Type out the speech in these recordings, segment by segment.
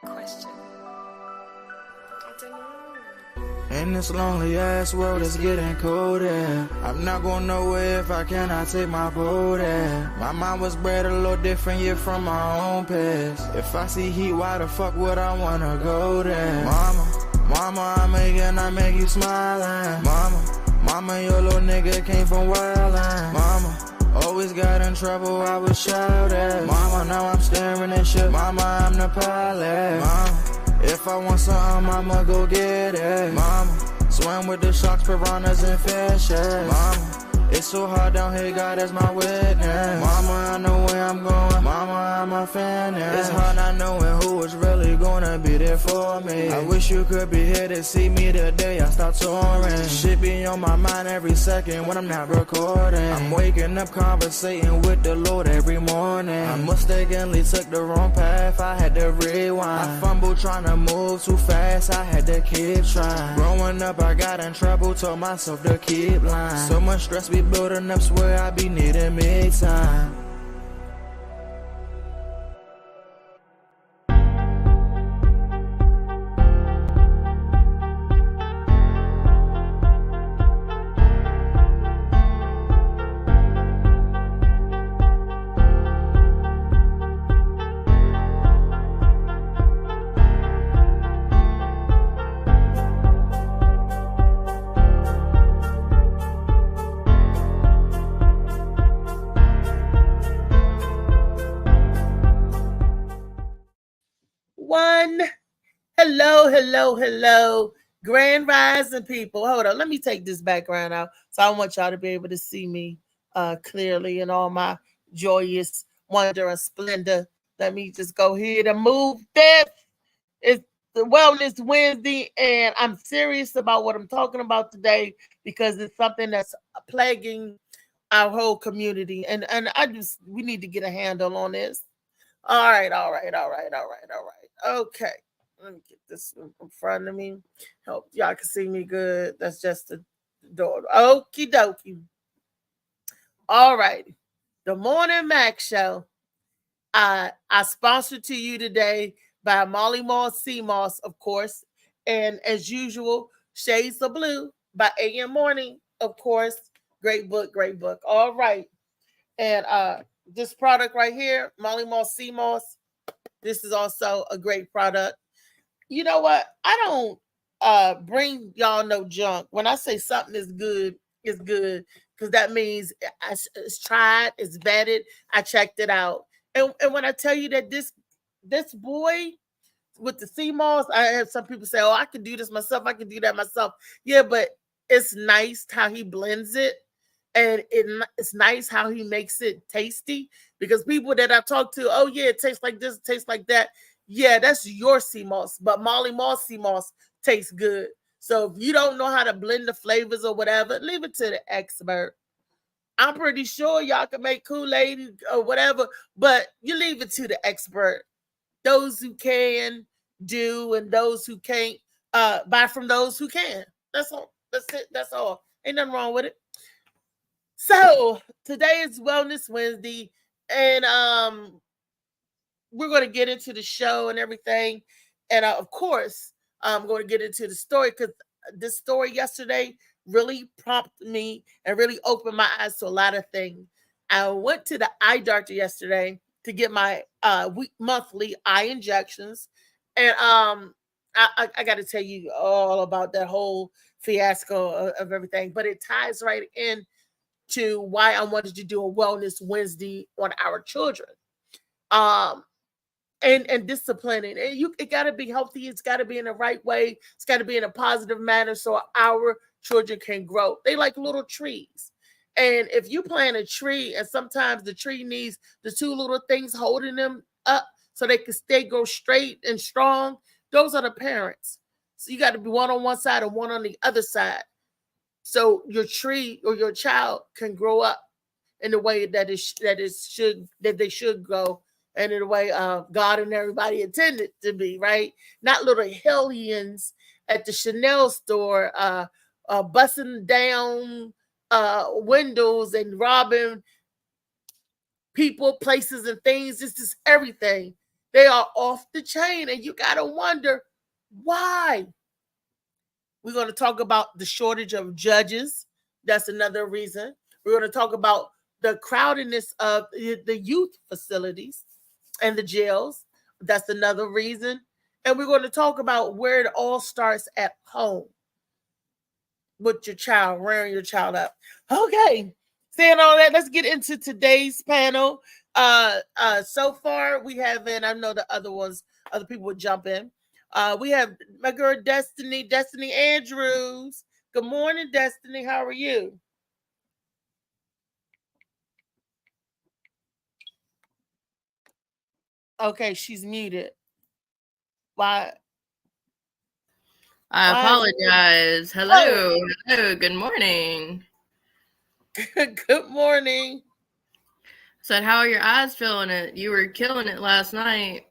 Question. In this lonely ass world, it's getting colder. I'm not going nowhere if I cannot take my boat there. My mind was bred a little different, yeah, from my own past. If I see heat, why the fuck would I wanna go there? Mama, I make you smile. Mama, your little nigga came from wildin'. Mama, always got in trouble, I was shouting. Mama, now I'm staring at shit. Mama, I'm the pilot. Mama, if I want something, I'ma go get it. Mama, swim with the sharks, piranhas, and fishes. Mama, it's so hard down here, God is my witness. Mama, I know where I'm going. Mama, I'm a fan. It's hard not knowing who is really gonna be there for me. I wish you could be here to see me the day I start touring. Shit be on my mind every second when I'm not recording. I'm waking up conversating with the Lord every morning. I mistakenly took the wrong path, I had to rewind. I fumbled trying to move too fast, I had to keep trying. Growing up, I got in trouble, told myself to keep lying. So much stress be building up, swear I be needing me time. Hello, Grand Rising people. Hold on, let me take this background out. So I want y'all to be able to see me clearly in all my joyous wonder and splendor. Let me just go ahead and move this. It's the Wellness Wednesday, and I'm serious about what I'm talking about today because it's something that's plaguing our whole community. And we need to get a handle on this. All right. Okay. Let me get this in front of me. Hope y'all can see me good. That's just the door. Okie dokie. All right. The Morning Max Show. I sponsored to you today by Molly Moss Seamoss, of course. And as usual, Shades of Blue by AM Morning, of course. Great book. All right. And this product right here, Molly Moss Seamoss, this is also a great product. You know what? I don't bring y'all no junk. When I say something is good, it's good because that means it's tried, it's vetted, I checked it out. And when I tell you that this boy with the sea moss, I have some people say, "Oh, I can do this myself. I can do that myself." Yeah, but it's nice how he blends it, and it's nice how he makes it tasty. Because people that I talk to, oh yeah, it tastes like this, it tastes like that. Yeah, that's your sea moss, but Molly Moss sea moss tastes good. So if you don't know how to blend the flavors or whatever, leave it to the expert. I'm pretty sure y'all can make Kool-Aid or whatever, but you leave it to the expert. Those who can do and those who can't, buy from those who can. That's all. That's it. That's all. Ain't nothing wrong with it. So today is Wellness Wednesday, and we're going to get into the show and everything. And of course, I'm going to get into the story because this story yesterday really prompted me and really opened my eyes to a lot of things. I went to the eye doctor yesterday to get my monthly eye injections. And I got to tell you all about that whole fiasco of everything. But it ties right in to why I wanted to do a Wellness Wednesday on our children. And disciplining. And it got to be healthy. It's got to be in the right way. It's got to be in a positive manner so our children can grow. They like little trees. And if you plant a tree and sometimes the tree needs the two little things holding them up so they can grow straight and strong, those are the parents. So you got to be one on one side and one on the other side. So your tree or your child can grow up in the way that they should grow, and in the way God and everybody intended to be, right? Not little hellions at the Chanel store busting down windows and robbing people, places, and things. This is everything. They are off the chain, and you got to wonder why. We're going to talk about the shortage of judges. That's another reason. We're going to talk about the crowdedness of the youth facilities and the jails. That's another reason. And we're going to talk about where it all starts at home with your child, rearing your child up. Okay. Saying all that, let's get into today's panel. So far we have, and I know the other people would jump in. We have my girl Destiny Andrews. Good morning, Destiny. How are you? Okay, she's muted. Why? I apologize. Hello. Hello. Good morning. Good morning. Said, how are your eyes feeling it? You were killing it last night.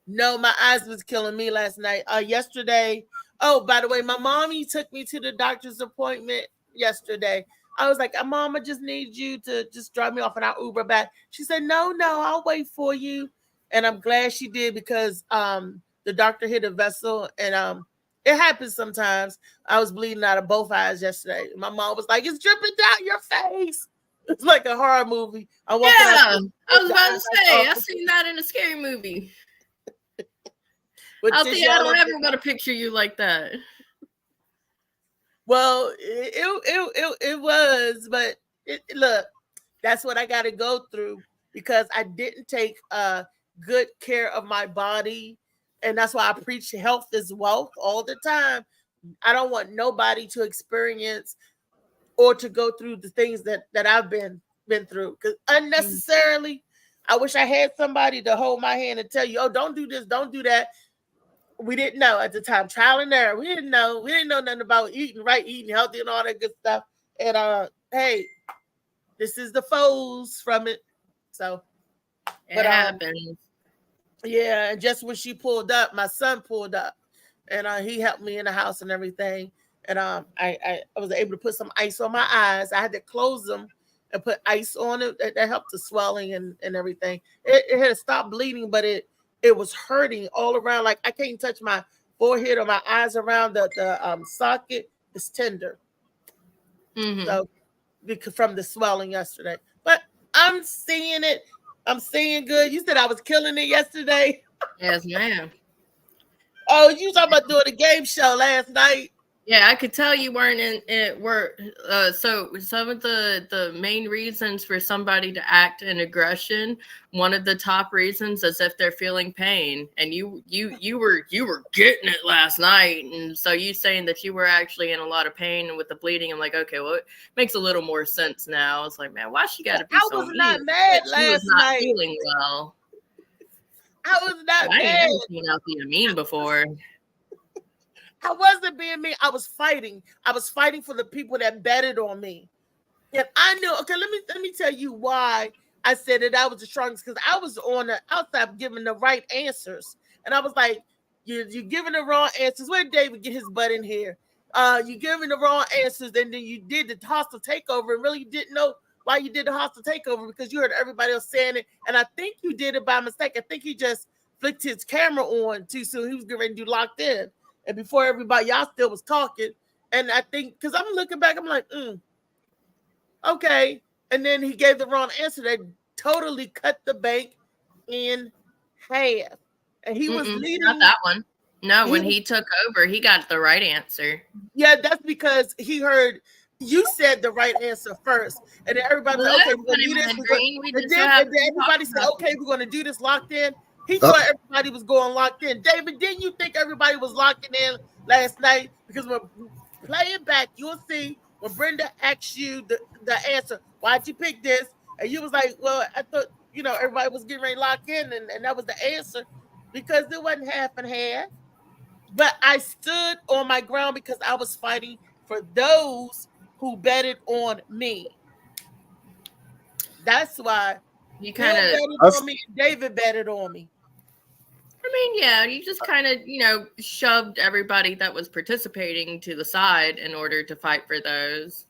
No, my eyes was killing me last night. Yesterday. Oh, by the way, my mommy took me to the doctor's appointment yesterday. I was like, Mom, I just need you to just drop me off and I'll Uber back. She said, No, I'll wait for you. And I'm glad she did because the doctor hit a vessel and it happens sometimes. I was bleeding out of both eyes yesterday. My mom was like, It's dripping down your face. It's like a horror movie. I was about to say, I seen that in a scary movie. I don't ever want to picture you like that. Well, it was, but look, that's what I got to go through because I didn't take good care of my body, and that's why I preach health is wealth all the time. I don't want nobody to experience or to go through the things that I've been through because unnecessarily. I wish I had somebody to hold my hand and tell you, oh, don't do this, don't do that. We didn't know at the time, trial and error. We didn't know nothing about eating right, eating healthy, and all that good stuff. And hey, this is the foes from it. So it happens. Yeah, and just when she pulled up, my son pulled up, and he helped me in the house and everything. And I was able to put some ice on my eyes. I had to close them and put ice on it. That helped the swelling and everything. It had stopped bleeding, but it was hurting all around. Like I can't touch my forehead or my eyes around the socket. It's tender. Mm-hmm. So because from the swelling yesterday, but I'm seeing it. I'm seeing good. You said I was killing it yesterday. Yes, ma'am. Oh, you talking about doing a game show last night? Yeah, I could tell you weren't in it. So some of the main reasons for somebody to act in aggression, one of the top reasons is if they're feeling pain, and you were getting it last night, and so you saying that you were actually in a lot of pain and with the bleeding. I'm like, okay, well, it makes a little more sense now. It's like, man, why she got to be so mean? I was not mad last night. She was not feeling well. I was not mad. I ain't never seen out being mean before. I wasn't being mean. I was fighting. I was fighting for the people that betted on me. And I knew, okay, let me tell you why I said that I was the strongest, because I was on the outside giving the right answers. And I was like, you're giving the wrong answers. Where did David get his butt in here? You're giving the wrong answers, and then you did the hostile takeover, and really you didn't know why you did the hostile takeover because you heard everybody else saying it. And I think you did it by mistake. I think he just flicked his camera on too soon. He was getting ready to do locked in. And before everybody, y'all still was talking. And I think, because I'm looking back, I'm like, okay. And then he gave the wrong answer. That totally cut the bank in half. And he was leading. Not that one. No, when he took over, he got the right answer. Yeah, that's because he heard you said the right answer first. And then everybody was like, okay, we're going to do this. And then everybody said, okay, we're going to do this locked in. He thought everybody was going locked in. David, didn't you think everybody was locking in last night? Because when playing back, you'll see when Brenda asked you the answer, why'd you pick this? And you was like, well, I thought, everybody was getting ready to lock in, and that was the answer, because it wasn't half and half. But I stood on my ground because I was fighting for those who betted on me. That's why you kind of betted on me. David betted on me. I mean, yeah, you just kind of, shoved everybody that was participating to the side in order to fight for those.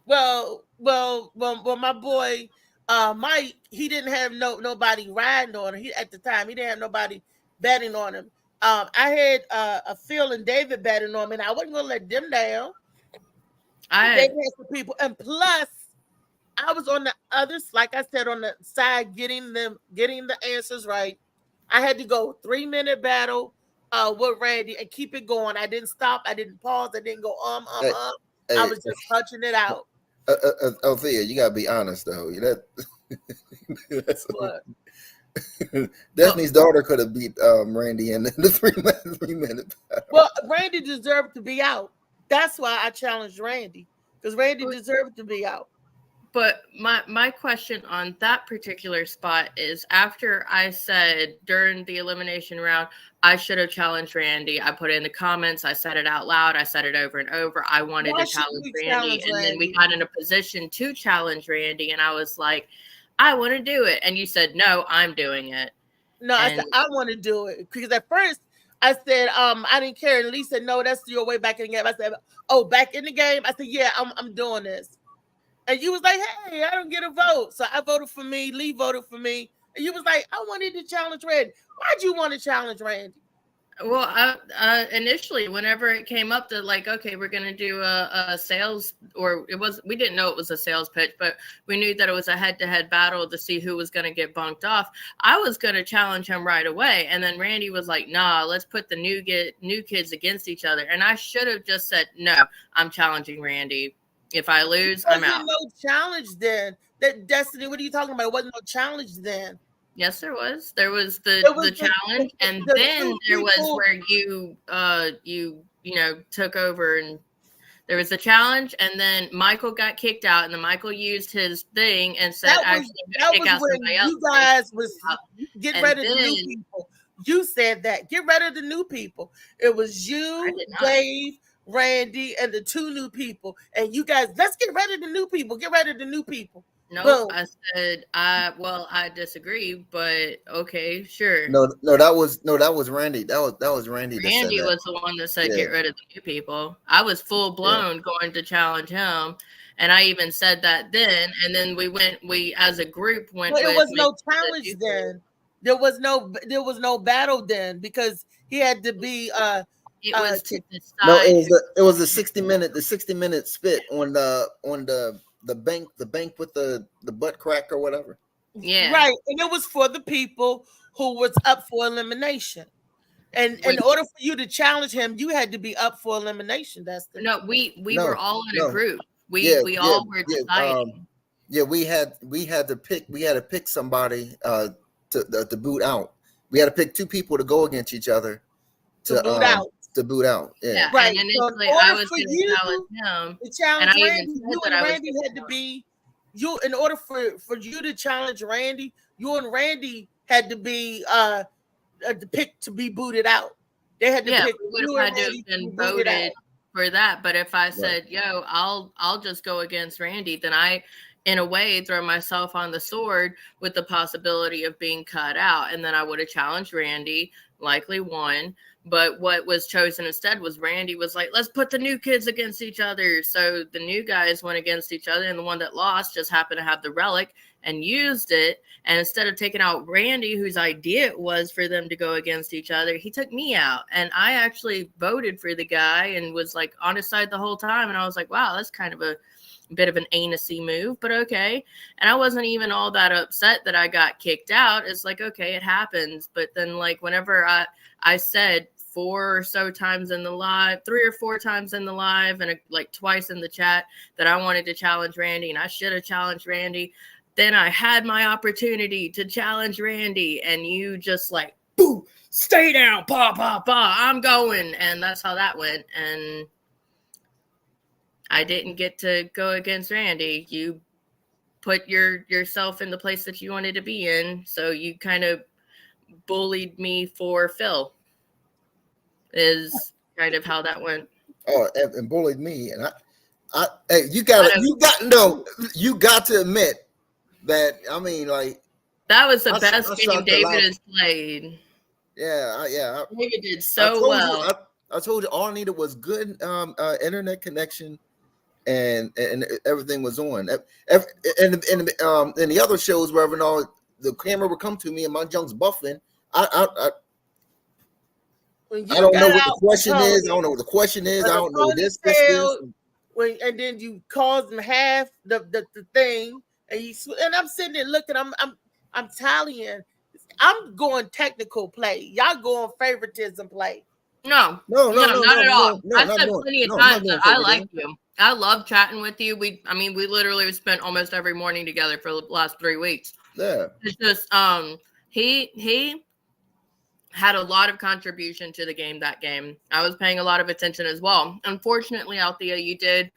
Well, my boy, Mike, he didn't have nobody riding on him. At the time, he didn't have nobody betting on him. I had a Phil and David betting on me, and I wasn't gonna let them down. They had some people, and plus, I was on the others, like I said, on the side, getting the answers right. I had to go 3-minute battle with Randy and keep it going. I didn't stop. I didn't pause. I didn't go Hey, I was just punching it out. Thea, you gotta be honest though. That's What? Destiny's daughter could have beat Randy in the 3-minute battle. Well, Randy deserved to be out. That's why I challenged Randy, because Randy deserved to be out. But my question on that particular spot is, after I said during the elimination round, I should have challenged Randy. I put it in the comments. I said it out loud. I said it over and over. I wanted to challenge Randy. And then we got in a position to challenge Randy. And I was like, I want to do it. And you said, no, I'm doing it. No, I said, I want to do it. Because at first I said, I didn't care. And Lee said, no, that's your way back in the game. I said, oh, back in the game? I said, yeah, I'm doing this. And you was like, hey, I don't get a vote. So I voted for me. Lee voted for me. And you was like, I wanted to challenge Randy. Why'd you want to challenge Randy? Well, initially, whenever it came up to like, okay, we're going to do a sales, or we didn't know it was a sales pitch, but we knew that it was a head-to-head battle to see who was going to get bunked off. I was going to challenge him right away. And then Randy was like, nah, let's put the new kids against each other. And I should have just said, no, I'm challenging Randy. If I lose, I'm out. No challenge then. That Destiny, what are you talking about? It wasn't no challenge then. Yes, there was. There was the challenge, and then there was where you took over, and there was a challenge, and then Michael got kicked out, and then Michael used his thing and said, that was when you guys was get rid of the new people. You said that. Get rid of the new people. It was you, Dave, Randy, and the 2 new people, and you guys, let's get rid of the new people. Get rid of the new people. No, I said I disagree, but okay, sure. No, that was Randy. That was Randy. Randy was the one that said get rid of the new people. I was full blown going to challenge him, and I even said that then. And then we as a group went. But it was no challenge then. There was no battle then, because he had to be. It was to decide. No, it was the 60-minute spit on the bank with the butt crack or whatever. Yeah, right. And it was for the people who was up for elimination. And in order for you to challenge him, you had to be up for elimination. No, we were all in a group. We all were deciding. We had to pick somebody to boot out. We had to pick 2 people to go against each other to boot out. To boot out, yeah. Right. And initially, I was going to challenge him. And Randy, you and Randy had to be you. In order for you to challenge Randy, you and Randy had to be picked to be booted out. They had to pick. We would have had to have been voted for that. But if I said, "Yo, I'll just go against Randy," then I, in a way, throw myself on the sword with the possibility of being cut out, and then I would have challenged Randy, likely won. But what was chosen instead was Randy was like, let's put the new kids against each other. So the new guys went against each other, and the one that lost just happened to have the relic and used it. And instead of taking out Randy, whose idea it was for them to go against each other, he took me out. And I actually voted for the guy and was like on his side the whole time. And I was like, wow, that's kind of a bit of an anus-y move, but okay. And I wasn't even all that upset that I got kicked out. It's like, okay, it happens. But then like whenever I said 4 or so times in the live, 3 or 4 times in the live, and like twice in the chat that I wanted to challenge Randy, and I should have challenged Randy. Then I had my opportunity to challenge Randy, and you just like, boo, stay down, pa, I'm going. And that's how that went. And I didn't get to go against Randy. You put yourself in the place that you wanted to be in. So you kind of bullied me for Phil. Is kind of how that went. Oh, and bullied me, and hey, you got to admit that. I mean, like that was the best game David has played. Yeah. David did I so told well. you. I told you all I needed was good internet connection, and everything was on. And the other shows, wherever and all, the camera would come to me and my junk's buffing. I don't know what the question is. I don't know what the question is. I don't know this. And then you cause them half the thing, and I'm sitting there looking. I'm tallying. I'm going technical play. Y'all going favoritism play. No, not at all. I've said plenty of times that I like you. I love chatting with you. We literally spent almost every morning together for the last 3 weeks. Yeah. It's just he had a lot of contribution to the game that game. I was paying a lot of attention as well. Unfortunately, Althea, you did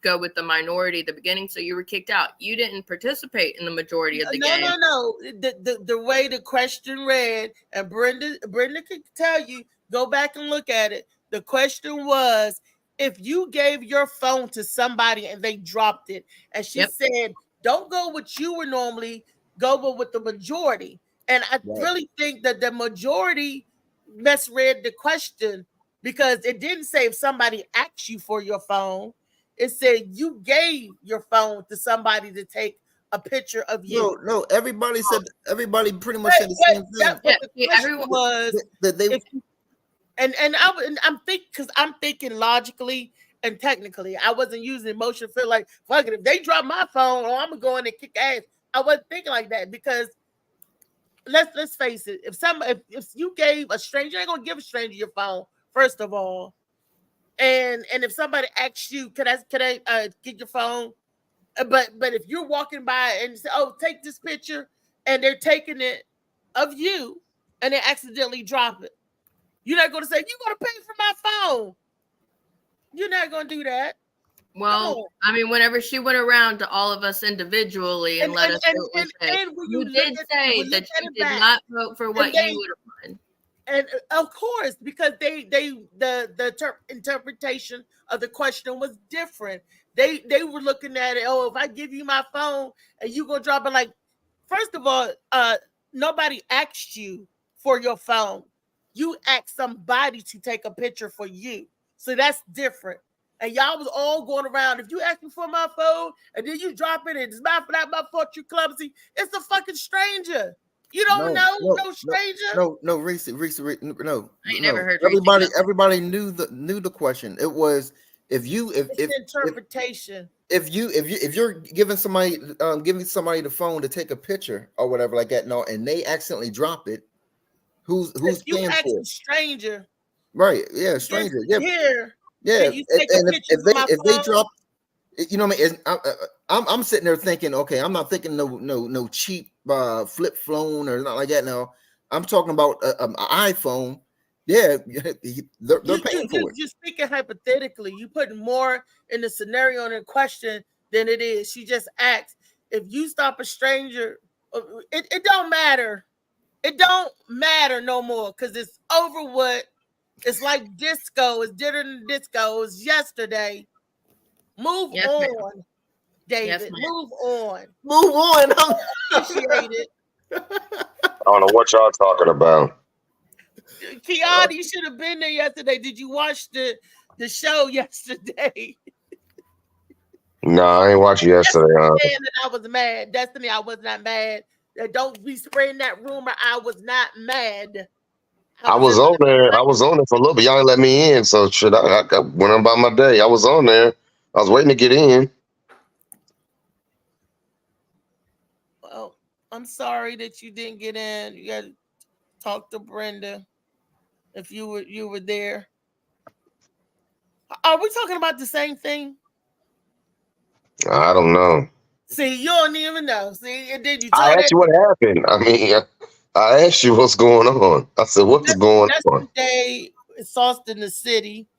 go with the minority at the beginning, so you were kicked out. You didn't participate in the majority of the game. No. The way the question read, and Brenda could tell you, go back and look at it. The question was, if you gave your phone to somebody and they dropped it, and she said, don't go what you would normally go with the majority. And I really think that the majority misread the question, because it didn't say if somebody asked you for your phone. It said you gave your phone to somebody to take a picture of you. No. Everybody pretty much said the same thing. The question was that they. I'm thinking logically and technically. I wasn't using emotion. Feel like, fuck it, if they drop my phone, I'm gonna go in and kick ass. I wasn't thinking like that, because let's face it. If you gave a stranger, you ain't gonna give a stranger your phone, first of all. And if somebody asks you, can I get your phone? But if you're walking by and say, oh, take this picture, and they're taking it of you, and they accidentally drop it, you're not going to say, you're going to pay for my phone. You're not going to do that. Well, whenever she went around to all of us individually and let us know, you did say that you did not vote for what you would have done. And of course, because the interpretation of the question was different. They were looking at it. Oh, if I give you my phone and you gonna drop it, like, first of all, nobody asked you for your phone. You asked somebody to take a picture for you, so that's different. And y'all was all going around. If you ask me for my phone and then you drop it, and it's not my fault, you clumsy. It's a fucking stranger. You don't know no stranger. No, Reese, no. I ain't never heard. Everybody knew the question. It was if interpretation. If you're giving somebody the phone to take a picture or whatever like that, and they accidentally drop it, who's paying for it? Stranger. Right? Yeah, stranger. Yeah. Here. Yeah. And if they drop. You know what I mean? I'm sitting there thinking, okay, I'm not thinking no cheap flip phone or not like that. No, I'm talking about an iPhone. Yeah, they're paying for it. You're speaking hypothetically. You put more in the scenario and in question than it is. She just asked, if you stop a stranger, it don't matter. It don't matter no more, because it's over with. It's like disco. It's dinner than disco. It was yesterday. Move on, David. Move on. I appreciate it. I don't know what y'all talking about. Kiana, you should have been there yesterday. Did you watch the show yesterday? No, I ain't watched yesterday. I was mad. Destiny, I was not mad. Don't be spreading that rumor. I was not mad. I was on there. I was on there for a little bit. Y'all ain't let me in, so shit. I went about my day. I was on there. I was waiting to get in. Well, I'm sorry that you didn't get in. You got to talk to Brenda if you were there. Are we talking about the same thing? I don't know. See, you don't even know. See, and then you. I asked you what happened. I asked you what's going on. I said, what's going on? Yesterday, Sauced in the City.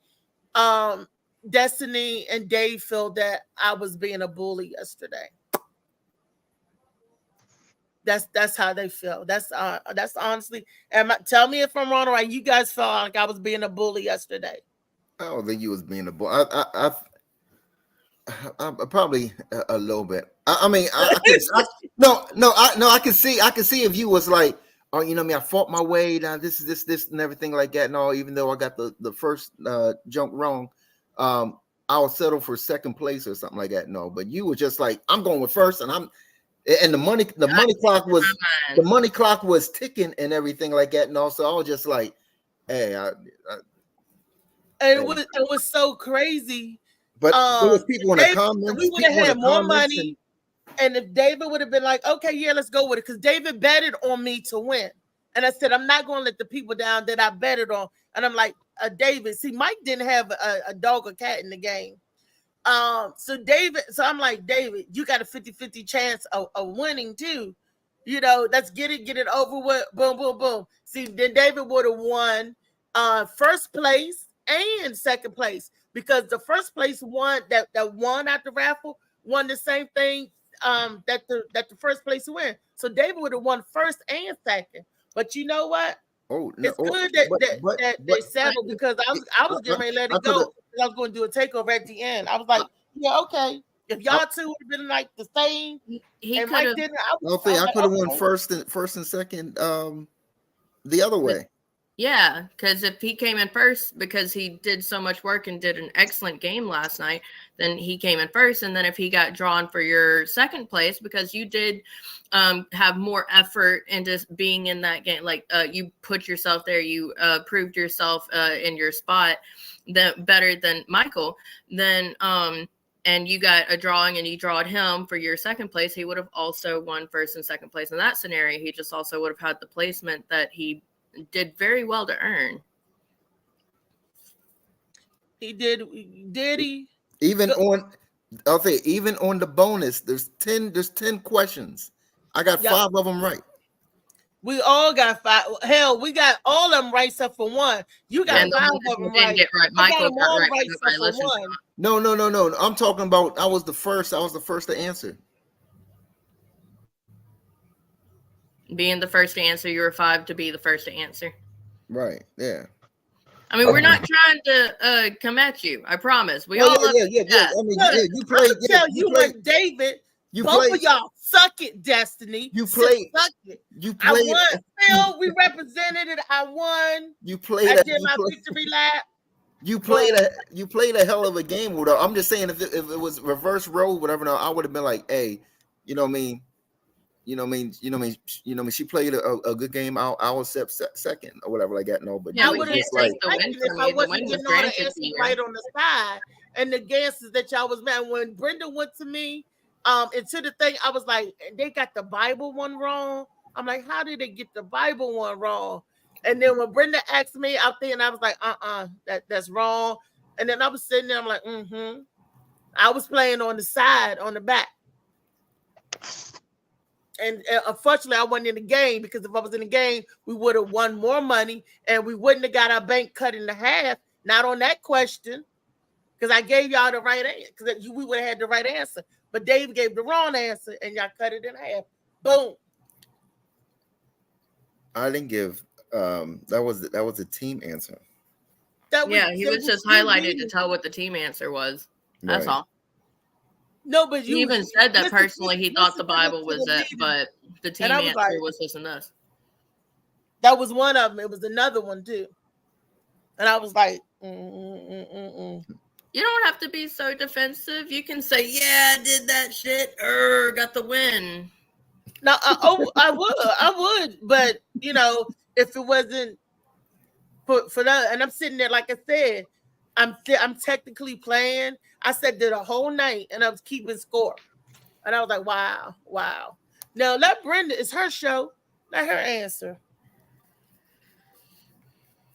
Destiny and Dave felt that I was being a bully yesterday. That's how they feel. That's honestly. Tell me if I'm wrong or right. You guys felt like I was being a bully yesterday. I don't think you was being a bully. I probably a little bit. I can see if you was like, oh, you know what I mean, I fought my way down. This is this and everything like that. And all, even though I got the first junk wrong, I'll settle for second place or something like that. No, but you were just like, I'm going with first, and the money clock was ticking and everything like that. And also, I was just like, hey, it was so crazy. But there was people in the comments. We would have had more money. And if David would have been like, okay, yeah, let's go with it. Because David betted on me to win. And I said, I'm not going to let the people down that I betted on. And I'm like, David, see, Mike didn't have a dog or cat in the game. So I'm like, David, you got a 50-50 chance of winning too. You know, let's get it over with. Boom, boom, boom. See, then David would have won first place and second place, because the first place won that won at the raffle won the same thing that the first place win. So David would have won first and second. But you know what? It's good that they settled, because I was getting ready to let it go. I was going to do a takeover at the end. I was like, yeah, okay. If y'all two would have been like the same, and Mike didn't, I could have won first and second the other way. Yeah, because if he came in first because he did so much work and did an excellent game last night, then he came in first. And then if he got drawn for your second place because you did have more effort into being in that game, like you put yourself there, you proved yourself in your spot better than Michael, then and you got a drawing and you drawed him for your second place, he would have also won first and second place in that scenario. He just also would have had the placement that he did very well to earn. He did he? Even on the bonus, there's 10 questions. I got 5 of them right. We all got 5. Hell, we got all of them right except for one. You got 5 of them right. Michael got right except for one. No. I'm talking about I was the first to answer. Being the first to answer, you were 5 to be the first to answer. Right. Yeah. I mean, we're not trying to come at you. I promise. We all love yeah. I mean, you played. Like David. Both of y'all suck it, Destiny. You played. Suck it. You played. I won. Phil, we represented it. I won. You played. I did my victory lap. You played a hell of a game. I'm just saying, if it was reverse role, whatever, no, I would have been like, hey, you know what I mean. She played a good game. I'll accept second or whatever like that. No, but yeah, I would have like if I wasn't getting all the answers right on the side and the guesses that y'all was mad. When Brenda went to me, into the thing, I was like, they got the Bible one wrong. I'm like, how did they get the Bible one wrong? And then when Brenda asked me out there, and I was like, that's wrong. And then I was sitting there, I'm like, I was playing on the side, on the back. And unfortunately, I wasn't in the game, because if I was in the game, we would have won more money and we wouldn't have got our bank cut in half. Not on that question, because I gave y'all the right answer, because we would have had the right answer. But Dave gave the wrong answer and y'all cut it in half. Boom. I didn't give. That was a team answer. He was just highlighted to tell what the team answer was. That's all. No, but he even said that personally he thought the Bible was it, but the team answer was this and this. That was one of them. It was another one too. And I was like, You don't have to be so defensive. You can say, yeah, I did that shit. Got the win. No, I would. But, if it wasn't for that, and I'm sitting there, like I said, I'm technically playing. I sat there the whole night and I was keeping score. And I was like, wow. Now let Brenda, it's her show. Let her answer.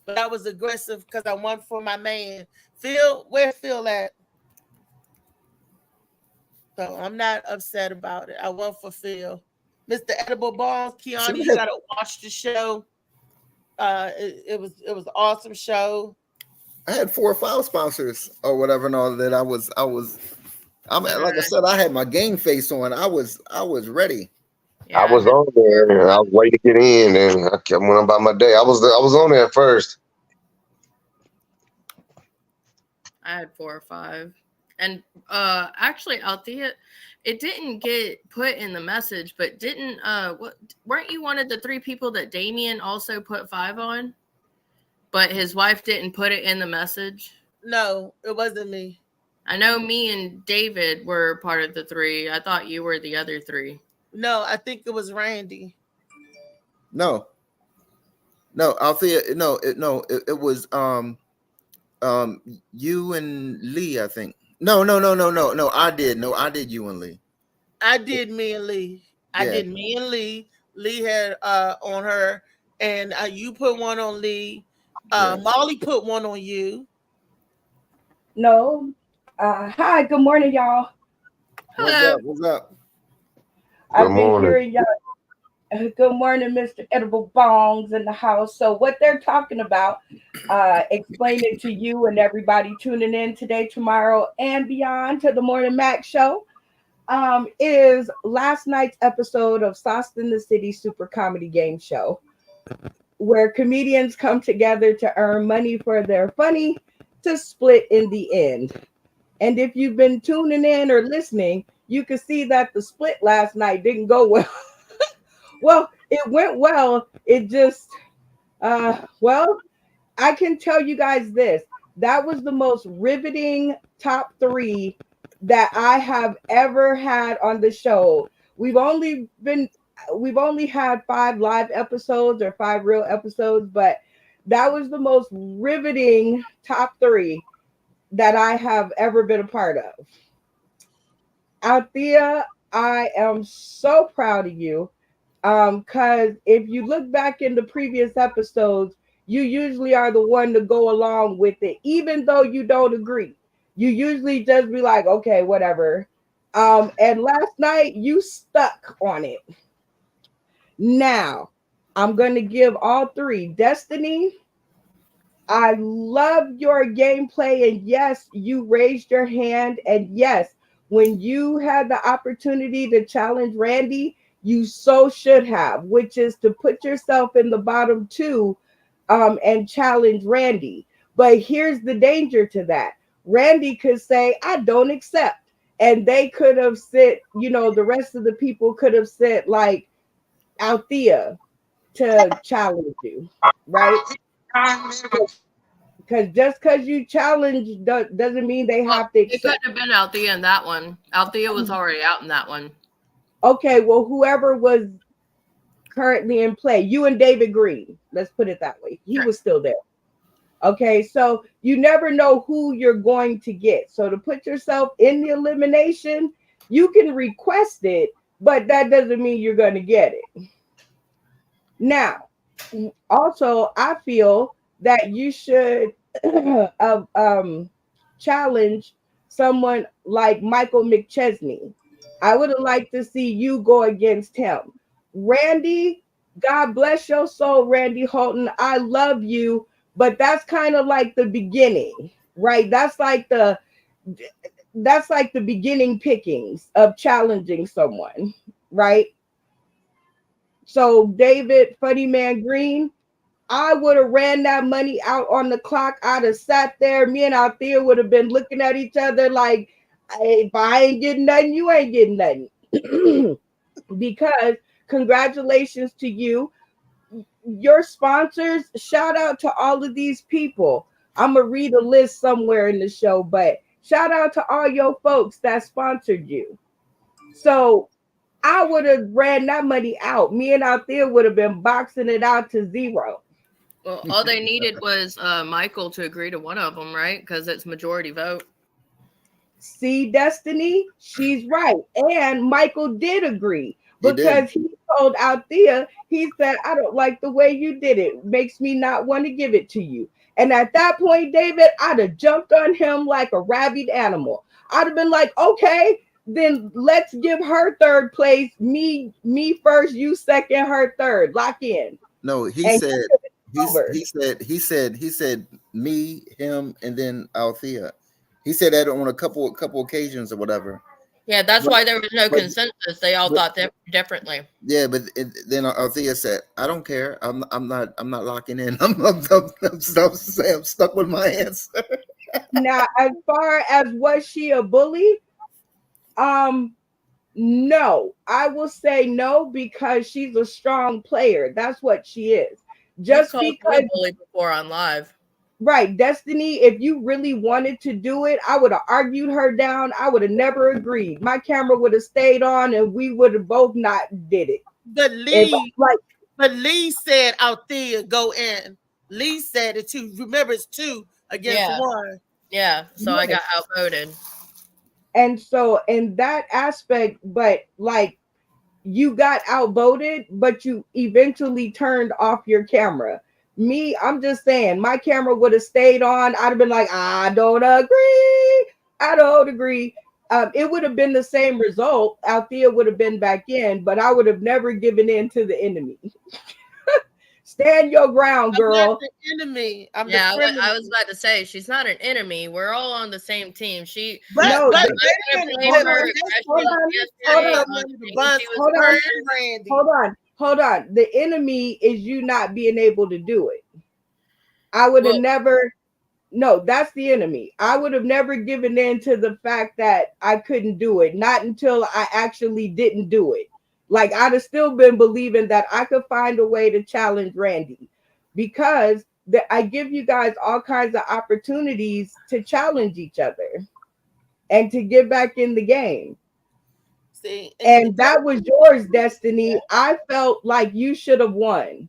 But I was aggressive because I won for my man. Phil, where Phil at? So I'm not upset about it. I won for Phil. Mr. Edible Balls, Kiana, you gotta watch the show. It was an awesome show. I had 4 or 5 sponsors or whatever and all that. Like I said, I had my game face on. I was ready. Yeah. I was on there and I was waiting to get in, and I kept went about my day. I was on there at first. I had 4 or 5. And actually, Althea, it didn't get put in the message, but didn't weren't you one of the 3 people that Damien also put 5 on? But his wife didn't put it in the message. No, it wasn't me. I know me and David were part of the 3. I thought you were the other 3. No, I think it was Randy. No, Althea. It was you and Lee, I think. No. I did you and Lee. I did me and Lee. I did me and Lee. Lee had on her, and you put one on Lee. Molly put one on you. No. Hi, good morning, y'all. What's up? I've been hearing y'all. Good morning, Mr. Edible Bongs in the house. So what they're talking about, explaining to you and everybody tuning in today, tomorrow, and beyond to the Morning Mac Show, is last night's episode of Sauce in the City Super Comedy Game Show, where comedians come together to earn money for their funny to split in the end. And if you've been tuning in or listening, you can see that the split last night didn't go well. Well, it went well. It just, well, I can tell you guys this. That was the most riveting top 3 that I have ever had on the show. We've only had 5 live episodes or 5 real episodes, but that was the most riveting top 3 that I have ever been a part of. Althea, I am so proud of you. Because if you look back in the previous episodes, you usually are the one to go along with it, even though you don't agree. You usually just be like, okay, whatever. And last night you stuck on it. Now, I'm going to give all 3. Destiny, I love your gameplay. And yes, you raised your hand. And yes, when you had the opportunity to challenge Randy, you so should have, which is to put yourself in the bottom 2 and challenge Randy. But here's the danger to that. Randy could say, I don't accept. And they could have said, the rest of the people could have said, like, Althea to challenge you, right? Because just because you challenge doesn't mean they have to accept. It couldn't have been Althea in that one. Althea was already out in that one. Okay, well, whoever was currently in play, you and David Green, let's put it that way. He was still there. Okay, so you never know who you're going to get. So to put yourself in the elimination, you can request it, but that doesn't mean you're going to get it. Now, also, I feel that you should challenge someone like Michael McChesney. I would have liked to see you go against him. Randy, God bless your soul, Randy Holton. I love you, but that's kind of like the beginning, right? That's like the beginning pickings of challenging someone, right? So David, Funny Man Green, I would have ran that money out on the clock. I'd have sat there. Me and Althea would have been looking at each other like, if I ain't getting nothing, you ain't getting nothing. Because congratulations to you. Your sponsors, shout out to all of these people. I'm going to read a list somewhere in the show, but shout out to all your folks that sponsored you. So I would have ran that money out. Me and Althea would have been boxing it out to 0. Well, all they needed was Michael to agree to one of them, right? Because it's majority vote. See, Destiny, she's right. And Michael did agree because he told Althea, he said, I don't like the way you did it. Makes me not want to give it to you. And at that point, David, I'd have jumped on him like a rabid animal. I'd have been like, okay, then let's give her 3rd place. Me first, you second, her 3rd. Lock in. No, he said me, him, and then Althea. He said that on a couple occasions or whatever. Yeah, that's why there was no consensus. They all thought differently. Yeah, but then Althea said, "I don't care. I'm not locking in. I'm stuck with my answer." Now, as far as was she a bully? No, I will say no because she's a strong player. That's what she is. Just called me because a bully before on live. Right, Destiny, if you really wanted to do it, I would have argued her down. I would have never agreed. My camera would have stayed on and we would have both not did it. But Lee said Althea go in. Lee said it too. Remember, it's 2 against 1. Yeah, so I got outvoted. And so in that aspect, but like you got outvoted, but you eventually turned off your camera. Me, I'm just saying, my camera would have stayed on. I'd have been like, I don't agree. I don't agree. It would have been the same result. Althea would have been back in, but I would have never given in to the enemy. Stand your ground, girl. I'm not the enemy. I'm the friend. I was about to say she's not an enemy. We're all on the same team. Hold on. The enemy is you not being able to do it. I would have never. No, that's the enemy. I would have never given in to the fact that I couldn't do it. Not until I actually didn't do it. Like I'd have still been believing that I could find a way to challenge Randy, because I give you guys all kinds of opportunities to challenge each other and to get back in the game. See, and that was yours, Destiny. I felt like you should have won.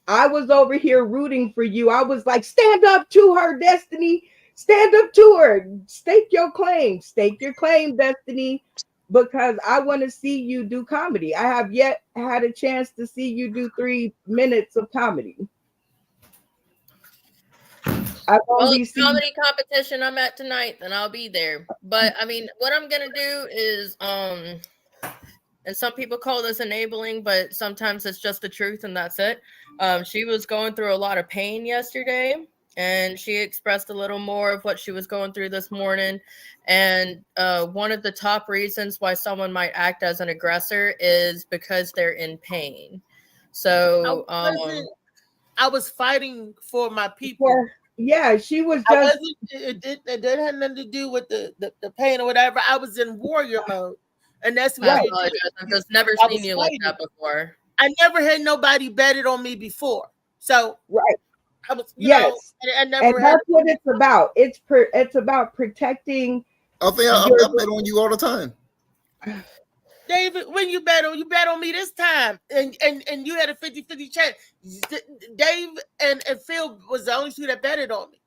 I was over here rooting for you. I was like, stand up to her, Destiny. Stand up to her. Stake your claim. Stake your claim, Destiny. Because I want to see you do comedy. I have yet had a chance to see you do 3 minutes of comedy. Comedy competition I'm at tonight, then I'll be there. But I mean, what I'm gonna do is, and some people call this enabling, but sometimes it's just the truth, and that's it. She was going through a lot of pain yesterday, and she expressed a little more of what she was going through this morning. And one of the top reasons why someone might act as an aggressor is because they're in pain. So I was fighting for my people. Yeah, she was just. It didn't have nothing to do with the pain or whatever. I was in warrior mode, and that's what I apologize. I've just never seen you like that before. I never had nobody betted on me before, so right. I was, you know, and that's what it's about. It's about protecting. I bet on you all the time. David, when you bet on me this time, and you had a 50-50 chance. Dave and Phil was the only 2 that betted on me.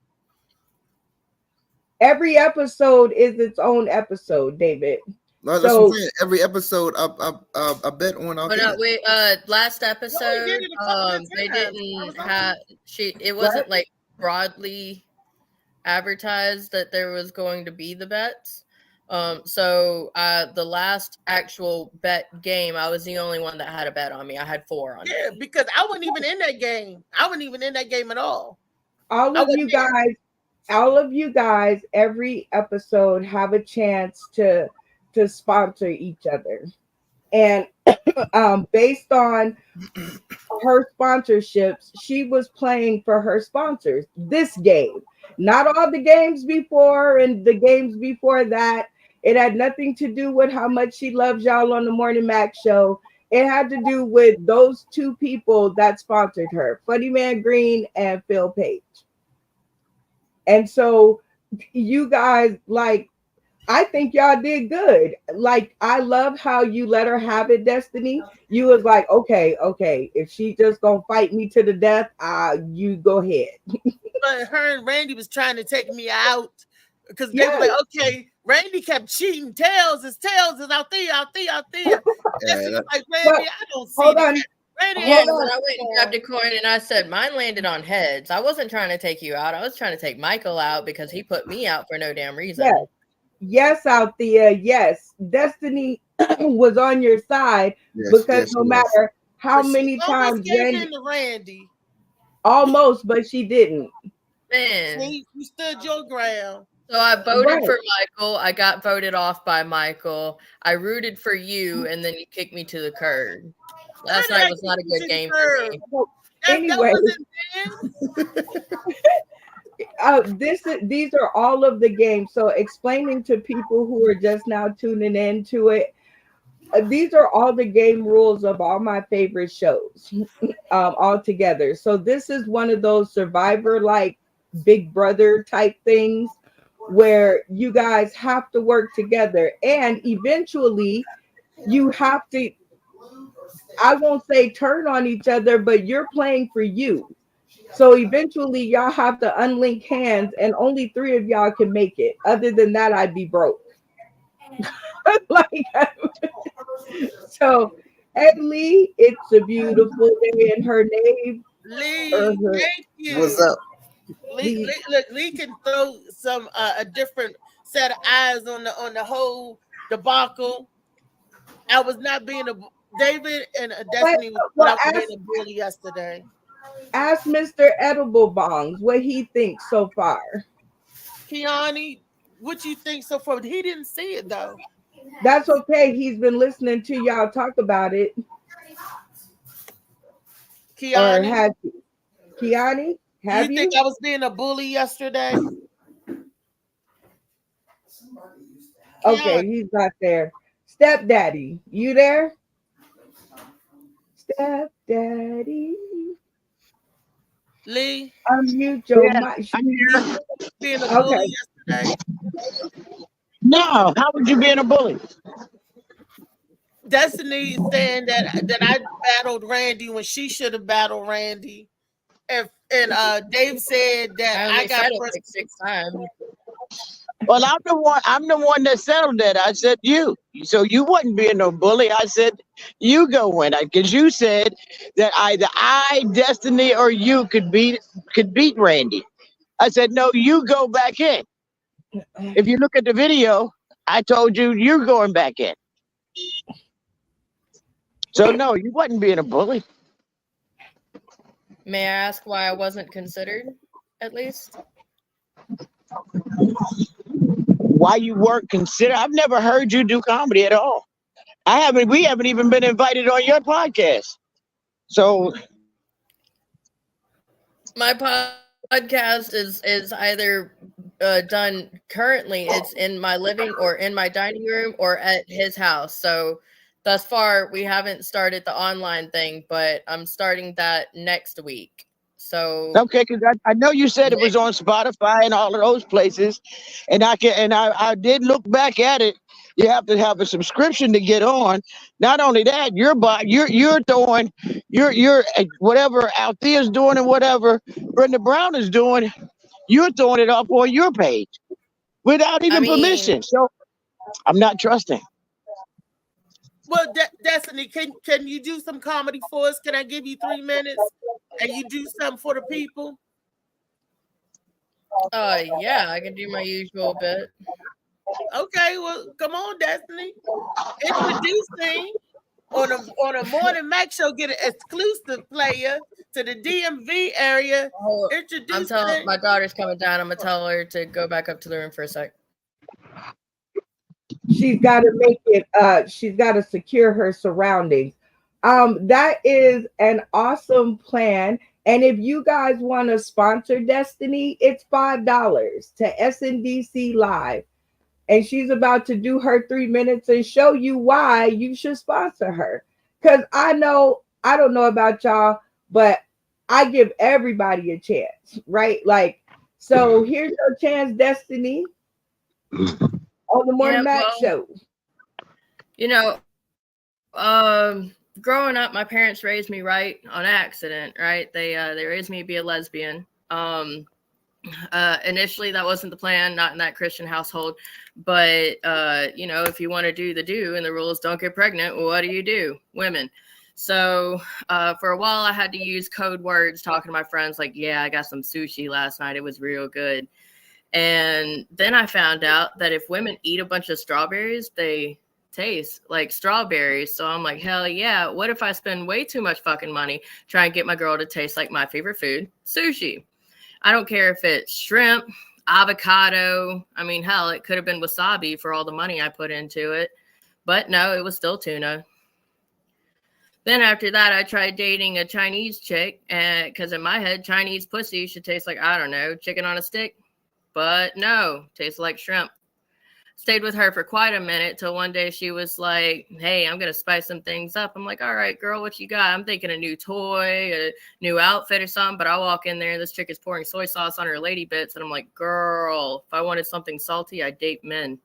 Every episode is its own episode, David. No, that's what I'm saying. Every episode, I bet on. But last episode, they didn't have. It wasn't like broadly advertised that there was going to be the bets. So the last actual bet game, I was the only one that had a bet on me. I had 4 on. Yeah, because I wasn't even in that game. I wasn't even in that game at all. All of you guys, every episode have a chance to sponsor each other, and based on her sponsorships, she was playing for her sponsors this game, not all the games before and the games before that. It had nothing to do with how much she loves y'all on the Morning Mac show. It had to do with those 2 people that sponsored her, Funny Man Green and Phil Page. And so you guys, like, I think y'all did good. Like, I love how you let her have it, Destiny. You was like, okay, if she just gonna fight me to the death, you go ahead. But her and Randy was trying to take me out because they were like, okay, Randy kept cheating. Tails is out there. Like, Randy, I don't see that. Randy, I went and grabbed a coin and I said mine landed on heads. I wasn't trying to take you out. I was trying to take Michael out because he put me out for no damn reason. Yes, Althea. Yes, Destiny was on your side because no matter how many times Randy, almost, but she didn't. Man, you stood your ground. So I voted for Michael. I got voted off by Michael. I rooted for you, and then you kicked me to the curb. Last night was not a good game for me. Anyway, These are all of the games. So explaining to people who are just now tuning into it, these are all the game rules of all my favorite shows all together. So this is one of those Survivor like Big Brother type things where you guys have to work together, and eventually you have to, I won't say turn on each other, but you're playing for you. So eventually y'all have to unlink hands, and only 3 of y'all can make it. Other than that, I'd be broke. Like, so, Ed Lee, it's a beautiful day, and her name. Lee, her, thank you. What's up? Lee can throw some a different set of eyes on the whole debacle. I was not being a David and Destiny was being a bully yesterday. Ask Mr. Edible Bongs what he thinks so far. Kiani, what you think so far? He didn't see it though. That's okay. He's been listening to y'all talk about it. Kiani, or have you? Kiani, have you? think I was being a bully yesterday? Okay, he's not there. Stepdaddy, you there? Stepdaddy. Lee, unmute your mic. I'm here. Being a bully yesterday. No, how would you be a bully? Destiny saying that I battled Randy when she should have battled Randy. And Dave said that I got it like 6 times. Well, I'm the one that settled that. I said you. So you wasn't being no bully. I said you go in. Because you said that either I, Destiny, or you could beat Randy. I said, no, you go back in. If you look at the video, I told you you're going back in. So no, you wasn't being a bully. May I ask why I wasn't considered, at least? Why you weren't considered? I've never heard you do comedy at all. We haven't even been invited on your podcast. So my podcast is either done currently, it's in my living or in my dining room or at his house. So thus far we haven't started the online thing, but I'm starting that next week. So okay, because I know you said it was on Spotify and all of those places, and I did look back at it. You have to have a subscription to get on. Not only that, you're doing whatever Althea's doing and whatever Brenda Brown is doing, you're throwing it up on your page without even permission. So I'm not trusting. Well, Destiny, can you do some comedy for us? Can I give you 3 minutes and you do something for the people? Yeah, I can do my usual bit. Okay, well, come on, Destiny. Introducing on a Morning Mac show, get an exclusive player to the DMV area. I'm telling my daughter's coming down. I'm gonna tell her to go back up to the room for a sec. She's got to make it. She's got to secure her surroundings. That is an awesome plan. And if you guys want to sponsor Destiny, it's $5 to SNDC Live. And she's about to do her 3 minutes and show you why you should sponsor her. Because I don't know about y'all, but I give everybody a chance, right? Like, so here's your chance, Destiny, on the Morning Mac show. You know, growing up, my parents raised me right on accident, right? They raised me to be a lesbian. Initially that wasn't the plan, not in that Christian household, but you know, if you want to do and the rules don't get pregnant, well, what do? Women. So for a while I had to use code words talking to my friends like, yeah, I got some sushi last night, it was real good. And then I found out that if women eat a bunch of strawberries, they taste like strawberries. So I'm like, hell yeah, what if I spend way too much fucking money trying to get my girl to taste like my favorite food, sushi? I don't care if it's shrimp, avocado. I mean, hell, it could have been wasabi for all the money I put into it. But no, it was still tuna. Then after that, I tried dating a Chinese chick, and because in my head, Chinese pussy should taste like, I don't know, chicken on a stick. But no, tastes like shrimp. Stayed with her for quite a minute till one day she was like, hey, I'm going to spice some things up. I'm like, all right, girl, what you got? I'm thinking a new toy, a new outfit or something. But I walk in there and this chick is pouring soy sauce on her lady bits. And I'm like, girl, if I wanted something salty, I'd date men.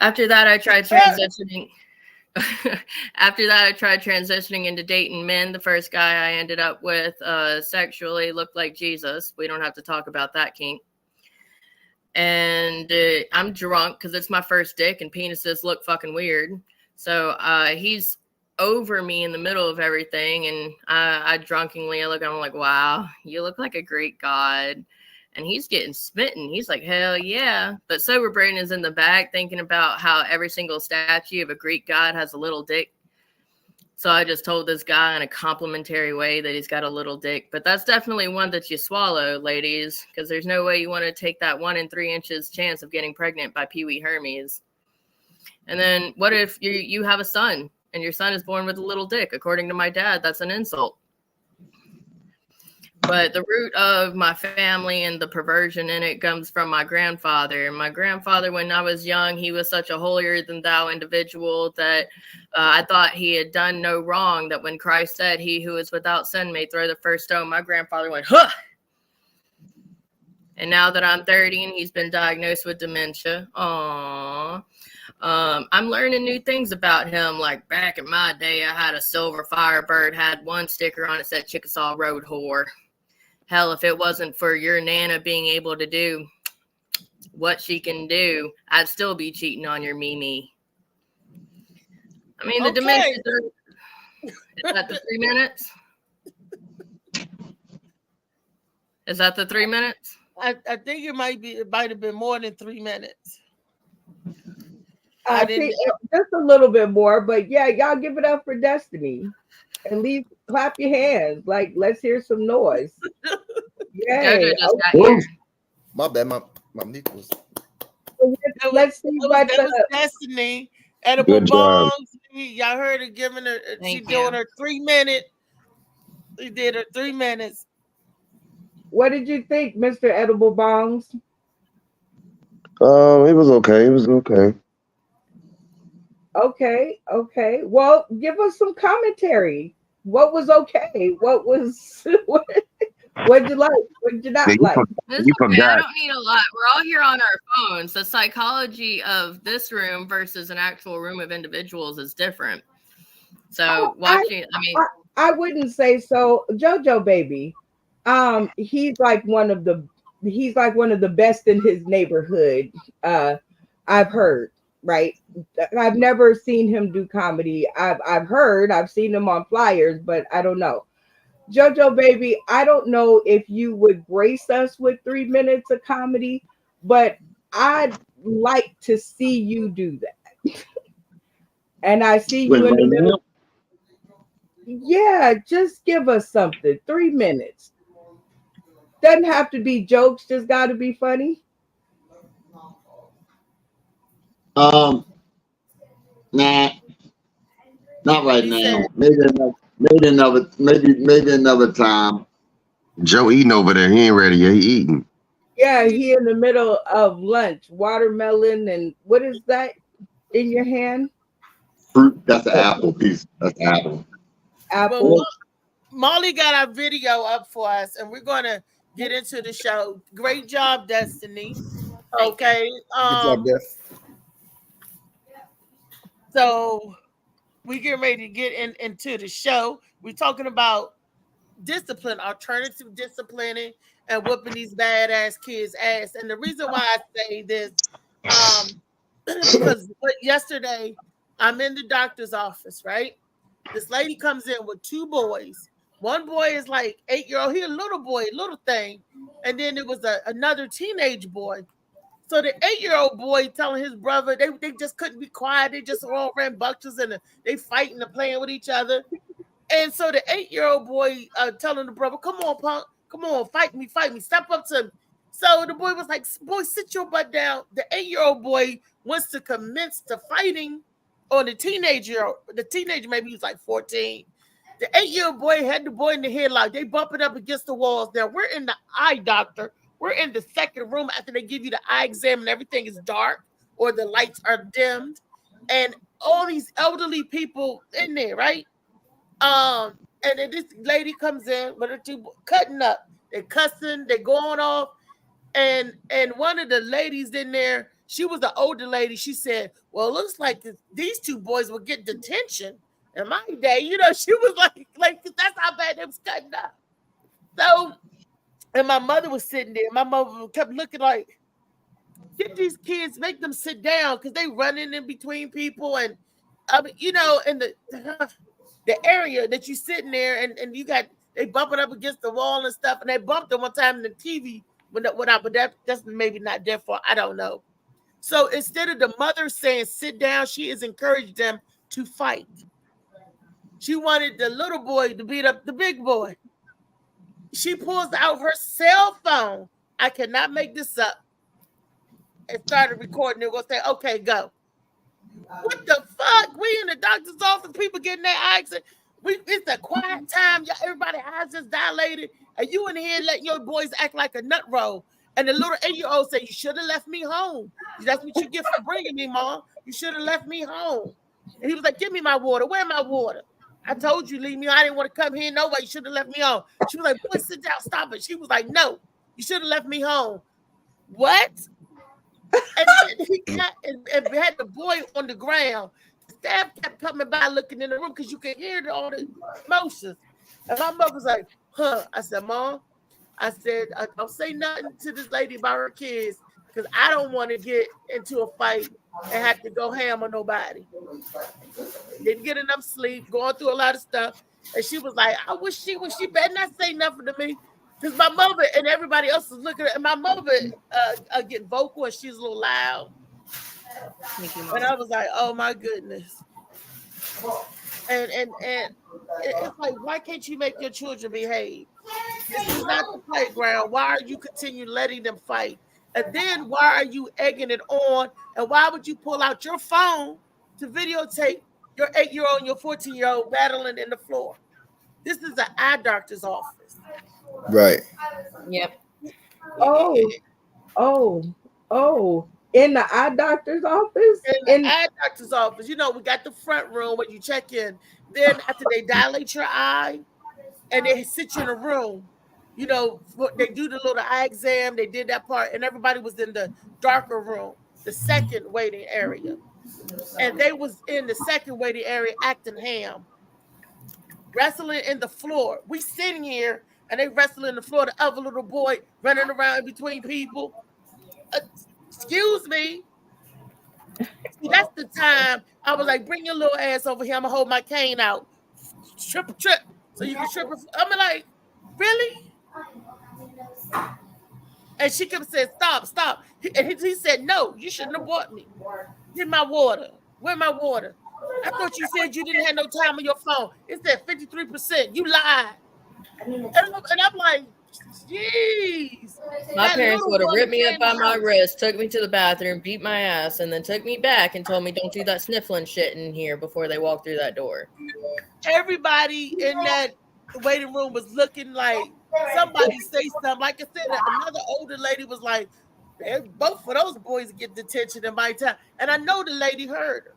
After that, I tried transitioning. After that, I tried transitioning into dating men. The first guy I ended up with sexually looked like Jesus. We don't have to talk about that kink. And I'm drunk because it's my first dick and penises look fucking weird. So he's over me in the middle of everything. And I drunkenly look at him like, wow, you look like a Greek god. And he's getting smitten. He's like, hell yeah. But sober brain is in the back thinking about how every single statue of a Greek god has a little dick. So I just told this guy in a complimentary way that he's got a little dick. But that's definitely one that you swallow, ladies, because there's no way you want to take that 1 in 3 inches chance of getting pregnant by Pee Wee Hermes. And then what if you have a son and your son is born with a little dick? According to my dad, that's an insult. But the root of my family and the perversion in it comes from my grandfather. My grandfather, when I was young, he was such a holier-than-thou individual that I thought he had done no wrong, that when Christ said, he who is without sin may throw the first stone, my grandfather went, huh! And now that I'm 30 and he's been diagnosed with dementia, I'm learning new things about him. Like back in my day, I had a silver Firebird, had one sticker on it that said Chickasaw Road Whore. Hell, if it wasn't for your Nana being able to do what she can do, I'd still be cheating on your Mimi. I mean, the dementia. Is that the 3 minutes? Is that the 3 minutes? I think it might have been more than 3 minutes. I think just a little bit more, but yeah, y'all give it up for Destiny. And clap your hands. Like, let's hear some noise. Yay. Okay. My bad. My mic was. Let's see what Destiny. Edible Bongs. Y'all heard her giving her. She's doing her 3 minute. She did her 3 minutes. What did you think, Mr. Edible Bongs? It was okay. It was okay. Okay. Well, give us some commentary. What was okay? What was what'd you like? What'd you not like? I don't need a lot. We're all here on our phones. The psychology of this room versus an actual room of individuals is different. So I wouldn't say so. JoJo baby. He's like one of the best in his neighborhood. I've heard. Right. I've never seen him do comedy. I've seen him on flyers, but I don't know. JoJo baby, I don't know if you would grace us with 3 minutes of comedy, but I'd like to see you do that. And I see you in the middle. Yeah, just give us something. 3 minutes. Doesn't have to be jokes, just gotta be funny. Nah, not right now. Maybe another time. Joe eating over there. He ain't ready yet. He eating. Yeah, he in the middle of lunch. Watermelon and what is that in your hand? Fruit. That's an apple piece. That's an apple. Apple. Well, Molly got our video up for us, and we're gonna get into the show. Great job, Destiny. Okay. Good job, Des. So we get ready to get into the show. We're talking about discipline, alternative disciplining, and whooping these badass kids' ass. And the reason why I say this, because yesterday I'm in the doctor's office, right? This lady comes in with 2 boys. One boy is like 8-year-old. He a little boy, little thing. And then there was another teenage boy. So the 8-year-old boy telling his brother they just couldn't be quiet. They just all ran buckles and they fighting and playing with each other. And so the 8-year-old boy telling the brother, "Come on, punk, come on, fight me, step up to him." So the boy was like, "Boy, sit your butt down." The 8-year-old boy wants to commence to fighting, or the teenager maybe he was like 14. The 8-year-old boy had the boy in the headlock. They bumping up against the walls. Now we're in the eye doctor. We're in the second room after they give you the eye exam and everything is dark or the lights are dimmed, and all these elderly people in there, right? And then this lady comes in with her two cutting up. They're cussing. They're going off. And one of the ladies in there, she was the older lady. She said, "Well, it looks like these two boys will get detention." In my day, you know, she was like that's how bad they was cutting up. So, and my mother was sitting there. My mother kept looking like, "Get these kids, make them sit down, because they running in between people." And I mean, you know, in the area that you sitting there, and you got they bumping up against the wall and stuff, and they bumped them one time in the TV. But that's maybe not their fault. I don't know. So instead of the mother saying sit down, she has encouraged them to fight. She wanted the little boy to beat up the big boy. She pulls out her cell phone. I cannot make this up. And started recording. It was say, "Okay, go." What the fuck? We in the doctor's office. People getting their eyes. It's a quiet time. Everybody eyes just dilated. And you in here letting your boys act like a nut roll. And the little 8-year-old said, "You should have left me home. That's what you get for bringing me, Mom. You should have left me home." And he was like, "Give me my water. Where's my water? I told you, leave me. I didn't want to come here. No way. You should have left me home." She was like, "Boy, sit down. Stop it." She was like, "No, you should have left me home." What? And he had the boy on the ground. The staff kept coming by looking in the room because you could hear all the emotions. And my mother was like, "Huh?" I said, "Mom," I said, "don't say nothing to this lady about her kids, because I don't want to get into a fight and have to go ham on nobody." Didn't get enough sleep, going through a lot of stuff. And she was like, "I wish she better not say nothing to me." Because my mother and everybody else was looking at, and my mother get vocal and she's a little loud. And I was like, "Oh my goodness." And it's like, why can't you make your children behave? This is not the playground. Why are you continue letting them fight? And then why are you egging it on? And why would you pull out your phone to videotape your 8-year-old and your 14-year-old battling in the floor? This is an eye doctor's office. Right. Yep. Oh. In the eye doctor's office? In the eye doctor's office. You know, we got the front room where you check in. Then after they dilate your eye and they sit you in a room, you know, they do the little eye exam. They did that part, and everybody was in the darker room, the second waiting area. And they was in the second waiting area acting ham, wrestling in the floor. We sitting here and they wrestling in the floor. The other little boy running around in between people. Excuse me. See, that's the time I was like, "Bring your little ass over here. I'm gonna hold my cane out. Trip. So you can trip." I'm like, "Really?" And she kept saying, "Stop." And he said, "No, you shouldn't have bought me. Get my water. Where's my water? I thought you said you didn't have no time on your phone. It said 53%. You lied." And I'm like, "Jeez." My parents would have ripped me up by my wrist, took me to the bathroom, beat my ass, and then took me back and told me, "Don't do that sniffling shit in here," before they walked through that door. Everybody in that waiting room was looking like somebody say something. Like I said, another older lady was like, "Both of those boys get detention in my time." And I know the lady heard her.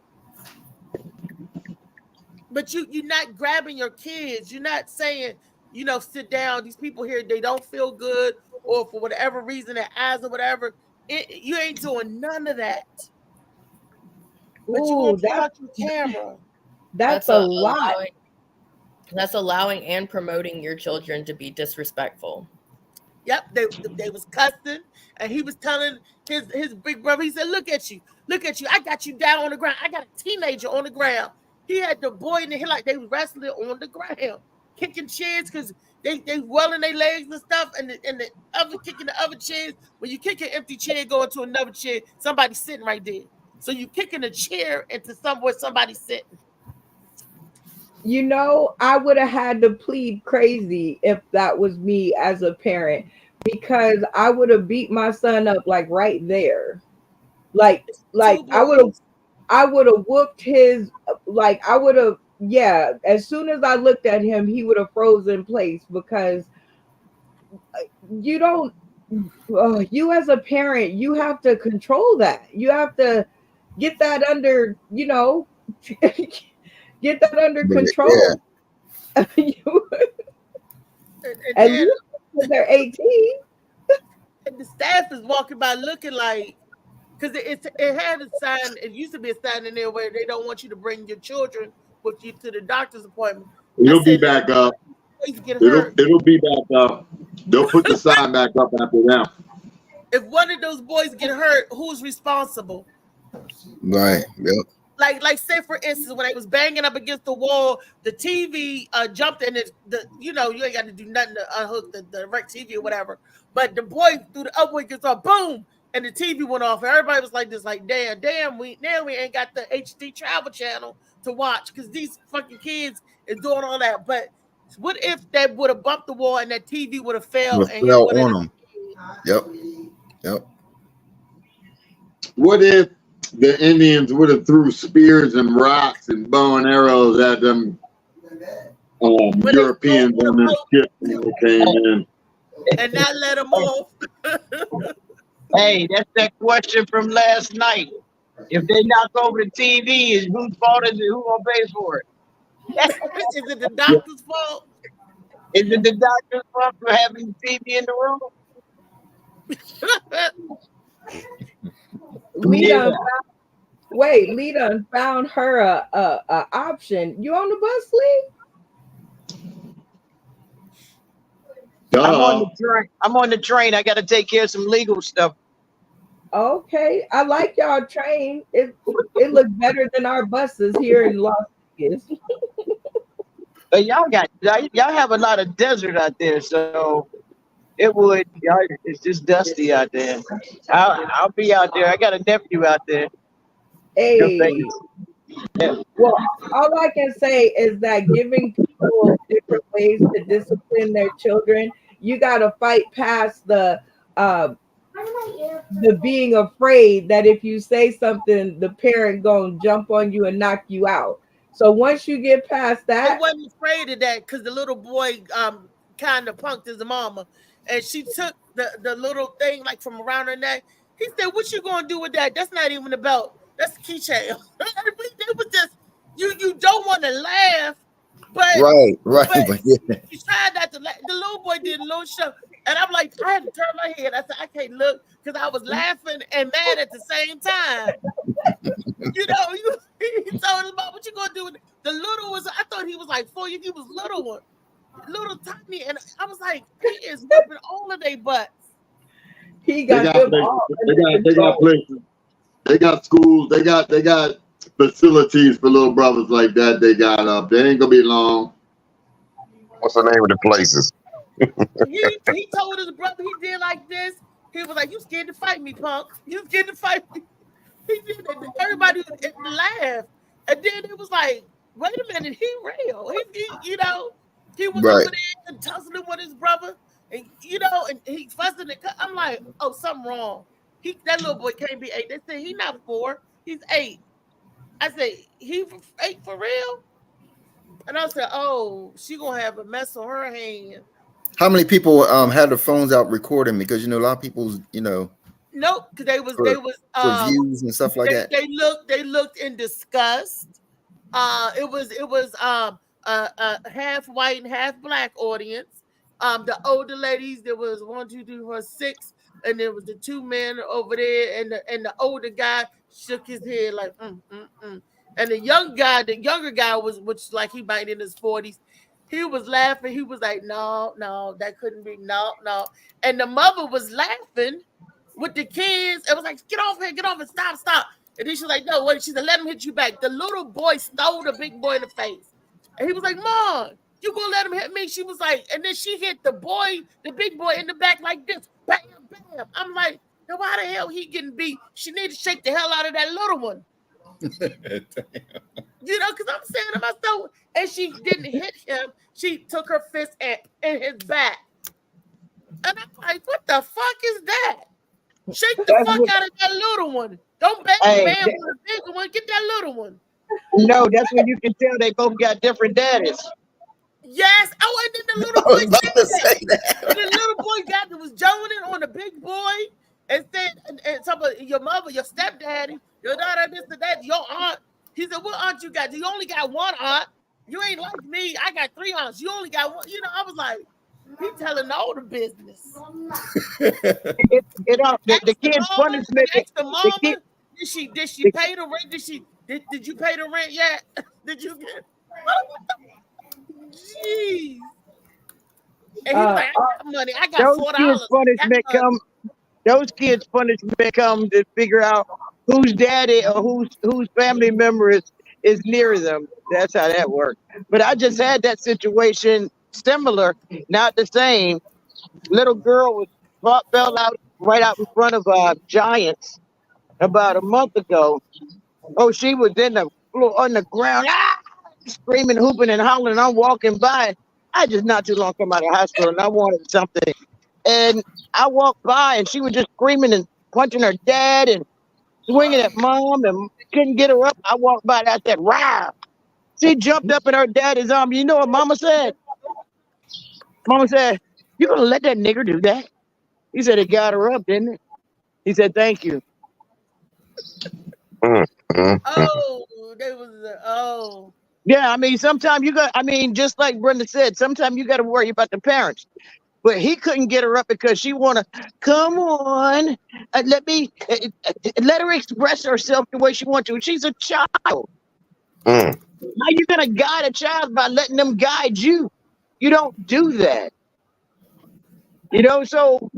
But you're not grabbing your kids. You're not saying, you know, "Sit down. These people here, they don't feel good," or for whatever reason, their eyes or whatever. You ain't doing none of that. But you want to pull out your camera. That's a lot. That's allowing and promoting your children to be disrespectful. Yep, they was cussing, and he was telling his big brother, he said, look at you. I got you down on the ground. I got a teenager on the ground." He had the boy in the head like they was wrestling on the ground, kicking chairs because they welling their legs and stuff, and the other kicking the other chairs. When you kick an empty chair, go into another chair, somebody's sitting right there. So you kicking a chair into somewhere somebody's sitting. You know, I would have had to plead crazy if that was me as a parent, because I would have beat my son up like right there. Like I would have I would have whooped his, like, I would have, yeah, as soon as I looked at him, he would have frozen in place because you don't, you as a parent, you have to control that. You have to get that under, get that under control. Yeah. At least when they're 18. And the staff is walking by looking like, because it had a sign, it used to be a sign in there where they don't want you to bring your children with you to the doctor's appointment. It'll be back up. It'll be back up. They'll put the sign back up after that. If one of those boys get hurt, who's responsible? Right. Yep. Like say for instance, when I was banging up against the wall, the TV jumped in it. You ain't got to do nothing to unhook the direct TV or whatever. But the boy threw the upward gets off, boom, and the TV went off. And everybody was like this, like damn, we ain't got the HD travel channel to watch because these fucking kids is doing all that. But what if that would have bumped the wall and that TV would have fell and fell on them? Yep. What if the Indians would have threw spears and rocks and bow and arrows at them Europeans on their ship when they came in? And not let them off. Hey, that's that question from last night. If they knock over the TV, is whose fault is it? Who gonna pay for it? Is it the doctor's fault? Is it the doctor's fault for having the TV in the room? Lee done found her a option. You on the bus, Lee? I'm on the train. I got to take care of some legal stuff. Okay, I like y'all train. It looks better than our buses here in Las Vegas. But y'all have a lot of desert out there, so it's just dusty out there. I'll be out there. I got a nephew out there. Hey. Yeah. Well, all I can say is that giving people different ways to discipline their children, you got to fight past the being afraid that if you say something, the parent gonna jump on you and knock you out. So once you get past that, I wasn't afraid of that because the little boy kind of punked his mama, and she took the little thing like from around her neck. He said, "What you gonna do with that? That's not even a belt. That's a keychain." It was just you don't want to laugh, but right. But you tried not to laugh. The little boy did a little show, and I'm like, I had to turn my head. I said, I can't look because I was laughing and mad at the same time. He told his mom, "What you gonna do with it?" The little was, I thought he was like 4 years. He was little tiny, and I was like, he is whipping all of their butts. He got them all. They got places. They got schools. They got facilities for little brothers like that. They got up. They ain't gonna be long. What's the name of the places? He told his brother he did like this. He was like, "You scared to fight me, punk? You scared to fight me?" He did it. Everybody laughed, and then it was like, "Wait a minute, he real." He was over there tussling with his brother, and and he fussing. I'm like, "Oh, something wrong." That little boy can't be 8. They said he's not 4, he's 8. I said, he 8 for real? And I said, oh, she gonna have a mess on her hand. How many people had their phones out recording? Because a lot of people's nope, because they was reviews and stuff like that. They looked in disgust. It was half white and half black audience. The older ladies, there was 1, 2, 3, 4, 6. And there was the 2 men over there, and the older guy shook his head like, And the younger guy was, which like he might in his 40s, he was laughing. He was like, no, that couldn't be, no. And the mother was laughing with the kids. It was like, get off here, stop. And then she's like, no, wait. She said, let him hit you back. The little boy stole the big boy in the face, and he was like, Mom, you gonna let him hit me? She was like, and then she hit the big boy in the back like this. Bam, bam. I'm like, now why the hell he getting beat? She need to shake the hell out of that little one. Because I'm saying to myself, and she didn't hit him. She took her fist in his back. And I'm like, what the fuck is that? Shake the That's fuck what- out of that little one. Don't bang Hey, man with a bigger one. Get that little one. No, that's when you can tell they both got different daddies. Yes. Oh, and then the little I was boy about said to that. say that. And the little boy was joning on the big boy and said, and some of your mother, your stepdaddy, your daughter, this and that, your aunt. He said, what aunt you got? You only got one aunt. You ain't like me. I got 3 aunts. You only got one. You know, I was like, he telling all the business. The kid's punishment. Ask the mama, kid- did she pay the rent? Did you pay the rent yet? Did you get? Jeez. And he's like, I got money. I got Those $4. kids' punishment come. Those kids' punishment come to figure out whose daddy or whose family member is near them. That's how that works. But I just had that situation similar, not the same. Little girl fell out right out in front of Giants about a month ago. Oh, she was in the floor on the ground, screaming, hooping, and hollering. I'm walking by. I just not too long come out of the hospital, and I wanted something. And I walked by, and she was just screaming and punching her dad and swinging at mom, and couldn't get her up. I walked by, and I said, "Wow!" She jumped up in her daddy's arm. You know what Mama said? Mama said, "You gonna let that nigger do that?" He said, "It got her up, didn't it?" He said, "Thank you." Yeah, I mean, sometimes just like Brenda said, sometimes you got to worry about the parents. But he couldn't get her up because she want to, come on, let her express herself the way she wants to. She's a child. How you going to guide a child by letting them guide you? You don't do that. You know, so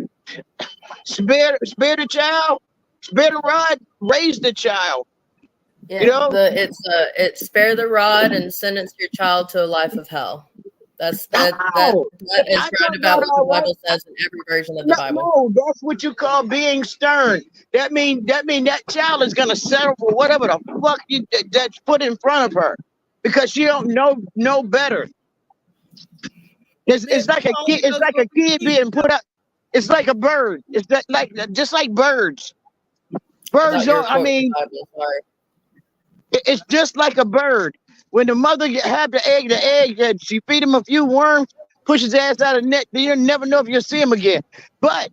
spare the child, spare the rod, raise the child. Yeah, You know? it's spare the rod and sentence your child to a life of hell. That is roundabout what the Bible says in every version of the Bible. No, that's what you call being stern. That mean that child is gonna settle for whatever the fuck that's put in front of her, because she don't know better. It's like a kid. It's like a kid being put up. It's like a bird. It's just like birds. Birds are. I mean, it's just like a bird. When the mother have the egg, she feed him a few worms, push his ass out of the net, then you'll never know if you'll see him again. But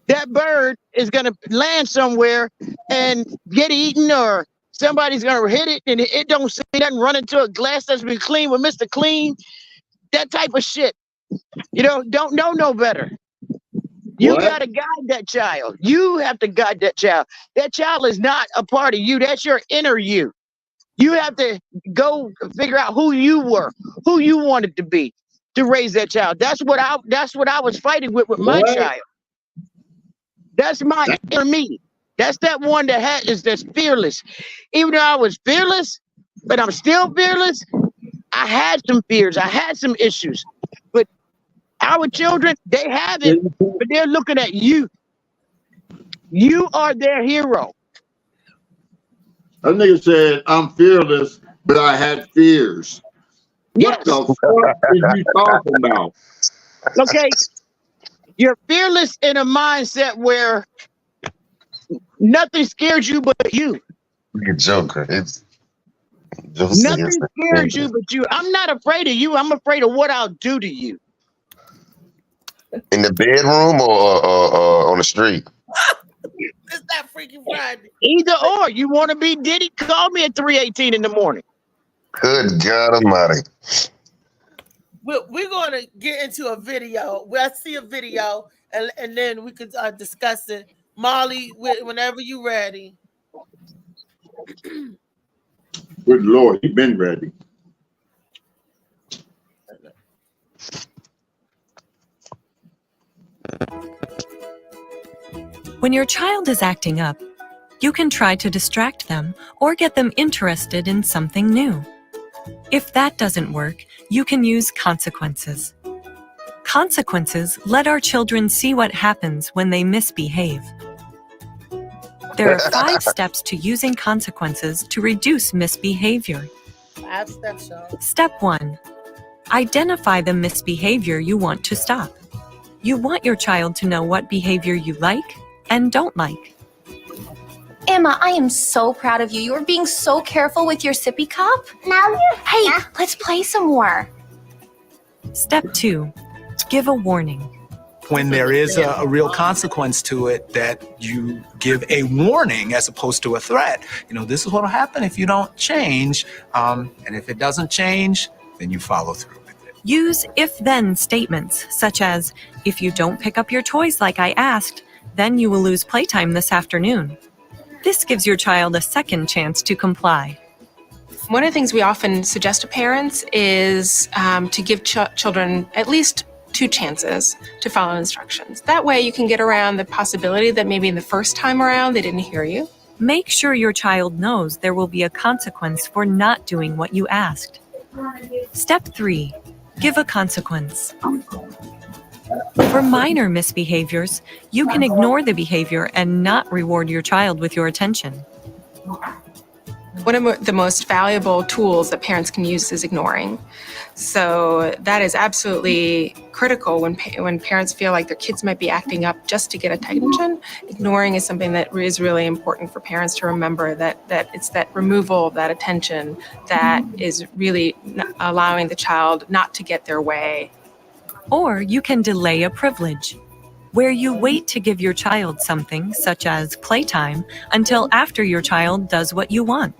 that bird is going to land somewhere and get eaten, or somebody's going to hit it and it don't see nothing, run into a glass that's been cleaned with Mr. Clean. That type of shit. You know, don't know no better. You got to guide that child. You have to guide that child. That child is not a part of you. That's your inner you. You have to go figure out who you were, who you wanted to be, to raise that child. That's what I was fighting with my child. That's my inner me. That's that one that's fearless. Even though I was fearless, but I'm still fearless, I had some fears. I had some issues. But our children, they have it, but they're looking at you. You are their hero. That nigga said, I'm fearless, but I had fears. Yes. What the fuck is you talking about? Okay. You're fearless in a mindset where nothing scares you but you. You're Joker. Nothing scares you but you. I'm not afraid of you. I'm afraid of what I'll do to you. In the bedroom or on the street? It's that freaking Friday. Either or. You want to be Diddy? Call me at 3:18 in the morning. Good God Almighty. We're going to get into a video. We'll see a video, and then we could discuss it. Molly, whenever you're ready. Good Lord, he been ready. When your child is acting up, you can try to distract them or get them interested in something new. If that doesn't work, you can use consequences. Consequences let our children see what happens when they misbehave. There are 5 steps to using consequences to reduce misbehavior. 5 steps, y'all. Step 1. Identify the misbehavior you want to stop. You want your child to know what behavior you like and don't like. Emma, I am so proud of you. You are being so careful with your sippy cup. Hey, let's play some more. Step 2. Give a warning. When there is a real consequence to it, that you give a warning as opposed to a threat. You know, this is what will happen if you don't change. And if it doesn't change, then you follow through with it. Use if-then statements, such as, if you don't pick up your toys like I asked, then you will lose playtime this afternoon. This gives your child a second chance to comply. One of the things we often suggest to parents is to give children at least 2 chances to follow instructions. That way you can get around the possibility that maybe the first time around they didn't hear you. Make sure your child knows there will be a consequence for not doing what you asked. Step 3. Give a consequence. For minor misbehaviors, you can ignore the behavior and not reward your child with your attention. One of the most valuable tools that parents can use is ignoring. So that is absolutely critical when parents feel like their kids might be acting up just to get attention. Ignoring is something that is really important for parents to remember, that it's that removal of that attention that is really allowing the child not to get their way. Or you can delay a privilege, where you wait to give your child something, such as playtime, until after your child does what you want.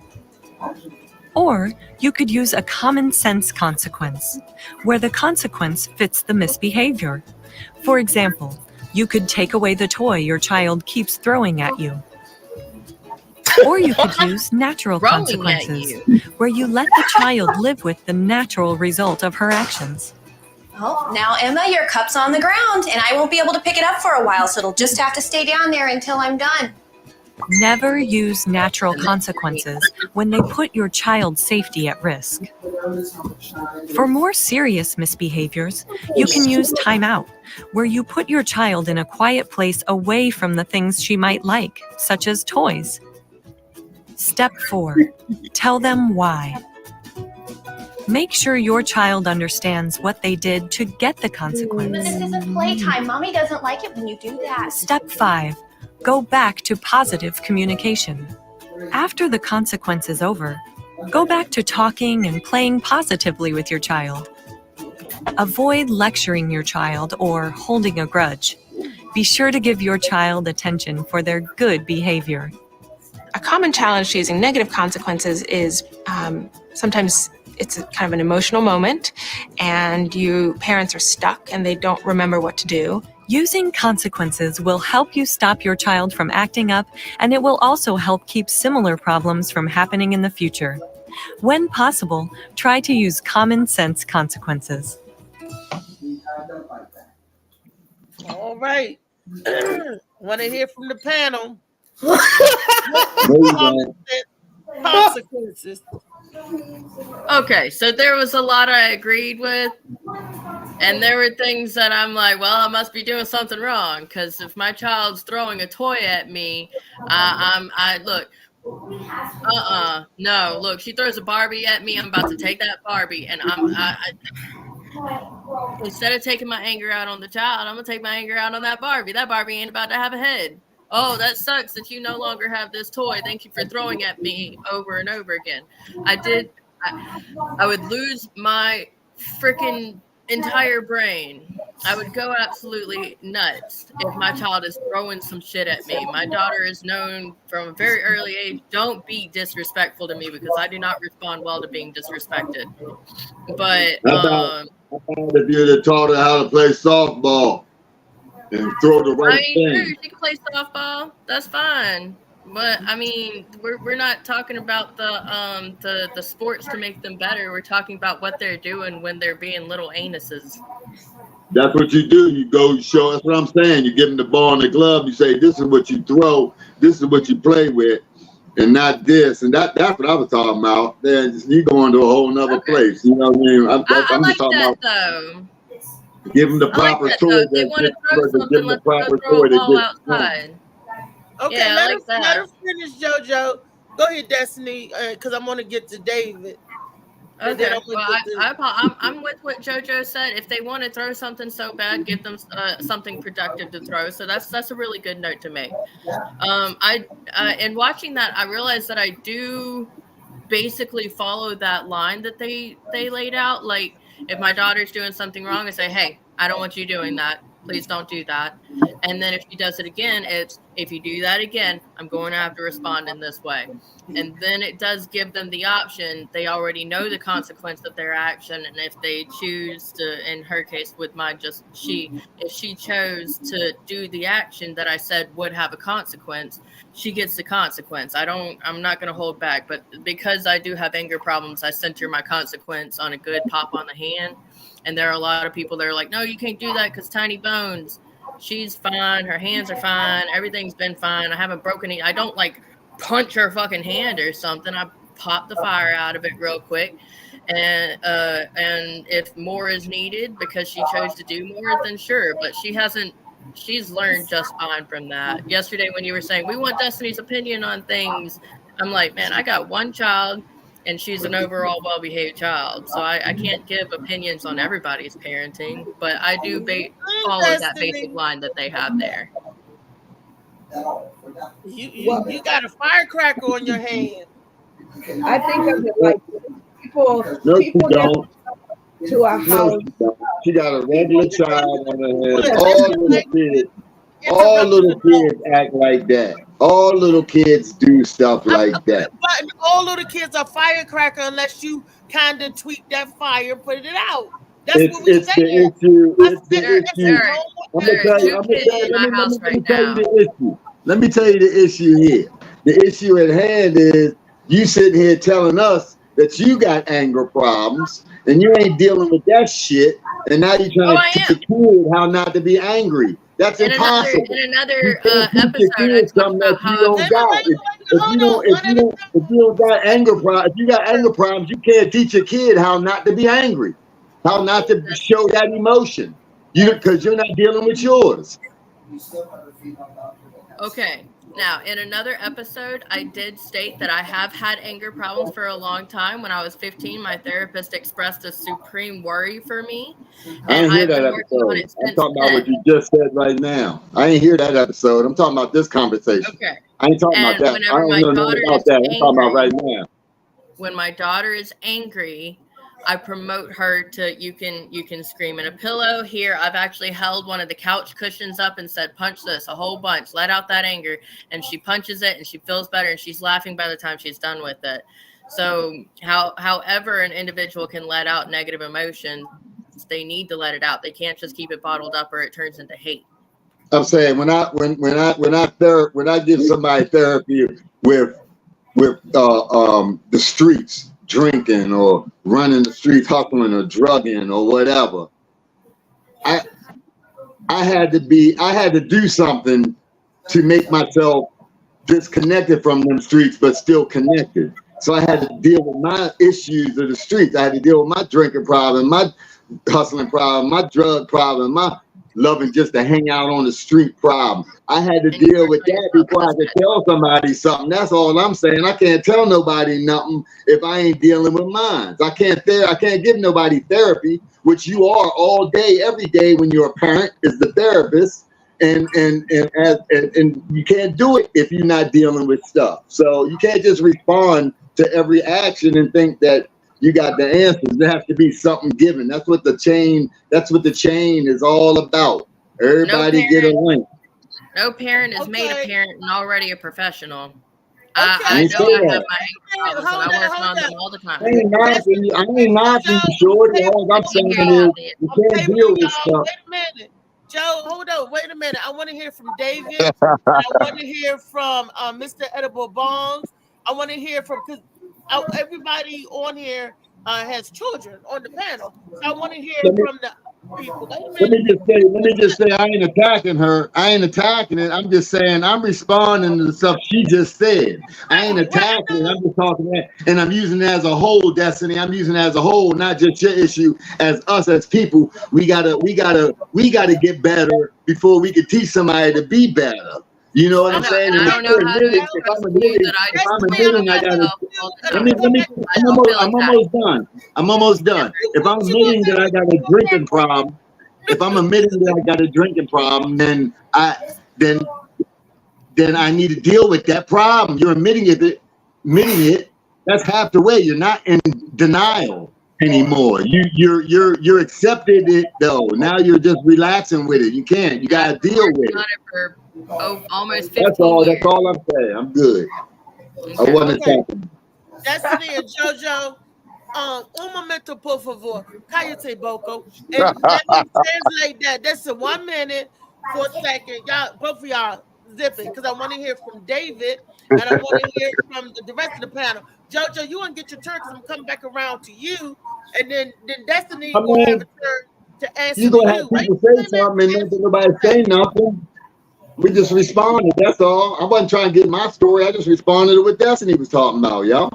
Or you could use a common sense consequence, where the consequence fits the misbehavior. For example, you could take away the toy your child keeps throwing at you. Or you could use natural consequences, where you let the child live with the natural result of her actions. Oh, now Emma, your cup's on the ground and I won't be able to pick it up for a while, so it'll just have to stay down there until I'm done. Never use natural consequences when they put your child's safety at risk. For more serious misbehaviors, you can use timeout, where you put your child in a quiet place away from the things she might like, such as toys. Step 4. Tell them why. Make sure your child understands what they did to get the consequence. But this isn't playtime. Mommy doesn't like it when you do that. Step 5. Go back to positive communication. After the consequence is over, go back to talking and playing positively with your child. Avoid lecturing your child or holding a grudge. Be sure to give your child attention for their good behavior. A common challenge to using negative consequences is sometimes it's a kind of an emotional moment and parents are stuck and they don't remember what to do. Using consequences will help you stop your child from acting up, and it will also help keep similar problems from happening in the future. When possible, try to use common sense consequences. All right. Want to hear from the panel? Consequences. Okay, so there was a lot I agreed with, and there were things that I'm like, well, I must be doing something wrong, because if my child's throwing a toy at me, no, look, she throws a Barbie at me, I'm about to take that Barbie, and instead of taking my anger out on the child, I'm gonna take my anger out on that Barbie. That Barbie ain't about to have a head. Oh, that sucks that you no longer have this toy. Thank you for throwing at me over and over again. I would lose my freaking entire brain. I would go absolutely nuts if my child is throwing some shit at me. My daughter is known from a very early age, don't be disrespectful to me, because I do not respond well to being disrespected. But if you'd have taught her how to play softball and throw the right thing. Sure, she can play softball. That's fine. But I mean, we're not talking about the sports to make them better. We're talking about what they're doing when they're being little anuses. That's what you do. You go show. That's what I'm saying. You give them the ball and the glove. You say, "This is what you throw. This is what you play with, and not this." And that's what I was talking about. Then you go into a whole nother place. You know what I mean? I'm like just talking that, about. Though. Give them the proper toy. They want to throw something, let's go throw a ball outside. Okay, Yeah, let her finish, JoJo. Go ahead, Destiny, because I'm going to get to David. Okay, well, I'm with what JoJo said. If they want to throw something so bad, give them something productive to throw. So that's a really good note to make. In watching that, I realized that I do basically follow that line that they laid out. Like, if my daughter's doing something wrong, I say, hey, I don't want you doing that. Please don't do that. And then if she does it again, it's, if you do that again, I'm going to have to respond in this way. And then it does give them the option. They already know the consequence of their action. And if they choose to, in her case with mine, if she chose to do the action that I said would have a consequence, she gets the consequence. I'm not going to hold back. But because I do have anger problems, I center my consequence on a good pop on the hand. And there are a lot of people that are like, no, you can't do that because Tiny Bones, she's fine. Her hands are fine. Everything's been fine. I haven't broken it. I don't like punch her fucking hand or something. I pop the fire out of it real quick. And if more is needed because she chose to do more, then sure. But she's learned just fine from that. Yesterday when you were saying, we want Destiny's opinion on things, I'm like, man, I got one child. And she's an overall well-behaved child. So I can't give opinions on everybody's parenting, but I do follow that basic line that they have there. You got a firecracker on your hand. I think of it like people don't. To a house. She got a regular child on her hand. All little kids act like that. All little kids do stuff like that. But all little kids are firecracker unless you kind of tweak that fire, put it out. That's what we say. It's the issue. Let me tell you the issue here. The issue at hand is you sitting here telling us that you got anger problems and you ain't dealing with that shit, and now you're trying to teach a kid how not to be angry. That's impossible. In another episode, I talked about how if you don't got anger problems, if you got anger problems, you can't teach a kid how not to be angry, how not to show that emotion, because you're not dealing with yours. Okay. Now, in another episode, I did state that I have had anger problems for a long time. When I was 15, my therapist expressed a supreme worry for me. I didn't hear that episode. I'm talking about what you just said right now. I didn't hear that episode. I'm talking about this conversation. Okay. I ain't talking about that. I don't know nothing about that. I'm talking about right now. When my daughter is angry, I promote her to, you can scream in a pillow. Here, I've actually held one of the couch cushions up and said, punch this a whole bunch, let out that anger. And she punches it and she feels better and she's laughing by the time she's done with it. So however an individual can let out negative emotion, they need to let it out. They can't just keep it bottled up or it turns into hate. I'm saying when I give somebody therapy with the streets, drinking or running the streets, hustling or drugging or whatever, I had to do something to make myself disconnected from them streets but still connected. So I had to deal with my issues of the streets. I had to deal with my drinking problem, my hustling problem, my drug problem, my loving just to hang out on the street problem. I had to deal with that before I could tell somebody something. That's all I'm saying. I can't tell nobody nothing if I ain't dealing with mine. I can't give nobody therapy, which you are all day, every day when you're a parent is the therapist. And you can't do it if you're not dealing with stuff. So you can't just respond to every action and think that you got the answers. There has to be something given. That's what the chain is all about. Everybody get a link. No parent is made a parent and already a professional. I know I have my anger problems and I work on them all the time. I ain't knocking you, shorty. All I'm saying is you can't deal with stuff. Wait a minute. Joe, hold on. Wait a minute. I want to hear from David. I want to hear from Mr. Edible Bongs. I want to hear from, because everybody on here has children on the panel. I want to hear from the people. Let me just say, I ain't attacking her. I ain't attacking it. I'm just saying I'm responding to the stuff she just said. I ain't attacking it. I'm just talking that, and I'm using it as a whole, Destiny. I'm using it as a whole, not just your issue. As us as people, we gotta get better before we can teach somebody to be better. You know what I'm saying? I don't know how to if I'm admitting, I gotta. I'm almost done. I'm almost done. If I'm admitting that I got a drinking problem, then I need to deal with that problem. You're admitting it. That's half the way. You're not in denial anymore. You're accepted it though. Now you're just relaxing with it. You can't. You gotta deal with it. Almost 15 That's all. years. That's all I'm saying. I'm good. I wasn't talking. Destiny and JoJo, un momento por favor. Cállate, Boko. And let me translate that. That's a 1 minute, 4 seconds. Y'all, both of y'all, zip it, because I want to hear from David and I want to hear from the rest of the panel. JoJo, you want to get your turn because I'm coming back around to you, and then Destiny will have a turn to answer You gonna have people say something and nobody say nothing. We just responded. That's all. I wasn't trying to get my story. I just responded to what Destiny was talking about, y'all.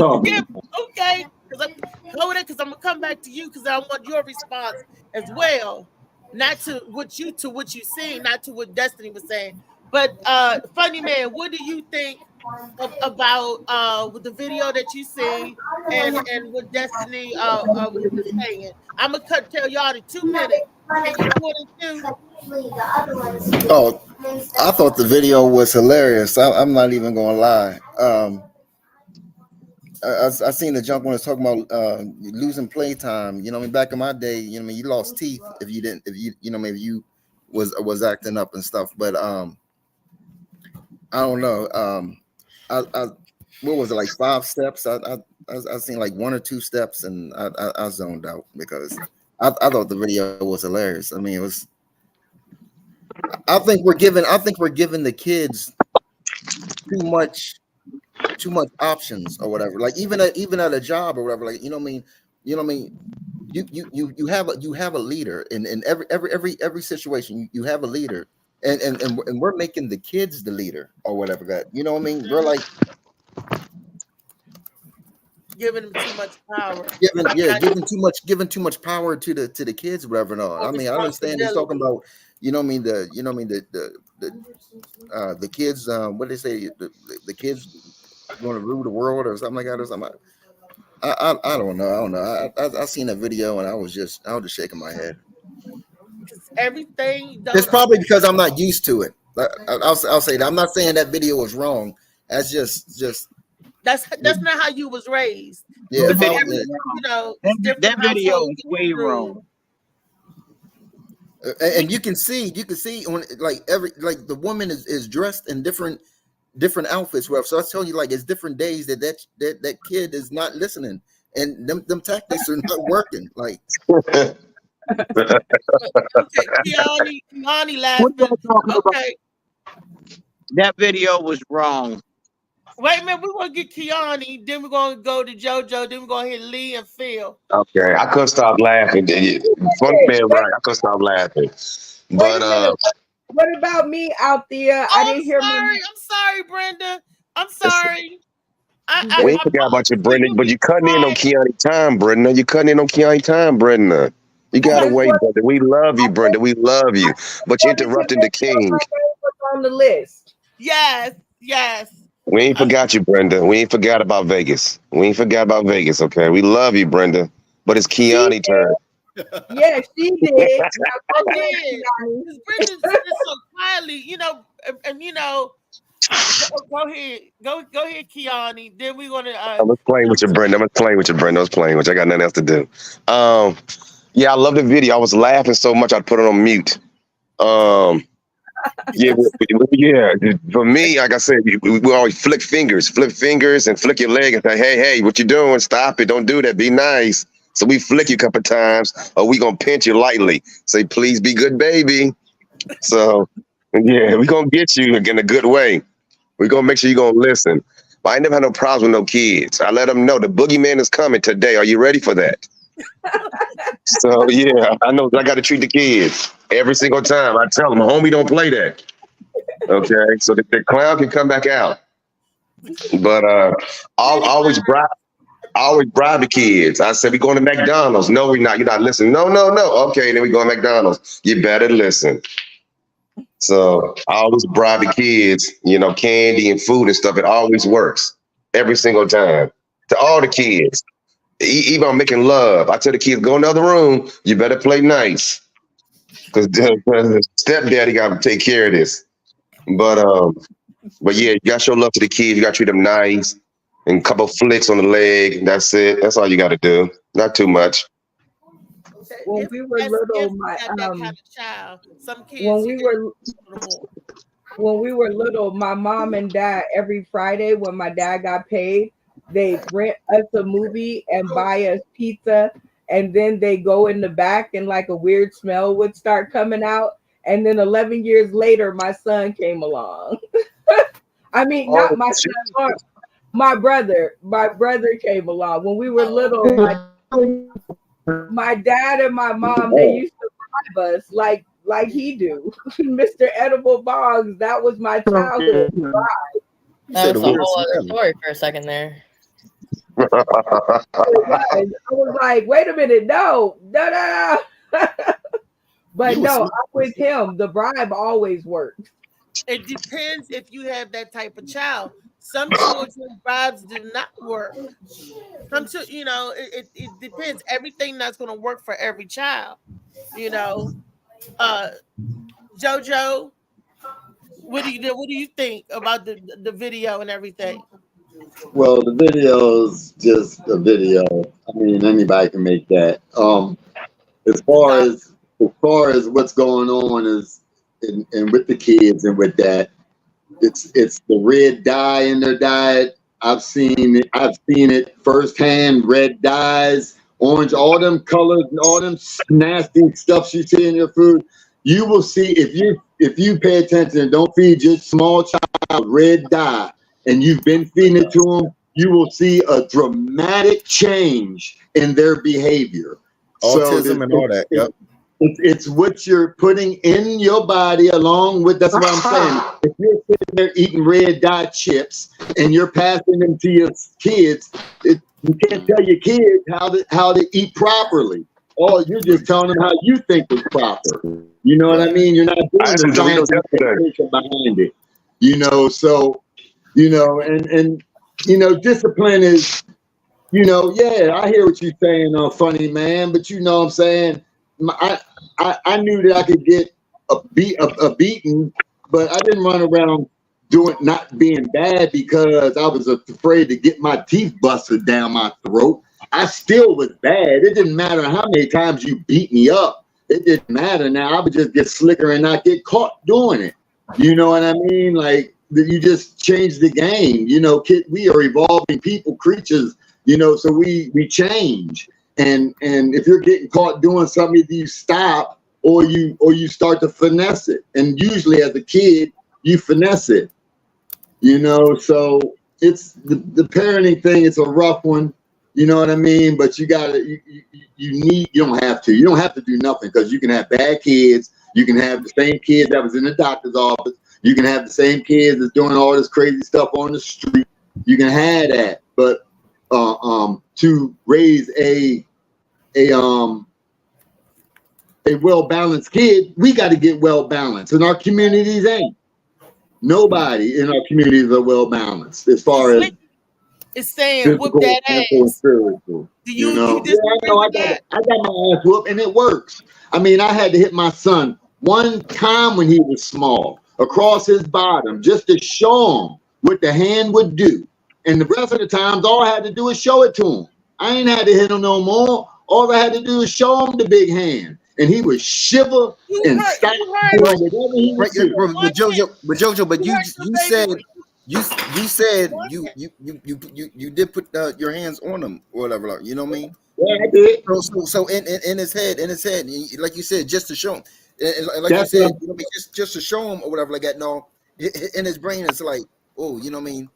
Okay, because I'm gonna come back to you because I want your response as well, not to what you saying, not to what Destiny was saying. But Funny Man, what do you think about with the video that you see and what Destiny was saying? I'm gonna tell y'all in 2 minutes. Can you do it in 2? Oh, I thought the video was hilarious. I'm not even gonna lie. I seen the junk when it's talking about losing playtime. You know, I mean, back in my day, you know, I mean, you lost teeth if you was acting up and stuff. But I don't know. I what was it, like 5 steps? I seen like 1 or 2 steps, and I zoned out because I thought the video was hilarious. I mean, it was. I think we're giving the kids too much options or whatever. Like even at a job or whatever. Like you have a leader in every situation. You have a leader, and we're making the kids the leader or whatever. That you know what I mean. We're like giving them too much power. Giving too much power to the kids, whatever. No, I mean I understand he's talking about. You know what I mean? The kids. What they say? The kids going to rule the world or something like that or something. I don't know. I seen that video and I was just shaking my head. Everything. It's probably because I'm not used to it. I'll say that. I'm not saying that video was wrong. That's just. That's not how you was raised. Yeah, that video is way wrong. And you can see on the woman is dressed in different outfits. So I tell you, like it's different days that kid is not listening, and them tactics are not working. Like, okay, Kiani laughing. Okay, that video was wrong. Wait a minute, we're gonna get Kiani, then we're gonna go to JoJo, then we're gonna hit Lee and Phil. Okay, I couldn't stop laughing. Funny Man, right? I couldn't stop laughing. But what about me out there? I didn't hear. I'm sorry, Brenda. I'm sorry. We ain't forgot about you, Brenda. But you cutting in on Kiani time, Brenda. You cutting in on Kiani time, Brenda. You gotta wait, Brenda. We love you, Brenda. We love you. But you're interrupting the king. On the list. Yes. We ain't forgot you, Brenda. We ain't forgot about Vegas. Okay? We love you, Brenda. But it's Kiani's turn. Yeah, she did. Brenda's so quietly, go ahead, Kiani. Then we're gonna. I was playing with you, Brenda. I got nothing else to do. Yeah, I love the video. I was laughing so much I put it on mute. Yeah. For me, like I said, we always flip fingers and flick your leg and say, hey, what you doing? Stop it. Don't do that. Be nice. So we flick you a couple times, or we gonna pinch you lightly. Say, please be good, baby. So yeah, we gonna get you in a good way. We gonna make sure you gonna listen. But I ain't never had no problems with no kids. I let them know the boogeyman is coming today. Are you ready for that? So yeah, I know I got to treat the kids every single time. I tell them, homie, don't play that. Okay, so the clown can come back out. But I'll always bribe the kids. I said, we going to McDonald's. No, we're not. You're not listening. No. Okay, then we go to McDonald's. You better listen. So I always bribe the kids, you know, candy and food and stuff. It always works every single time to all the kids. Even I'm making love. I tell the kids, go in the other room. You better play nice, because stepdaddy got to take care of this. But yeah, you got to show love to the kids. You got to treat them nice, and a couple flicks on the leg. That's it. That's all you got to do. Not too much. When we were little, when we were little, my mom and dad, every Friday when my dad got paid, they rent us a movie and buy us pizza, and then they go in the back and like a weird smell would start coming out. And then 11 years later, my son came along. I mean, not my son, my brother. My brother came along when we were little. My dad and my mom, they used to bribe us like he do. Mr. Edible Boggs, that was my childhood bribe. That was a whole other story for a second there. I was like, wait a minute, no. But no, I'm with him. The bribe always works. It depends if you have that type of child. Some children bribes do not work. You know, it depends. Everything that's going to work for every child. You know, JoJo, what do you think about the video and everything? Well, the video is just a video. I mean, anybody can make that. As far as what's going on is, and with the kids and with that, it's the red dye in their diet. I've seen it firsthand. Red dyes, orange, all them colors, and all them nasty stuff you see in your food. You will see if you pay attention and don't feed your small child red dye, and you've been feeding it to them, you will see a dramatic change in their behavior. Autism and all that. Yep. It's what you're putting in your body along with, that's what I'm saying. If you're sitting there eating red dye chips and you're passing them to your kids, you can't tell your kids how to eat properly. Or you're just telling them how you think is proper. You know what I mean? You're not doing the science behind it. You know, so, you know, and you know, discipline is, you know, yeah, I hear what you're saying, funny man, but you know what I'm saying? I knew that I could get a beating, but I didn't run around not being bad because I was afraid to get my teeth busted down my throat. I still was bad. It didn't matter how many times you beat me up. It didn't matter. Now I would just get slicker and not get caught doing it. You know what I mean? Like, you just change the game. You know, we are evolving people, creatures. You know, so we change. And if you're getting caught doing something, you stop or you start to finesse it. And usually as a kid, you finesse it. You know, so it's the parenting thing. It's a rough one. You know what I mean? But you don't have to. You don't have to do nothing, because you can have bad kids. You can have the same kids that was in the doctor's office. You can have the same kids that's doing all this crazy stuff on the street. You can have that. But to raise a well-balanced kid, we got to get well-balanced, and our communities ain't. Nobody in our communities are well-balanced as far as it's saying whoop that ass. Spiritual. You know? I got my ass whooped, and it works. I mean, I had to hit my son one time when he was small across his bottom just to show him what the hand would do. And the rest of the times, all I had to do is show it to him. I ain't had to hit him no more. All I had to do is show him the big hand, and he would shiver and stop doing whatever he would do. But JoJo, but you said you did put your hands on him or whatever. You know what I mean? Yeah, I did. So in his head, like you said, just to show him, and like you said, you know what I mean, just to show him or whatever like that. No, in his brain, it's like, oh, you know what I mean?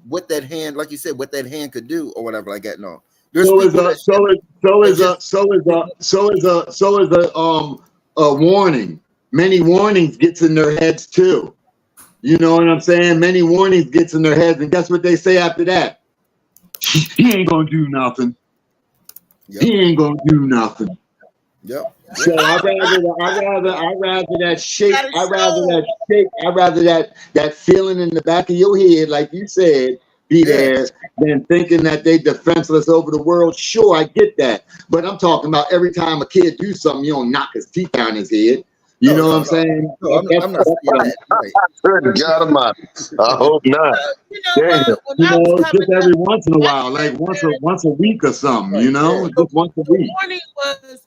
What that hand, like you said, what that hand could do or whatever like that. No, so is a warning. Many warnings gets in their heads too. You know what I'm saying? Many warnings gets in their heads, and guess what they say after that? He ain't gonna do nothing. Yep. He ain't gonna do nothing. Yep. So I'd rather that feeling in the back of your head, like you said, be there than thinking that they defenseless over the world. Sure, I get that. But I'm talking about every time a kid do something, you don't knock his teeth down his head. You know what I'm saying? No, I'm not saying that. Right. Good God Almighty. I hope not. Damn. Just every once in a while, like once a week or something, you know? Just once a week. The warning was,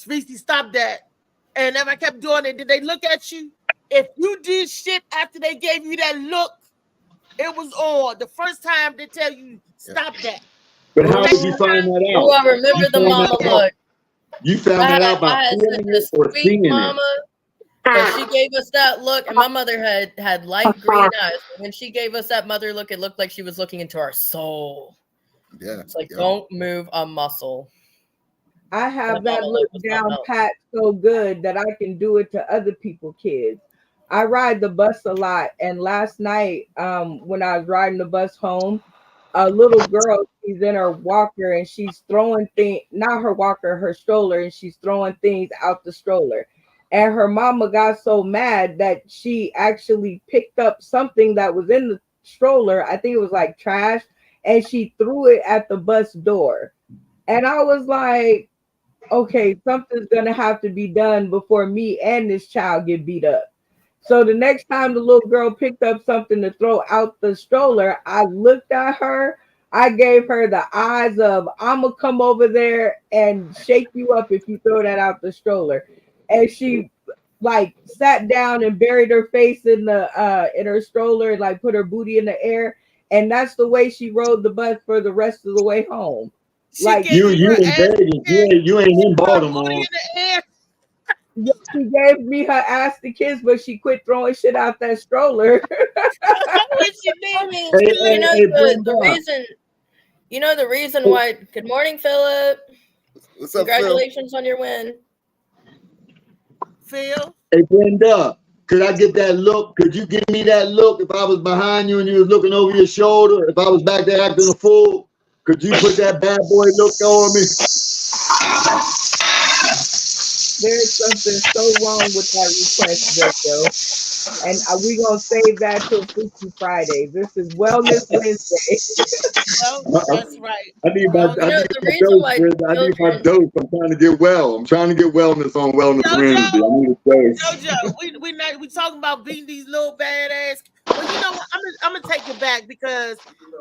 Reese, stop that. And if I kept doing it, did they look at you? If you did shit after they gave you that look, it was on. The first time they tell you, stop that. But how did you find that out? Oh, I remember the mama look. You found that out by feeling it or seeing mama, it? She gave us that look, and my mother had light green eyes. When she gave us that mother look, it looked like she was looking into our soul. Yeah. It's like, don't move a muscle. I have that look down pat so good that I can do it to other people's kids. I ride the bus a lot, and last night, when I was riding the bus home, a little girl, she's in her walker and she's throwing things, not her walker, her stroller, and she's throwing things out the stroller. And her mama got so mad that she actually picked up something that was in the stroller. I think it was like trash, and she threw it at the bus door. And I was like, okay, something's gonna have to be done before me and this child get beat up. So the next time the little girl picked up something to throw out the stroller, I looked at her. I gave her the eyes of, I'm gonna come over there and shake you up if you throw that out the stroller. And she like sat down and buried her face in her stroller, like put her booty in the air. And that's the way she rode the bus for the rest of the way home. Like you in Vegas, you ain't in Baltimore. She gave me her ass to kiss, but she quit throwing shit out that stroller. The reason why. Good morning, Philip. What's up, Congratulations on your win. Phil? Hey, Brenda, could I get that look? Could you give me that look if I was behind you and you was looking over your shoulder? If I was back there acting a fool, could you put that bad boy look on me? There's something so wrong with that request, Jojo. And we're going to save that till Freaky Friday. This is Wellness Wednesday. Well, that's right. I need my dose. I'm trying to get well. I'm trying to get wellness on Wellness Wednesday. I need a dose. Jojo, we talking about beating these little badass. Well, you know what? I'm gonna take it back because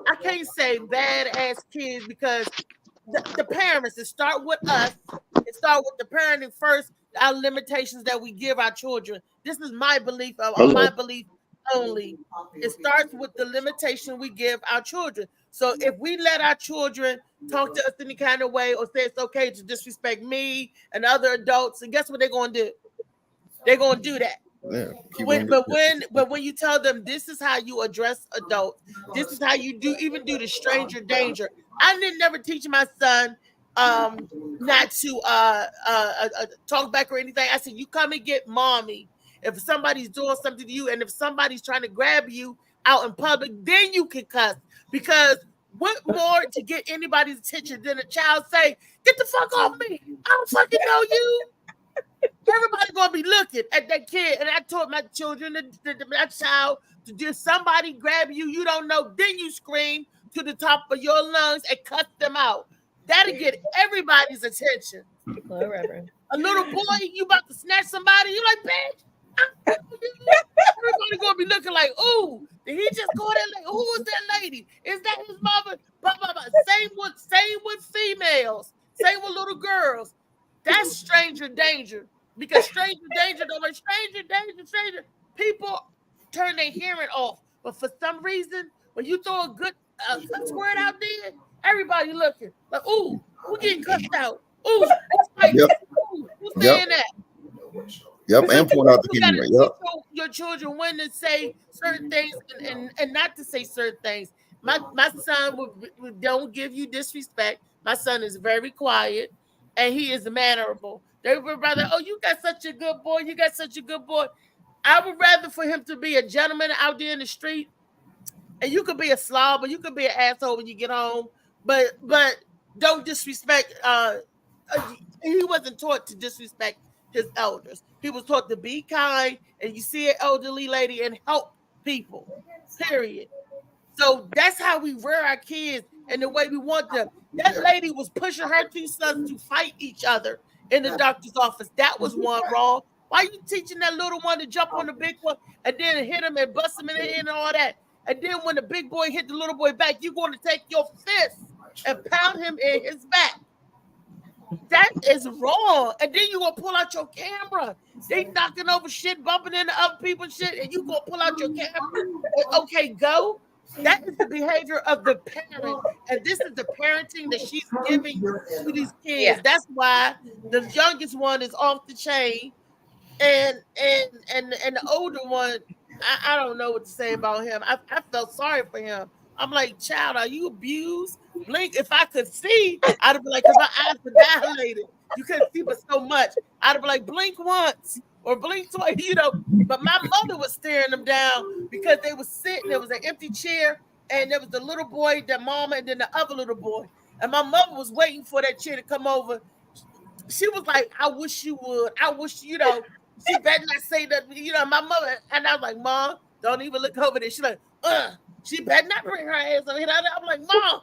I can't say badass kids because the parents. It start with us. It start with the parenting first. Our limitations that we give our children. This is my belief my belief only. It starts with the limitation we give our children. So if we let our children talk to us any kind of way or say it's okay to disrespect me and other adults, and guess what they're going to do? They're going to do that. Yeah, but when you tell them this is how you address adults, this is how you do the stranger danger. I didn't never teach my son not to talk back or anything. I said, you come and get mommy. If somebody's doing something to you and if somebody's trying to grab you out in public, then you can cuss. Because what more to get anybody's attention than a child say, get the fuck off me. I don't fucking know you. Everybody's gonna be looking at that kid. And I told my children, my child, to just somebody grab you, you don't know, then you scream to the top of your lungs and cut them out. That'll get everybody's attention. Hello, Reverend. A little boy, you about to snatch somebody, you like, bitch. Everybody gonna be looking like, ooh, did he just go there? Like, who is that lady? Is that his mother? Blah, blah, blah. Same with females. Same with little girls. That's stranger danger. Because stranger danger, stranger. People turn their hearing off. But for some reason, when you throw a good cuss word out there, everybody looking like, ooh, we're getting cussed out. Ooh, who's saying that? Yep, and point out the camera. Yep. Your children when to say certain things and not to say certain things. My son don't give you disrespect. My son is very quiet and he is mannerable. They would rather, oh, you got such a good boy. You got such a good boy. I would rather for him to be a gentleman out there in the street. And you could be a slob, or you could be an asshole when you get home. But don't disrespect he wasn't taught to disrespect his elders. He was taught to be kind, and you see an elderly lady and help people. Period. So that's how we rear our kids and the way we want them. That lady was pushing her 2 sons to fight each other in the doctor's office. That was one wrong. Why are you teaching that little one to jump on the big one and then hit him and bust him in the head and all that? And then when the big boy hit the little boy back, you're going to take your fist and pound him in his back. That is wrong. And then you're going to pull out your camera. They knocking over shit, bumping into other people's shit, and you going to pull out your camera. Okay, go. That is the behavior of the parent. And this is the parenting that she's giving to these kids. Yeah. That's why the youngest one is off the chain. And the older one, I don't know what to say about him. I felt sorry for him. I'm like, child, are you abused? Blink. If I could see, I'd have been like, because my eyes were dilated. You couldn't see but so much. I'd have been like, blink once or blink twice, you know. But my mother was staring them down because they were sitting. There was an empty chair, and there was the little boy, the mama, and then the other little boy. And my mother was waiting for that chair to come over. She was like, I wish you would. I wish, you know. She better not say that, you know, my mother. And I was like, Mom, don't even look over there. She's like, she better not bring her ass over here. I'm like, Mom,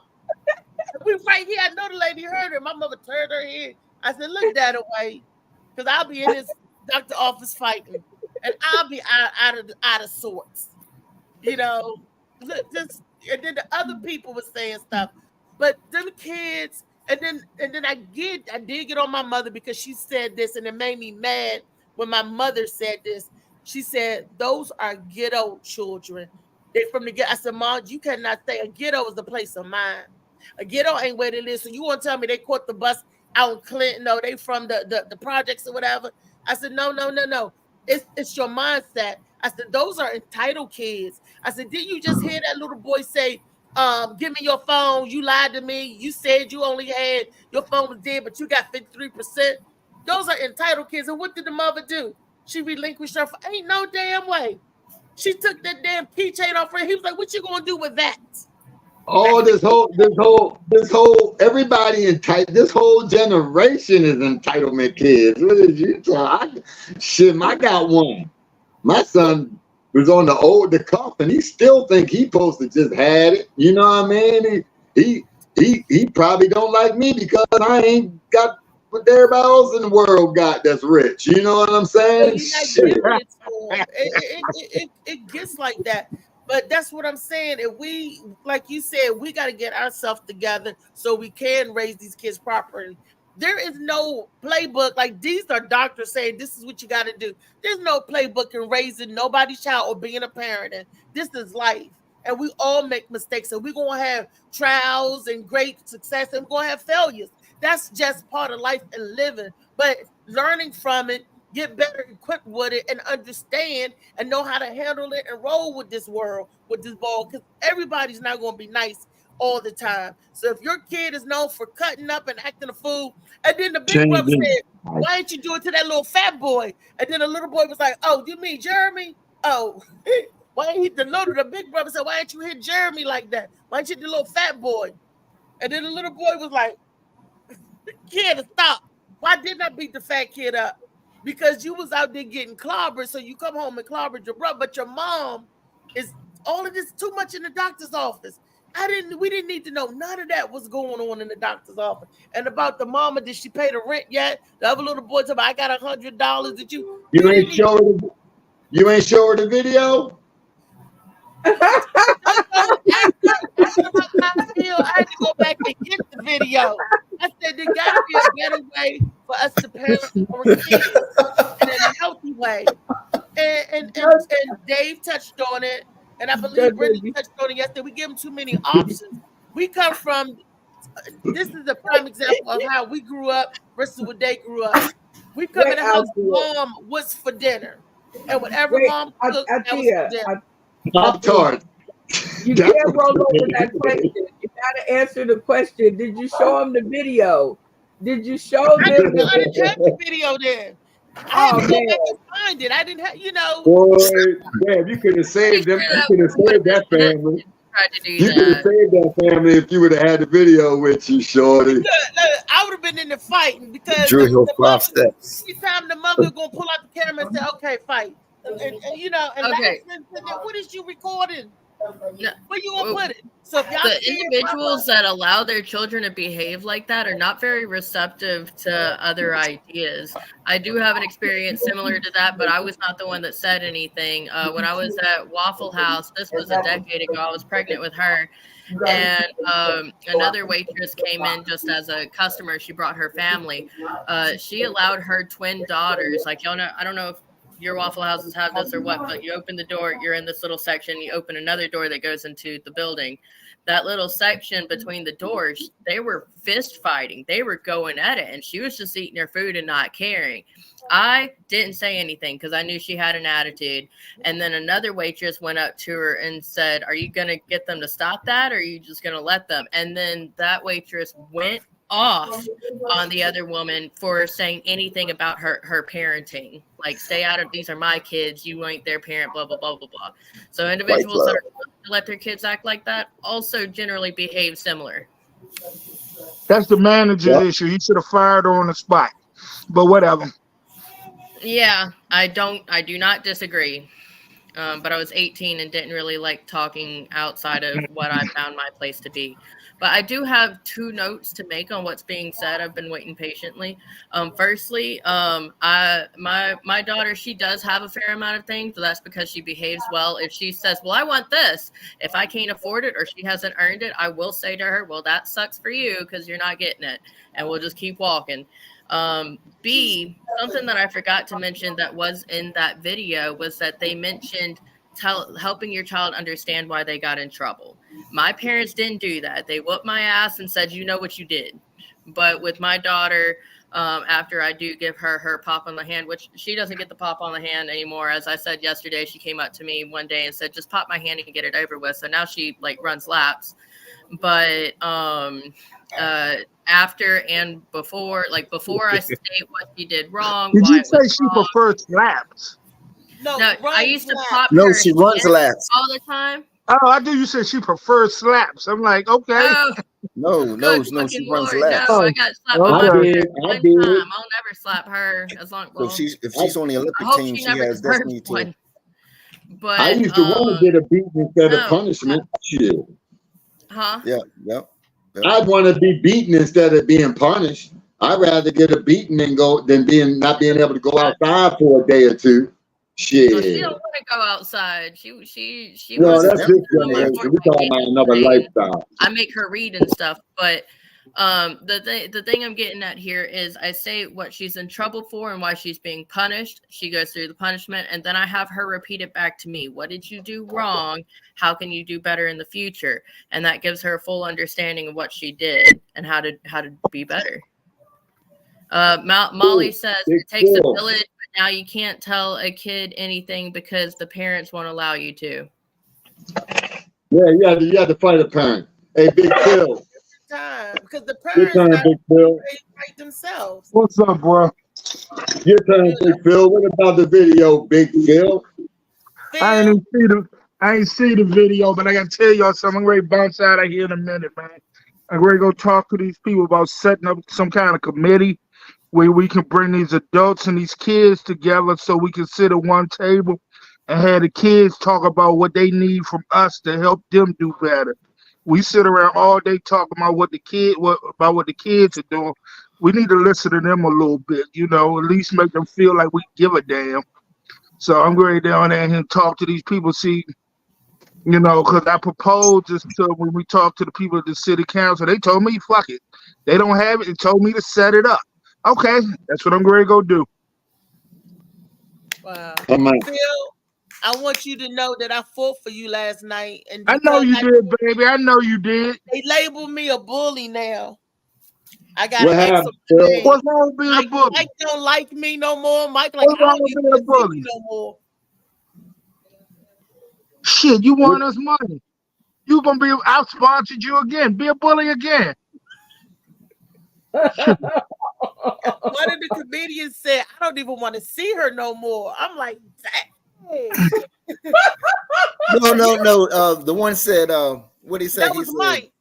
we right here. I know the lady heard her. My mother turned her head. I said, look that away, because I'll be in this doctor office fighting, and I'll be out of sorts. You know, look, just, and then the other people were saying stuff, but them kids, and then I did get on my mother because she said this, and it made me mad. When my mother said this, she said, those are ghetto children. They from the ghetto. I said, Mom, you cannot say a ghetto is the place of mine. A ghetto ain't where they live. So you want to tell me they caught the bus out in Clinton, or they from the projects or whatever? I said, no. It's your mindset. I said, those are entitled kids. I said, did you just hear that little boy say, give me your phone. You lied to me. You said you only had, your phone was dead, but you got 53%. Those are entitled kids. And what did the mother do? She relinquished her. Ain't no damn way. She took that damn keychain off her. He was like, what you going to do with that? Oh, this whole everybody entitled. This whole generation is entitlement kids. What did you talk? Shit, I got one. My son was on the cuff, and he still think he supposed to just had it. You know what I mean? He probably don't like me because I ain't got what everybody else in the world got that's rich. You know what I'm saying? It gets like that. But that's what I'm saying. If we, like you said, we got to get ourselves together so we can raise these kids properly. There is no playbook. Like, these are doctors saying this is what you got to do. There's no playbook in raising nobody's child or being a parent. And this is life. And we all make mistakes. And we're going to have trials and great success, and we're going to have failures. That's just part of life and living. But learning from it, get better equipped with it, and understand and know how to handle it and roll with this world, with this ball, because everybody's not going to be nice all the time. So if your kid is known for cutting up and acting a fool, and then the big brother said, why didn't you do it to that little fat boy? And then the little boy was like, oh, you mean Jeremy? Oh, the big brother said, why didn't you hit Jeremy like that? Why didn't you hit the little fat boy? And then the little boy was like, kid, stop. Why didn't I beat the fat kid up? Because you was out there getting clobbered, so you come home and clobbered your brother. But your mom is all of this too much in the doctor's office. We didn't need to know none of that was going on in the doctor's office. And about the mama, did she pay the rent yet? The other little boy told me, I got $100 that you ain't show her the video? I had to go back and get the video. I said there gotta be a better way for us to parent our kids in a healthy way. And Dave touched on it, and I believe Brittany touched on it yesterday. We give them too many options. We come from, this is a prime example of how we grew up versus what they grew up. We come in the house, Mom, what's for dinner? And whatever Mom cooked, that was for dinner. Pop-Tart. You can't roll over that question. You gotta answer the question. Did you show them the video? Did you show them? I didn't have the video then. I had to go back and find it. I didn't have, Boy, damn, you could have saved them. You could have saved that family. tried to do You could have that. saved that family if you would have had the video with you, shorty. Look, I would have been in the fighting because Drew Hill the 5 mother, steps. anytime the mother gonna pull out the camera and say, "Okay, fight," and you know, and Okay. what is you recording? No, Where you gonna well, put it? So if y'all the scared, individuals that allow their children to behave like that are not very receptive to other ideas. I do have an experience similar to that, but I was not the one that said anything. When I was at Waffle House, this was a decade ago, I was pregnant with her, and another waitress came in just as a customer. She brought her family. She allowed her twin daughters, like, y'all know, I don't know if your Waffle Houses have this or what, but you open the door, you're in this little section, you open another door that goes into the building. That little section between the doors, they were fist fighting. They were going at it, and she was just eating her food and not caring. I didn't say anything because I knew she had an attitude. And then another waitress went up to her and said, "Are you going to get them to stop that, or are you just going to let them?" And then that waitress went off on the other woman for saying anything about her parenting, like, "Stay out of, these are my kids, you ain't their parent, blah blah blah blah blah." So individuals that are to let their kids act like that also generally behave similar. That's the manager's issue. He should have fired her on the spot. But whatever. Yeah, I do not disagree. But I was 18 and didn't really like talking outside of what I found my place to be. But I do have 2 notes to make on what's being said. I've been waiting patiently. Firstly, my daughter, she does have a fair amount of things, but that's because she behaves well. If she says, "Well, I want this," if I can't afford it or she hasn't earned it, I will say to her, "Well, that sucks for you because you're not getting it," and we'll just keep walking. B, something that I forgot to mention that was in that video was that they mentioned helping your child understand why they got in trouble. My parents didn't do that. They whooped my ass and said, "You know what you did." But with my daughter, after I do give her pop on the hand, which she doesn't get the pop on the hand anymore. As I said yesterday, she came up to me one day and said, "Just pop my hand and get it over with." So now she like runs laps. But after and before, like before I state what she did wrong. Did you say she prefers slaps? No, I used to pop No, her she runs hand laps. all the time. Oh, I do. You said she prefers slaps. I'm like, okay. Oh, No, she fucking runs Lord, laps. no, I got slapped Oh, by my okay. parents one time. I'll never slap her as long. So Well, if she's on the I Olympic hope team, she she never has deserves destiny to. one. But I used to want to get a beating instead of no. punishment. Shit. Huh? Yeah. I'd want to be beaten instead of being punished. I'd rather get a beating than not being able to go outside for a day or two. Shit. No, she don't want to go outside. She Well, wants that's to this do more generation. important We're talking things. about another lifestyle. I make her read and stuff, but the thing I'm getting at here is I say what she's in trouble for and why she's being punished. She goes through the punishment, and then I have her repeat it back to me. What did you do wrong? How can you do better in the future? And that gives her a full understanding of what she did and how to be better. Molly says it takes a village, but now you can't tell a kid anything because the parents won't allow you to. Yeah, you had to fight a parent. Hey, Big Phil. time because the Your parents turn, got Big Phil. fight themselves. What's up, bro? Your turn, Big Phil. What about the video, Big Phil? I ain't see the video, but I gotta tell y'all something. I'm ready to bounce out of here in a minute, man. I'm ready to go talk to these people about setting up some kind of committee where we can bring these adults and these kids together so we can sit at one table and have the kids talk about what they need from us to help them do better. We sit around all day talking about what the kids are doing. We need to listen to them a little bit, at least make them feel like we give a damn. So I'm going down there and talk to these people, see, because I proposed this to when we talked to the people at the city council. They told me, fuck it. They don't have it. They told me to set it up. Okay, that's what I'm going to go do. Wow. Come on. Phil, I want you to know that I fought for you last night. And I know you did, baby. I know you did. They labeled me a bully now. I got What happened, Phil? What's wrong with being a bully? Mike don't like me no more. Mike like, What's I wrong don't with even being a see bully? you no more. Shit, you want us money. You gonna be, I've sponsored you again. Be a bully again. One of the comedians said, I don't even want to see her no more. I'm like, No. The one said, what he said? That was Mike.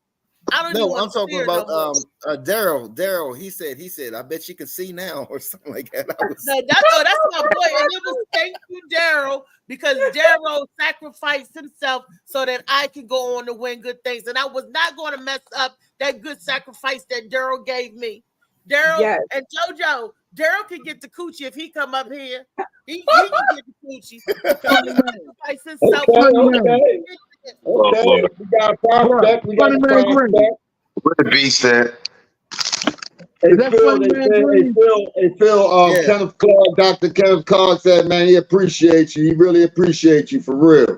I don't No, even I'm talking about no Daryl. Daryl, he said, I bet she can see now or something like that. That's my boy. And it was thank you, Daryl, because Daryl sacrificed himself so that I could go on to win good things. And I was not going to mess up that good sacrifice that Daryl gave me. Daryl and JoJo, Daryl can get the coochie if he come up here. He can get the coochie. Sacrifice himself. Okay. We got a prospect. We got a prospect. Where the beast at? Hey, Phil, Kenneth Clark, Dr. Kenneth Clark said, man, he appreciates you. He really appreciates you for real.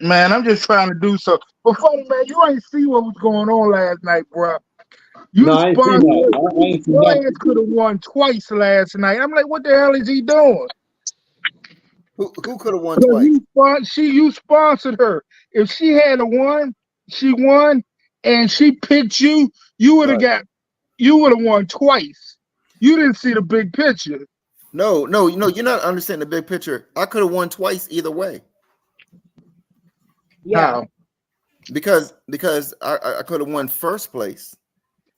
Man, I'm just trying to do so. But funny, man, you ain't see what was going on last night, bro. Players could have won twice last night. I'm like, what the hell is he doing? Who could have won twice? You sponsored her. If she had won, she won, and she picked you. You would have won twice. You didn't see the big picture. No, you're not understanding the big picture. I could have won twice either way. Yeah. How? Because I could have won first place.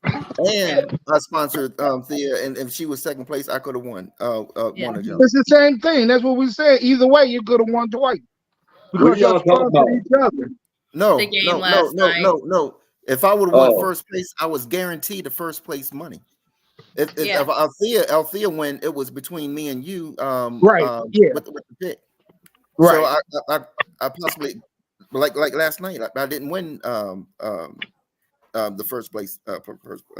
And I sponsored Thea, and if she was second place, I could have won. It's the same thing. That's what we said. Either way, you could have won twice. Because y'all sponsored each other. No. If I would have won first place, I was guaranteed the first place money. If Althea win, it was between me and you. With the pick. Right. So I possibly like last night. I didn't win. The first place.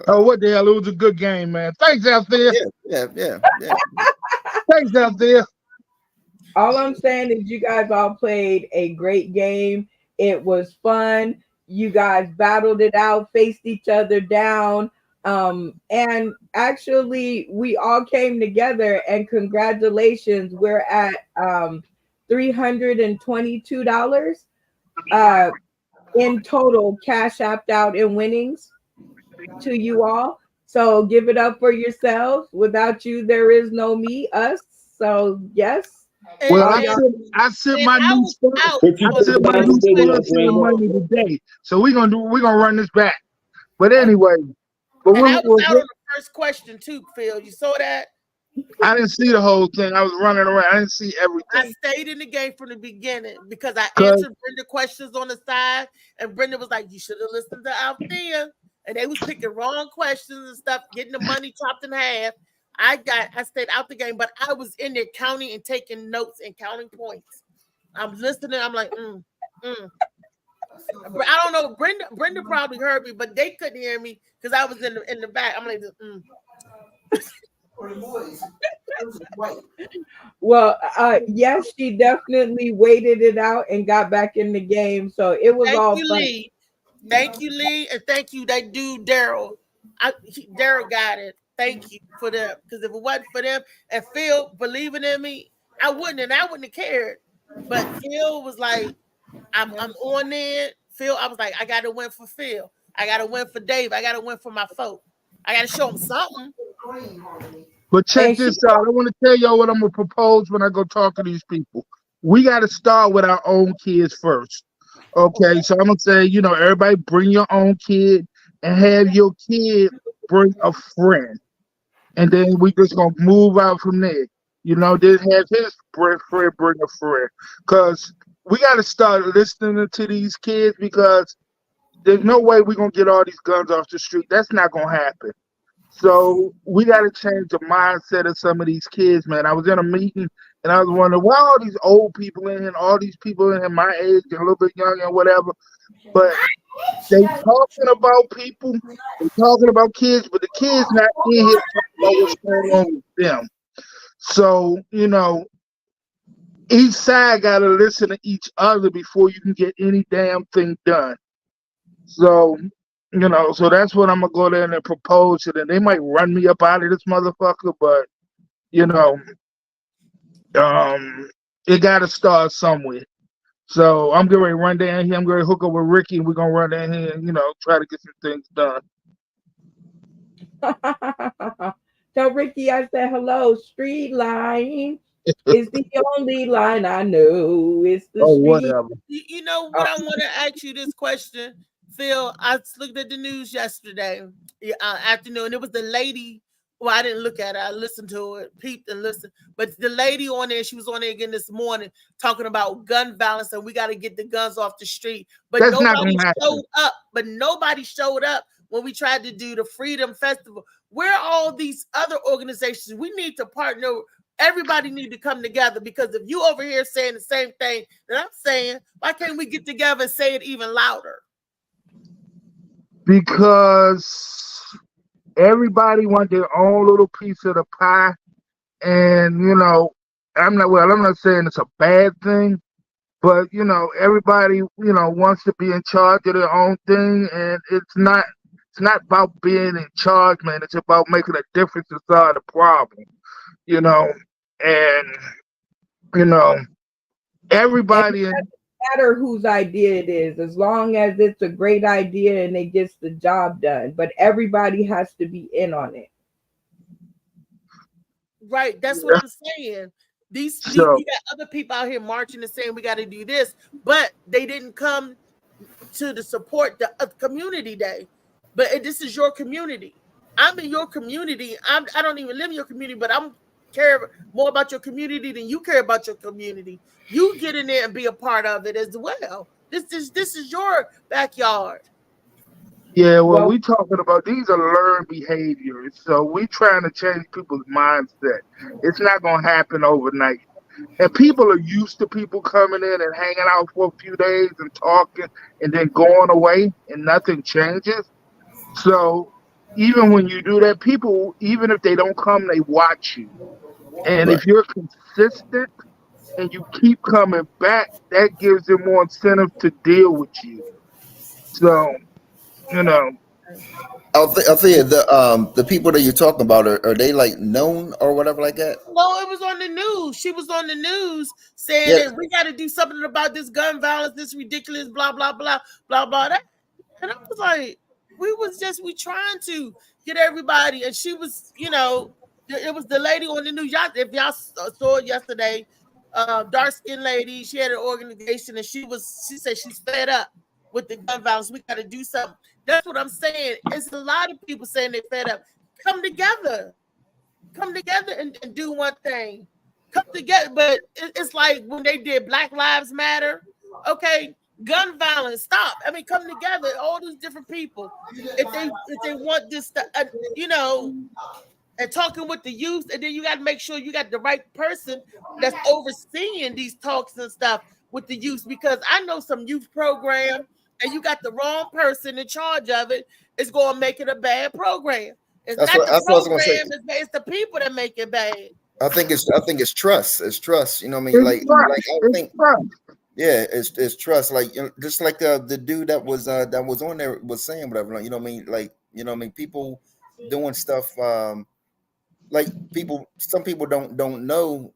Oh, what the hell? It was a good game, man. Thanks, Althea. Yeah. Thanks, Althea. All I'm saying is you guys all played a great game. It was fun. You guys battled it out, faced each other down. And actually, we all came together, and congratulations. We're at $322 in total cash apped out in winnings to you all. So give it up for yourselves. Without you, there is no me, us. So yes. Well, I sent my new sponsor. I sent my new sponsor money today. So we're gonna run this back. But anyway, I was out on the first question too, Phil. You saw that? I didn't see the whole thing. I was running around. I didn't see everything. I stayed in the game from the beginning because I answered Brenda questions on the side, and Brenda was like, "You should have listened to Althea," and they was picking wrong questions and stuff, getting the money chopped in half. I stayed out the game, but I was in there counting and taking notes and counting points. I'm listening. I'm like, I don't know. Brenda probably heard me, but they couldn't hear me because I was in the back. I'm like, Well, yes, she definitely waited it out and got back in the game. So it was all fun. Lee. Thank you, Lee, and thank you, that dude Daryl. Daryl got it. Thank you for them, because if it wasn't for them and Phil believing in me, I wouldn't have cared. But Phil was like, I'm on there. Phil, I was like, I got to win for Phil. I got to win for Dave. I got to win for my folk. I got to show them something. But check this out. I want to tell y'all what I'm going to propose when I go talk to these people. We got to start with our own kids first. Okay, so I'm going to say, everybody bring your own kid and have your kid bring a friend. And then we just going to move out from there. Then have his friend bring a friend. Because we got to start listening to these kids, because there's no way we're going to get all these guns off the street. That's not going to happen. So we got to change the mindset of some of these kids, man. I was in a meeting and I was wondering, why all these old people in here and all these people in here my age and a little bit younger and whatever. But they talking about people, they talking about kids, but the kids not in here talking about what's going on with them. So, each side got to listen to each other before you can get any damn thing done. So, so that's what I'm going to go there and propose to them. They might run me up out of this motherfucker, but, it got to start somewhere. So I'm going to run down here. I'm going to hook up with Ricky, and we're going to run down here and, try to get some things done. Tell Ricky I said hello, Street Line. It's the only line I know. It's the Oh, street. whatever. You know what? I want to ask you this question, Phil. I looked at the news yesterday afternoon. It was the lady. Well, I didn't look at it. I listened to it, peeped and listened. But the lady on there, she was on there again this morning talking about gun violence and we got to get the guns off the street. But That's not nobody gonna happen. showed up. But nobody showed up when we tried to do the Freedom Festival. Where are all these other organizations? We need to partner. Everybody need to come together, because if you over here saying the same thing that I'm saying, why can't we get together and say it even louder? Because everybody want their own little piece of the pie, and I'm not saying it's a bad thing, but everybody wants to be in charge of their own thing, and it's not about being in charge, man. It's about making a difference inside the problem, and everybody. It doesn't matter whose idea it is, as long as it's a great idea and it gets the job done. But everybody has to be in on it. Right, that's what I'm saying. You got other people out here marching and saying we got to do this, but they didn't come to the support the community day. But this is your community. I'm in your community. I don't even live in your community, but I'm care more about your community than you care about your community. You get in there and be a part of it as well. This is your backyard. Yeah, well, we talking about these are learned behaviors, so we trying to change people's mindset. It's not gonna happen overnight, and people are used to people coming in and hanging out for a few days and talking and then going away and nothing changes. So even when you do that, people, even if they don't come, they watch you. And if you're consistent and you keep coming back, that gives them more incentive to deal with you. So, I'll tell you, the people that you're talking about, are they like known or whatever like that? No, it was on the news. She was on the news saying that we got to do something about this gun violence, this ridiculous blah, blah, blah, blah, blah. And I was like, we trying to get everybody. And she was, it was the lady on the news. If y'all saw it yesterday, dark-skinned lady, she had an organization and she said she's fed up with the gun violence. We got to do something. That's what I'm saying. It's a lot of people saying they're fed up. Come together and do one thing. Come together. But it's like when they did Black Lives Matter. Okay, gun violence, stop. I mean, come together. All these different people. If they want this, and talking with the youth, and then you got to make sure you got the right person that's overseeing these talks and stuff with the youth, because I know some youth program, and you got the wrong person in charge of it, it's going to make it a bad program. It's not the program, it's the people that make it bad. I think it's trust. It's trust. You know what I mean? I think. Yeah, it's trust. Like just like the dude that was on there was saying whatever. You know what I mean? People doing stuff. Like some people don't know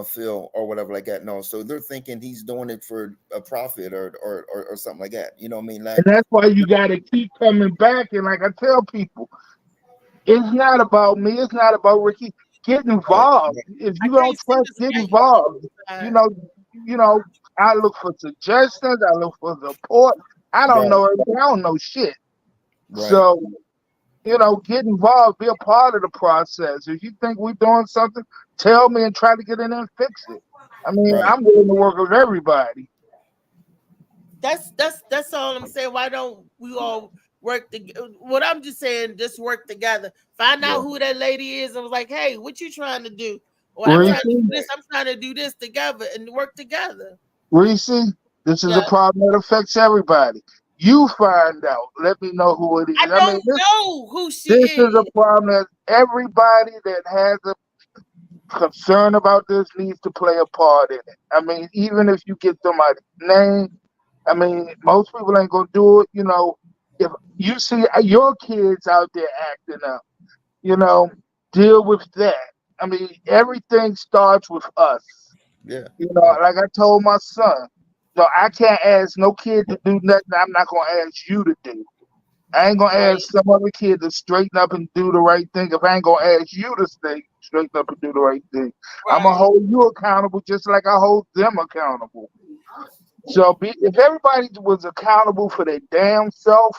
Phil or whatever like that. No, so they're thinking he's doing it for a profit or something like that. You know what I mean? Like, and that's why you got to keep coming back. And like I tell people, it's not about me. It's not about Ricky. Get involved. If you don't trust, get involved. I look for suggestions. I look for support. I don't know everything. I don't know shit. Right. So. Get involved, be a part of the process. If you think we're doing something, tell me and try to get in there and fix it. I mean, I'm willing to work with everybody. That's all I'm saying. Why don't we all work together? What I'm just saying, just work together. Find out who that lady is and was like, hey, what you trying to do? Well, I'm trying to do this. I'm trying to do this together and work together. Reese, this is a problem that affects everybody. You find out. Let me know who it is. I don't know who she is. This is a problem that everybody that has a concern about this needs to play a part in it. I mean, even if you get somebody's name, I mean, most people ain't gonna do it. If you see your kids out there acting up, deal with that. I mean, everything starts with us. Yeah. Like I told my son. So I can't ask no kid to do nothing I'm not going to ask you to do. I ain't going to ask some other kid to straighten up and do the right thing if I ain't going to ask you to stay straighten up and do the right thing. I'm gonna hold you accountable just like I hold them accountable. So if everybody was accountable for their damn self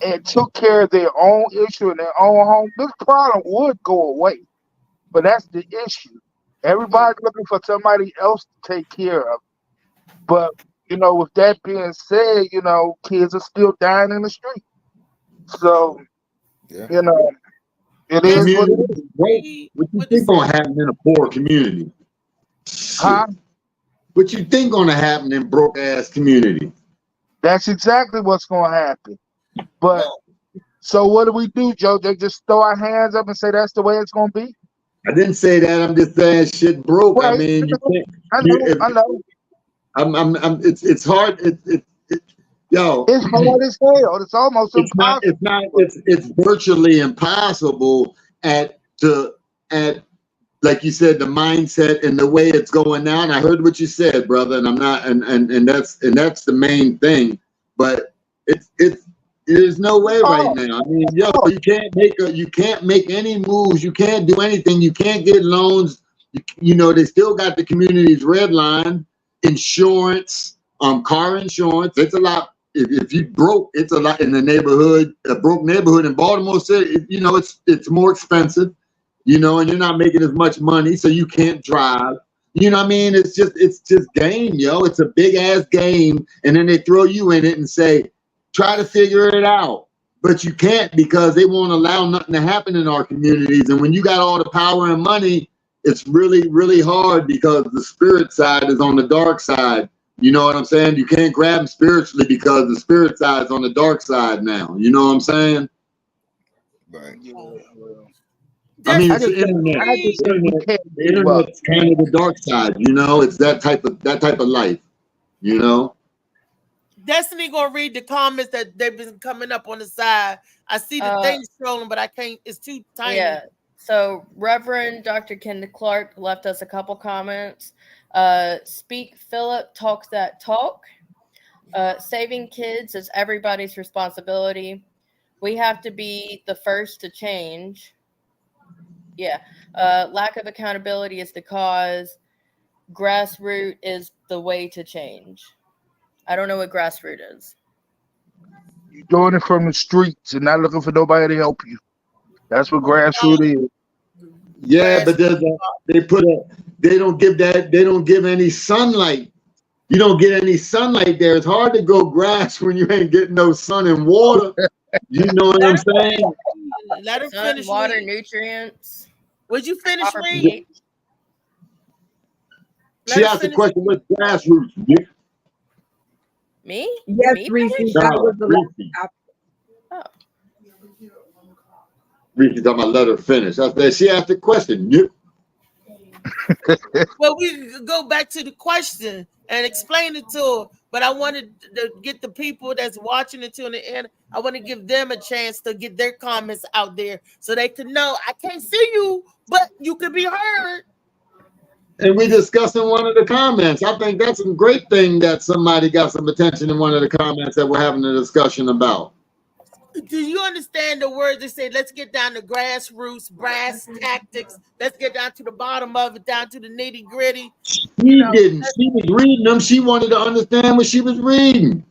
and took care of their own issue in their own home, this problem would go away. But that's the issue. Everybody's looking for somebody else to take care of. But, you know, with that being said, you know, kids are still dying in the street. So, you know, it is what it is. What you think gonna happen in a poor community? Huh? What you think gonna happen in broke ass community? That's exactly what's gonna happen. But so what do we do, Joe? They just throw our hands up and say that's the way it's gonna be? I didn't say that. I'm just saying shit broke. Right. I mean, you can't. I know. It's hard. Yo, it's hard as hell. It's almost impossible. It's virtually impossible at like you said, the mindset and the way it's going down. I heard what you said, brother, and I'm not, and that's the main thing. But there's no way right now. I mean, yo, you can't make any moves. You can't do anything. You can't get loans. You know, they still got the community's red line, insurance, car insurance. It's a lot. If you broke, it's a lot in the neighborhood. A broke neighborhood in Baltimore City, you know, it's more expensive. You know, and you're not making as much money, so you can't drive. You know what I mean? It's just game, yo. It's a big ass game, and then they throw you in it and say, try to figure it out. But you can't because they won't allow nothing to happen in our communities. And when you got all the power and money, it's really, really hard because the spirit side is on the dark side. You know what I'm saying? You can't grab them spiritually because the spirit side is on the dark side now. You know what I'm saying? Right. I mean, it's the internet. The internet's kind of the dark side, you know. It's that type of life, you know. Destiny gonna read the comments that they've been coming up on the side. I see the thing scrolling, but I can't. It's too tiny. Yeah. So Reverend Dr. Kenneth Clark left us a couple comments. Speak Philip, talk that talk. Saving kids is everybody's responsibility. We have to be the first to change. Yeah. Lack of accountability is the cause. Grassroots is the way to change. I don't know what grassroots is. You're doing it from the streets and not looking for nobody to help you. That's what grassroots is. Yeah, but they don't give any sunlight. You don't get any sunlight there. It's hard to grow grass when you ain't getting no sun and water. You know what I'm saying? Let her Sun, finish. water, reading. nutrients. Would you finish Proper reading? pH. She asked the question, what's grassroots? Nick? Me? Yes, Me? Reese, No, that was the last Reese. topic. Reese talking about let her finish. She asked the question, Nick. Well, we could go back to the question and explain it to her. But I wanted to get the people that's watching it to the end. I want to give them a chance to get their comments out there so they can know I can't see you, but you can be heard. And we discussing one of the comments. I think that's a great thing that somebody got some attention in one of the comments that we're having a discussion about. Do you understand the words they say? Let's get down to grassroots, brass tactics. Let's get down to the bottom of it, down to the nitty gritty. She didn't. She was reading them. She wanted to understand what she was reading.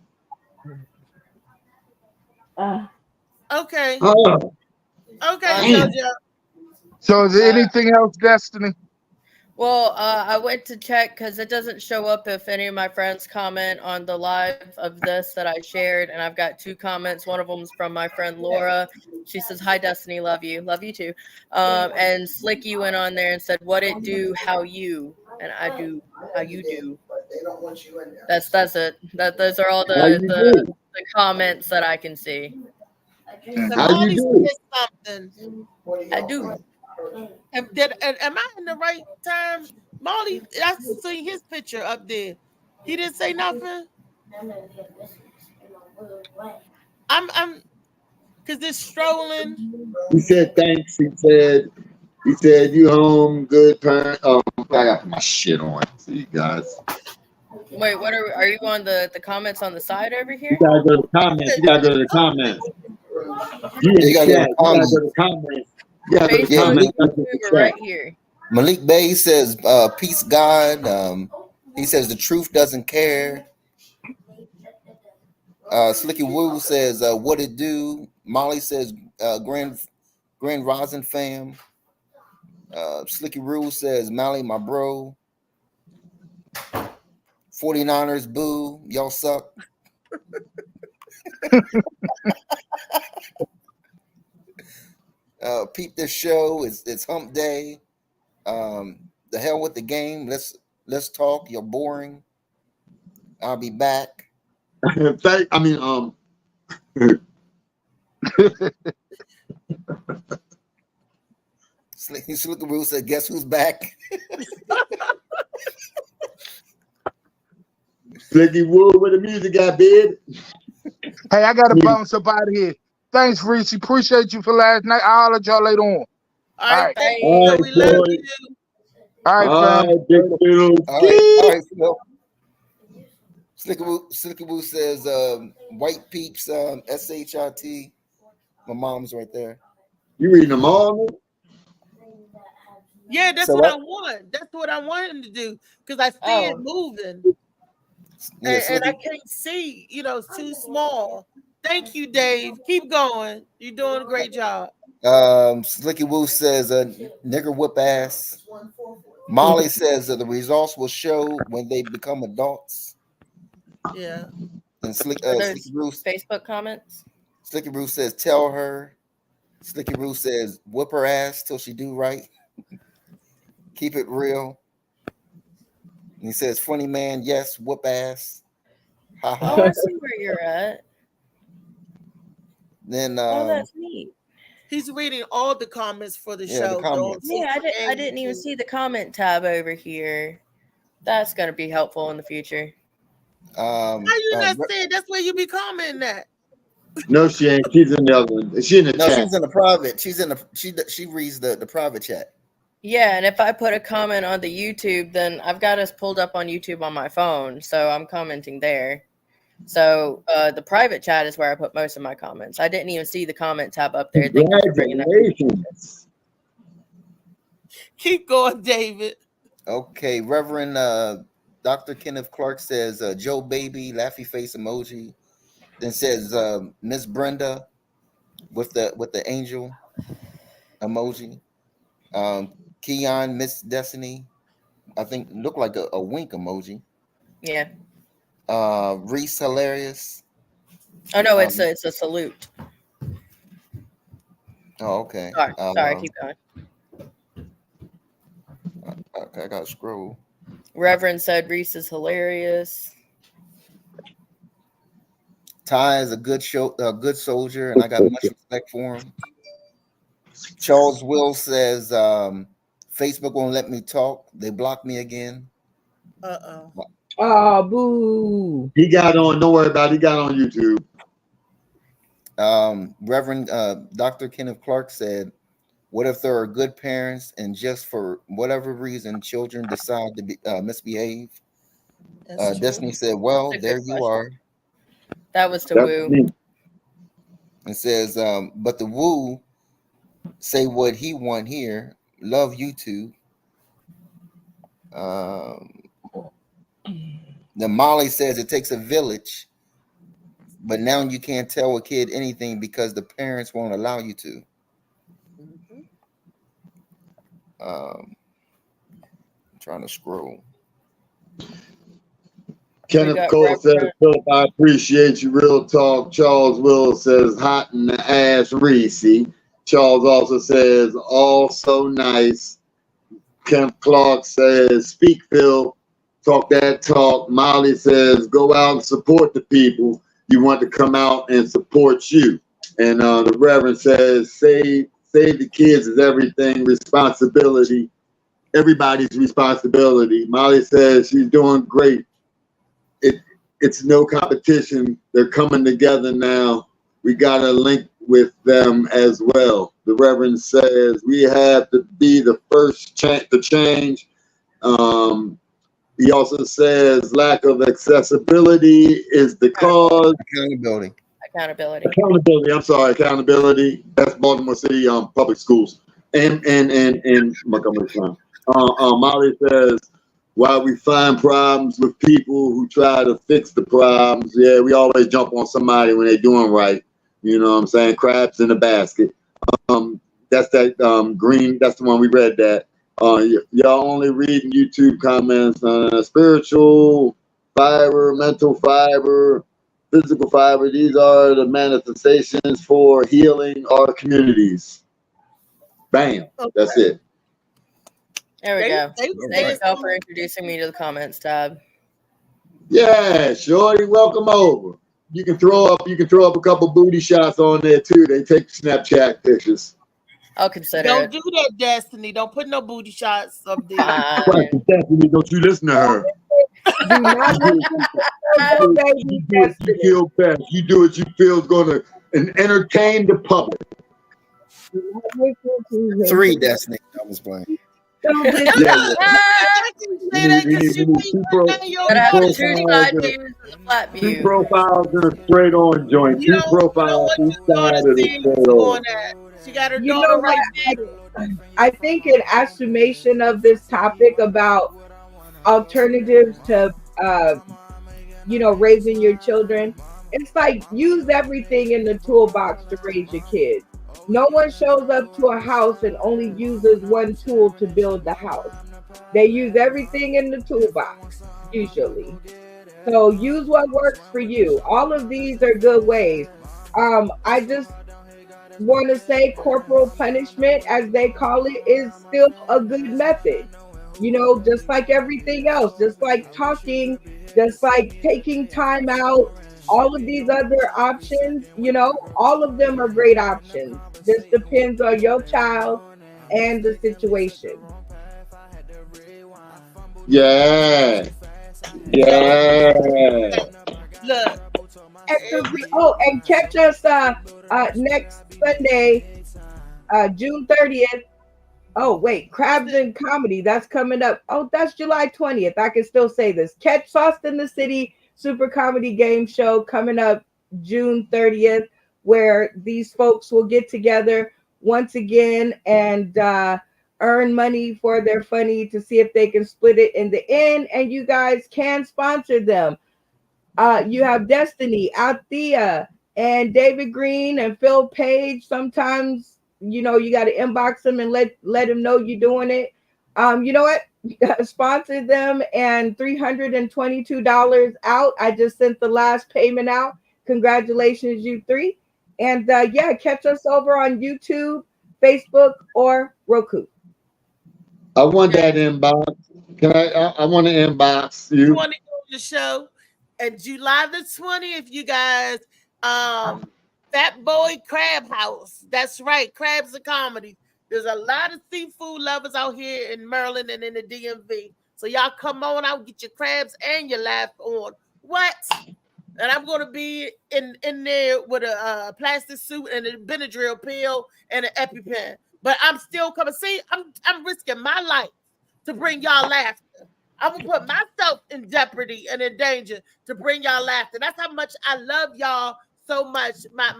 Okay. Okay, Damn. JoJo. So is there anything else, Destiny? Well, I went to check because it doesn't show up if any of my friends comment on the live of this that I shared. And I've got 2 comments. One of them is from my friend Laura. She says, "Hi, Destiny. Love you. Love you too." And Slicky went on there and said, "What it do, how you." And I do, how you do. That's it. Those are all the comments that I can see. How you do? Something. I do. Am I in the right time? Molly, I see his picture up there. He didn't say nothing. I'm because this strolling. He said thanks. He said you home, good parent. Oh, I got my shit on. See you guys. Wait, what are you on the comments on the side over here? You gotta go to the comments. You gotta go to the comments. You gotta go to the comments. Yeah, Facebook, YouTube, right here. Malik Bay says, peace, God. He says the truth doesn't care. Slicky Woo says, what it do? Molly says, Grand Rosin fam. Slicky Rule says, Mally, my bro. 49ers, boo. Y'all suck. Peep this show. It's hump day. The hell with the game. Let's talk. You're boring. I'll be back. Slickaroo said, guess who's back? Slicky Wood with the music got big. Hey, I gotta bounce up out of here. Thanks, Reese. Appreciate you for last night. I'll holler at y'all later on. All right, thank you. All right, We love you. All right, fam. All right, Phil. Slickaroo says, white peeps, SHIT. My mom's right there. You reading them all? Yeah, that's So what what? I want. That's what I want him to do because I see it moving, Yeah, and I can't see. You know, it's too small. Thank you, Dave. Keep going. You're doing a great job. Slicky Woo says, nigger whip ass. Molly says the results will show when they become adults. Yeah. And Those Slicky Roo, Facebook comments. Slicky Roo says, tell her. Slicky Roo says, whip her ass till she do right. Keep it real. And he says, funny man, yes, whoop ass. Ha ha. Oh, I see where you're at. Then Oh, that's neat. He's reading all the comments for the Yeah, the show. comments. Yeah, I didn't even see the comment tab over here. That's gonna be helpful in the future. How you not saying that's where you be commenting at? No, she ain't. She's in the other one. She in the No, chat. she's in the private. She reads the private chat. Yeah, and if I put a comment on the YouTube, then I've got us pulled up on YouTube on my phone, so I'm commenting there. So the private chat is where I put most of my comments. I didn't even see the comment tab up there. Thank you for bringing that. Congratulations. Keep going, David. Okay, Reverend Dr. Kenneth Clark says Joe baby, laughy face emoji. Then says Miss Brenda with the angel emoji. Keon, Miss Destiny, I think looked like a wink emoji. Yeah. Reese hilarious. Oh no, it's a salute. Oh, okay. Sorry, keep going. Okay, I gotta scroll. Reverend said Reese is hilarious. Ty is a good soldier, and I got much respect for him. Charles Will says Facebook won't let me talk. They blocked me again. Oh, boo. He got on. Don't worry about it. He got on YouTube. Reverend Dr. Kenneth Clark said, what if there are good parents and just for whatever reason children decide to misbehave? Destiny said, well, there you are. That was to Woo. It says, but the Woo say what he want here. Love YouTube. Then Molly says it takes a village, but now you can't tell a kid anything because the parents won't allow you to. I'm trying to scroll. Kenneth Cole says, Philip, I appreciate you. Real talk. Charles Will says, hot in the ass, Reese. Charles also says, all so nice. Kenneth Clark says, speak, Phil. Talk that talk. Molly says, go out and support the people. You want to come out and support you. And the Reverend says, save the kids is everything. Responsibility. Everybody's responsibility. Molly says she's doing great. It's no competition. They're coming together now. We got to link with them as well. The Reverend says we have to be the first to change. He also says lack of accessibility is the cause. Accountability. I'm sorry, accountability. That's Baltimore City public schools. And Montgomery Clown. Molly says, while we find problems with people who try to fix the problems, yeah, we always jump on somebody when they're doing right. You know what I'm saying? Crabs in the basket. That's that green. That's the one we read that. Y'all only reading YouTube comments on spiritual fiber, mental fiber, physical fiber. These are the manifestations for healing our communities. Bam. Okay. That's it. There we go. Thank you all for introducing me to the comments tab. Yeah, Shorty, welcome over. You can throw up a couple booty shots on there too. They take Snapchat pictures. I'll consider Don't it. do that, Destiny. Don't put no booty shots up there. Destiny, don't you listen to her. Do not listen to baby Destiny. You feel best. You do what you feel is going to entertain the public. 3 Destiny. I was playing. Two profiles and a straight on joint. Two profiles each side of the straight on. She got her You daughter know right what? there. I think in estimation of this topic about alternatives to raising your children, it's like use everything in the toolbox to raise your kids. No one shows up to a house and only uses one tool to build the house. They use everything in the toolbox, usually. So use what works for you. All of these are good ways. I just want to say corporal punishment, as they call it, is still a good method. Just like everything else, just like talking, just like taking time out, all of these other options, all of them are great options. Just depends on your child and the situation. Yeah. Look. And catch us next Sunday, June 30th. Oh, wait, Crabs and Comedy, that's coming up. Oh, that's July 20th. I can still say this. Catch Sauce in the City Super Comedy Game Show coming up June 30th, where these folks will get together once again and earn money for their funny to see if they can split it in the end. And you guys can sponsor them. You have Destiny, Althea, and David Green and Phil Page. Sometimes, you got to inbox them and let them know you're doing it. You know what? Sponsor them, and $322 out. I just sent the last payment out. Congratulations, you three. And catch us over on YouTube, Facebook, or Roku. I want that inbox. Can I want to inbox you. You want to go to the show? And July the 20th, you guys, Fat Boy Crab House. That's right, Crabs and Comedy. There's a lot of seafood lovers out here in Maryland and in the DMV. So y'all come on out, get your crabs and your laugh on. What? And I'm going to be in there with a plastic suit and a Benadryl pill and an EpiPen. But I'm still coming. See, I'm risking my life to bring y'all laughter. I'm going to put myself in jeopardy and in danger to bring y'all laughter. That's how much I love y'all so much. My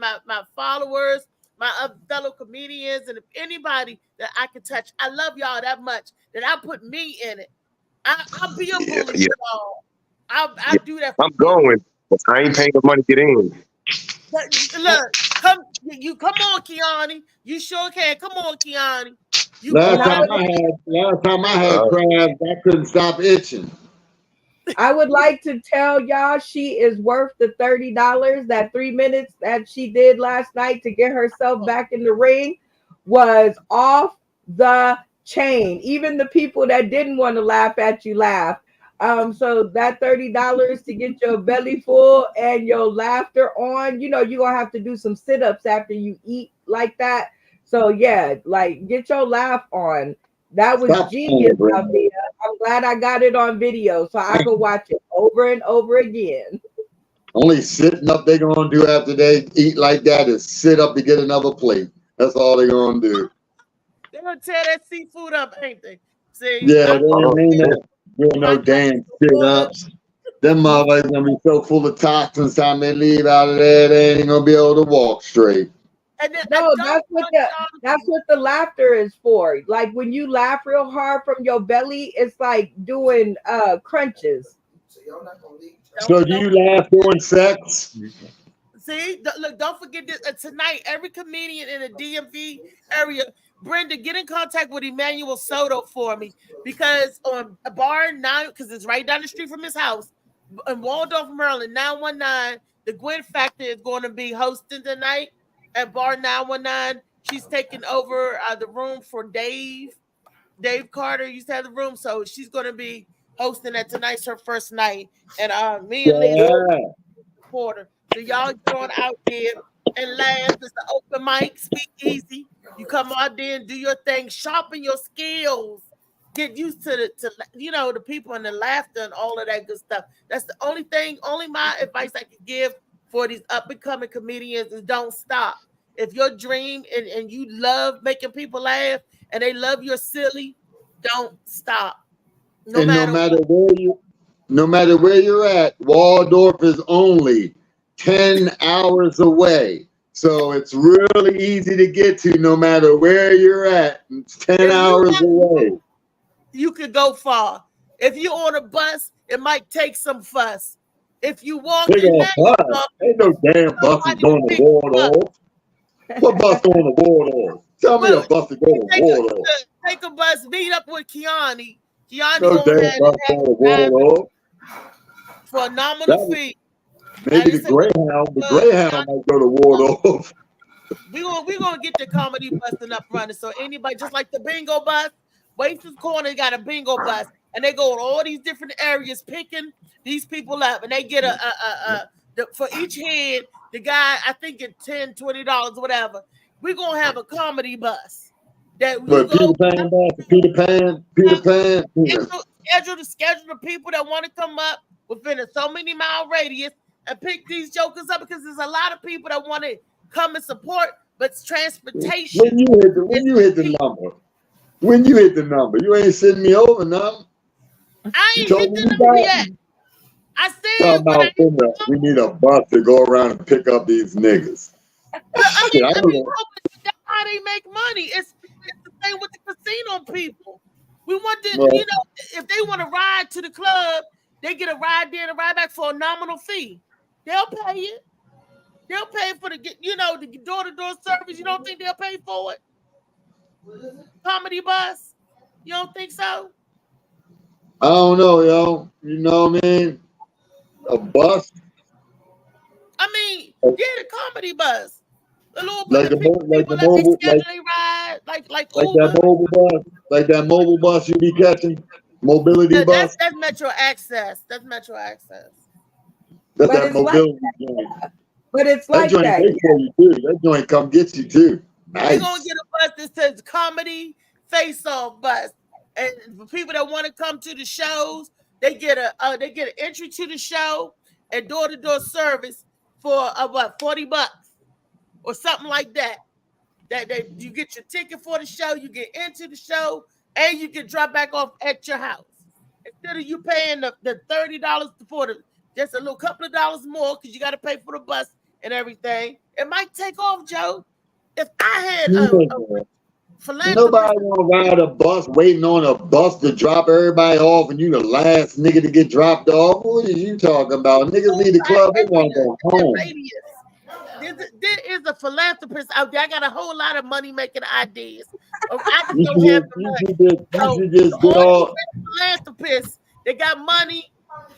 followers, my fellow comedians, and if anybody that I can touch, I love y'all that much that I'll put me in it. I'll be a bully for y'all. I'll do that. I'm going, but I ain't paying the money to get in. Look, come on, Kiani. You sure can. Come on, Kiani. Last time I had crabs, I couldn't stop itching. I would like to tell y'all she is worth the $30. That 3 minutes that she did last night to get herself back in the ring was off the chain. Even the people that didn't want to laugh at you laughed. So that $30 to get your belly full and your laughter on, you're gonna have to do some sit-ups after you eat like that. So yeah, like get your laugh on. That was genius, Althea. I'm glad I got it on video so I could watch it over and over again. Only sitting up they're gonna do after they eat like that is sit up to get another plate. That's all they're gonna do. They're gonna tear that seafood up, ain't they? See? Yeah, they ain't mean that. Doing no damn sit ups. Them motherfuckers gonna be so full of toxins time they leave out of there, they ain't gonna be able to walk straight. And then No, that's what the laughter is for. Like when you laugh real hard from your belly, it's like doing crunches. So do you laugh during sex? See, look, don't forget this. Tonight, every comedian in the DMV area, Brenda, get in contact with Emmanuel Soto for me, because on Bar 9, because it's right down the street from his house, in Waldorf, Maryland, 919, the Gwen Factor is going to be hosting tonight at Bar 919. She's taking over the room for Dave. Dave Carter used to have the room, so she's going to be hosting that tonight's her first night. And me and Lisa Porter. So y'all going out there and laugh. It's the open mic, speak easy. You come out there and do your thing, sharpen your skills, get used to the people and the laughter and all of that good stuff. That's the only my advice I can give for these up and coming comedians is don't stop. If your dream and you love making people laugh and they love your silly, don't stop. No matter where you're at, Waldorf is only 10 hours away. So it's really easy to get to no matter where you're at. It's 10 hours away. You could go far. If you're on a bus, it might take some fuss. If you walk ain't no damn bus is going to Waldorf. What bus going to Waldorf? Tell me a bus to go to Waldorf. Take a bus, meet up with Kiani. No damn bus going to Waldorf. For a nominal fee. Maybe the Greyhound might go to Waldorf. We're gonna get the comedy busting up running. So anybody, just like the bingo bus, Wasteless Corner got a bingo bus, and they go in all these different areas picking these people up, and they get for each head, the guy, I think it's $10, $20, whatever. We're gonna have a comedy bus that Peter Pan. Schedule the people that want to come up within a so many mile radius and pick these jokers up, because there's a lot of people that want to come and support, but it's transportation. When you hit the number, you ain't sending me over now. I ain't hit the number yet. I said we need a bus to go around and pick up these niggas. That's how they make money. It's the same with the casino people. We want to, if they want to ride to the club, they get a ride there and a ride back for a nominal fee. They'll pay it. They'll pay for the door-to-door service. You don't think they'll pay for it? Comedy bus? You don't think so? I don't know, yo. You know what I mean? A bus? I mean, the comedy bus. The little that mobile bus you be catching, mobility bus. That's Metro Access. That's that mobility joint. But it's like that. That joint come get you too. Nice. We're gonna get a bus that says comedy face-off bus, and for people that want to come to the shows, they get an entry to the show and door-to-door service for $40 or something like that. That you get your ticket for the show, you get into the show, and you can drop back off at your house instead of you paying the $30 for just a little couple of dollars more because you got to pay for the bus and everything. It might take off, Joe. If I had nobody want to ride a bus waiting on a bus to drop everybody off, and you the last nigga to get dropped off. What are you talking about? Niggas need the club. They want to go home. There is a philanthropist out there. I got a whole lot of money making ideas. I just don't have the money. Philanthropists, they got money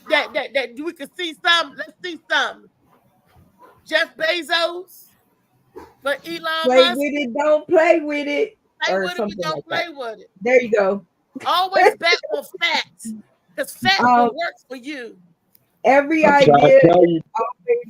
that we can see some. Let's see some. Jeff Bezos, but Elon Musk. With it, don't play with it. Don't play with it. There you go. Always bet on facts, because facts will work for you. Every idea is always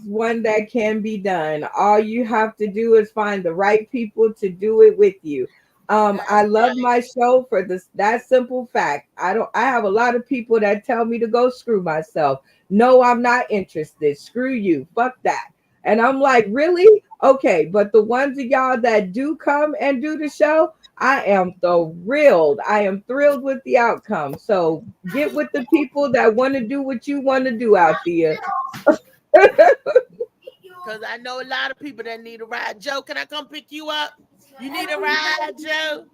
one that can be done. All you have to do is find the right people to do it with you. I love my show for that simple fact. I have a lot of people that tell me to go screw myself. No, I'm not interested. Screw you. Fuck that. And I'm like, really? Okay. But the ones of y'all that do come and do the show, I am thrilled. I am thrilled with the outcome. So get with the people that want to do what you want to do out there. because I know a lot of people that need a ride. Joe, can I come pick you up? You need a ride, Joe?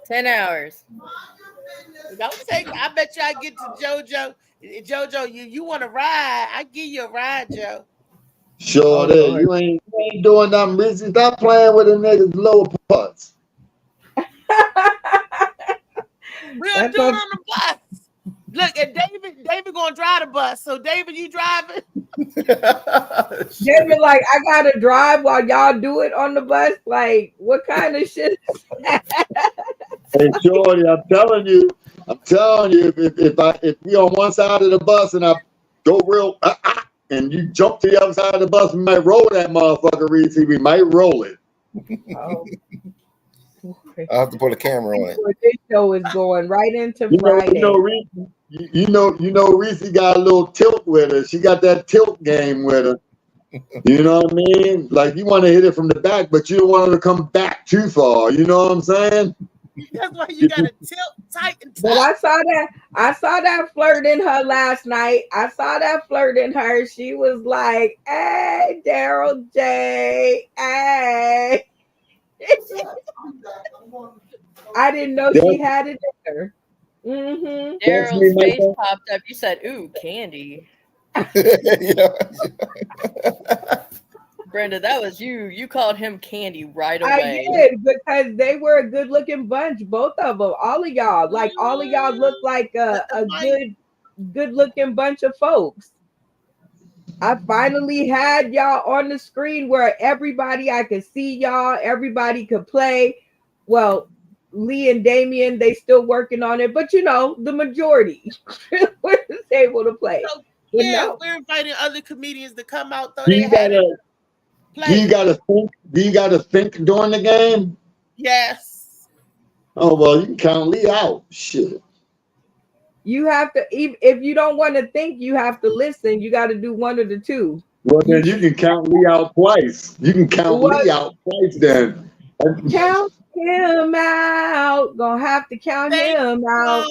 10 hours. Don't take. I bet you I get to JoJo. JoJo, you want to ride? I give you a ride, Joe. Sure, there. You ain't doing nothing, Rizzy. Stop playing with the niggas' lower parts. We'll do it on the bus. Look, and David gonna drive the bus. So David, you driving? David, like, I gotta drive while y'all do it on the bus. Like, what kind of shit? Hey, Shorty, I'm telling you, if we on one side of the bus and I go real and you jump to the other side of the bus, we might roll that motherfucker, Reese. We might roll it. Oh. I'll have to put a camera on it. This show is going right into Friday. You know, Reese got a little tilt with her. She got that tilt game with her. You know what I mean? Like, you want to hit it from the back, but you don't want her to come back too far. You know what I'm saying? That's why you gotta tilt tight and tight. But I saw that flirt in her last night. I saw that flirt in her. She was like, "Hey, Daryl J, hey." I didn't know she had it in her. Mm-hmm. Daryl's face popped up. You said, "Ooh, candy." Brenda, that was you. You called him candy right away. I did, because they were a good-looking bunch, both of them. All of y'all, like, all of y'all look like a good-looking bunch of folks. I finally had y'all on the screen where I could see y'all, everybody could play. Well, Lee and Damien, they still working on it, but the majority was able to play. So, yeah, we're inviting other comedians to come out. Do you gotta think during the game? Yes. Oh well, you can count Lee out. Shit. You have to, if you don't want to think, you have to listen. You got to do one of the two. Well, then you can count Lee out twice. You can count Lee out twice then. Count him out. Gonna have to count him out.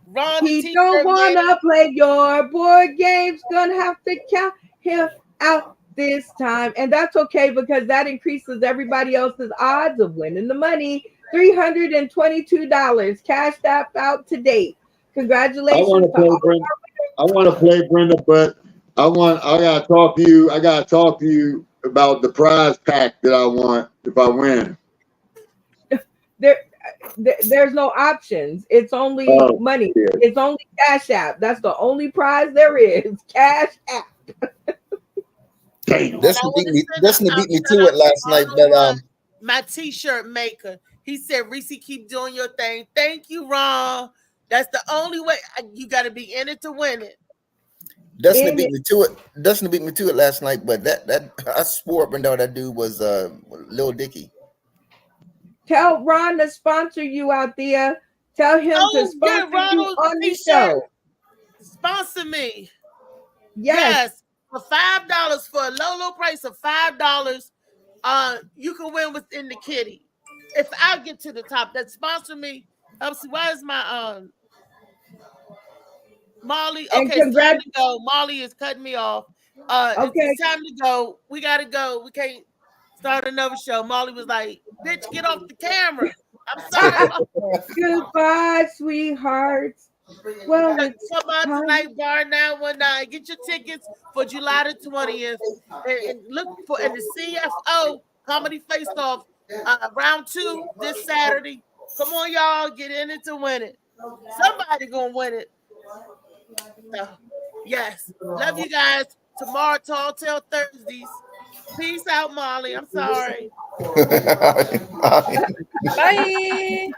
Ron, he don't want to play your board games. Gonna have to count him out this time. And that's okay, because that increases everybody else's odds of winning the money. $322 cashed out to date. Congratulations. I want to play Brenda, but I gotta talk to you. I gotta talk to you about the prize pack that I want if I win. There's no options. It's only money. Yeah. It's only Cash App. That's the only prize there is. Cash App. Destiny beat me to it last night, but my t-shirt maker, he said, "Reese, keep doing your thing." Thank you, Ron. That's the only way. You got to be in it to win it. Destiny beat me to it. Destiny beat me to it last night, but that I swore up and down that dude was Lil Dicky. Tell Ron to sponsor you out there. Tell him to sponsor you on the show. Sponsor me. Yes. For $5, for a low price of $5, you can win within the kitty. If I get to the top, that sponsor me. Why is my Molly? Okay, it's time to go. Molly is cutting me off. Okay, it's time to go. We gotta go. We can't start another show. Molly was like, "Bitch, get off the camera." I'm sorry. Goodbye, sweethearts. Well, come on tonight, Bar 919. Get your tickets for July the 20th, and look for the CFO Comedy Face Off round 2 this Saturday. Come on, y'all, get in it to win it. Somebody gonna win it. So, yes, love you guys. Tomorrow, Tall Tale Thursdays. Peace out, Molly. I'm sorry. Bye.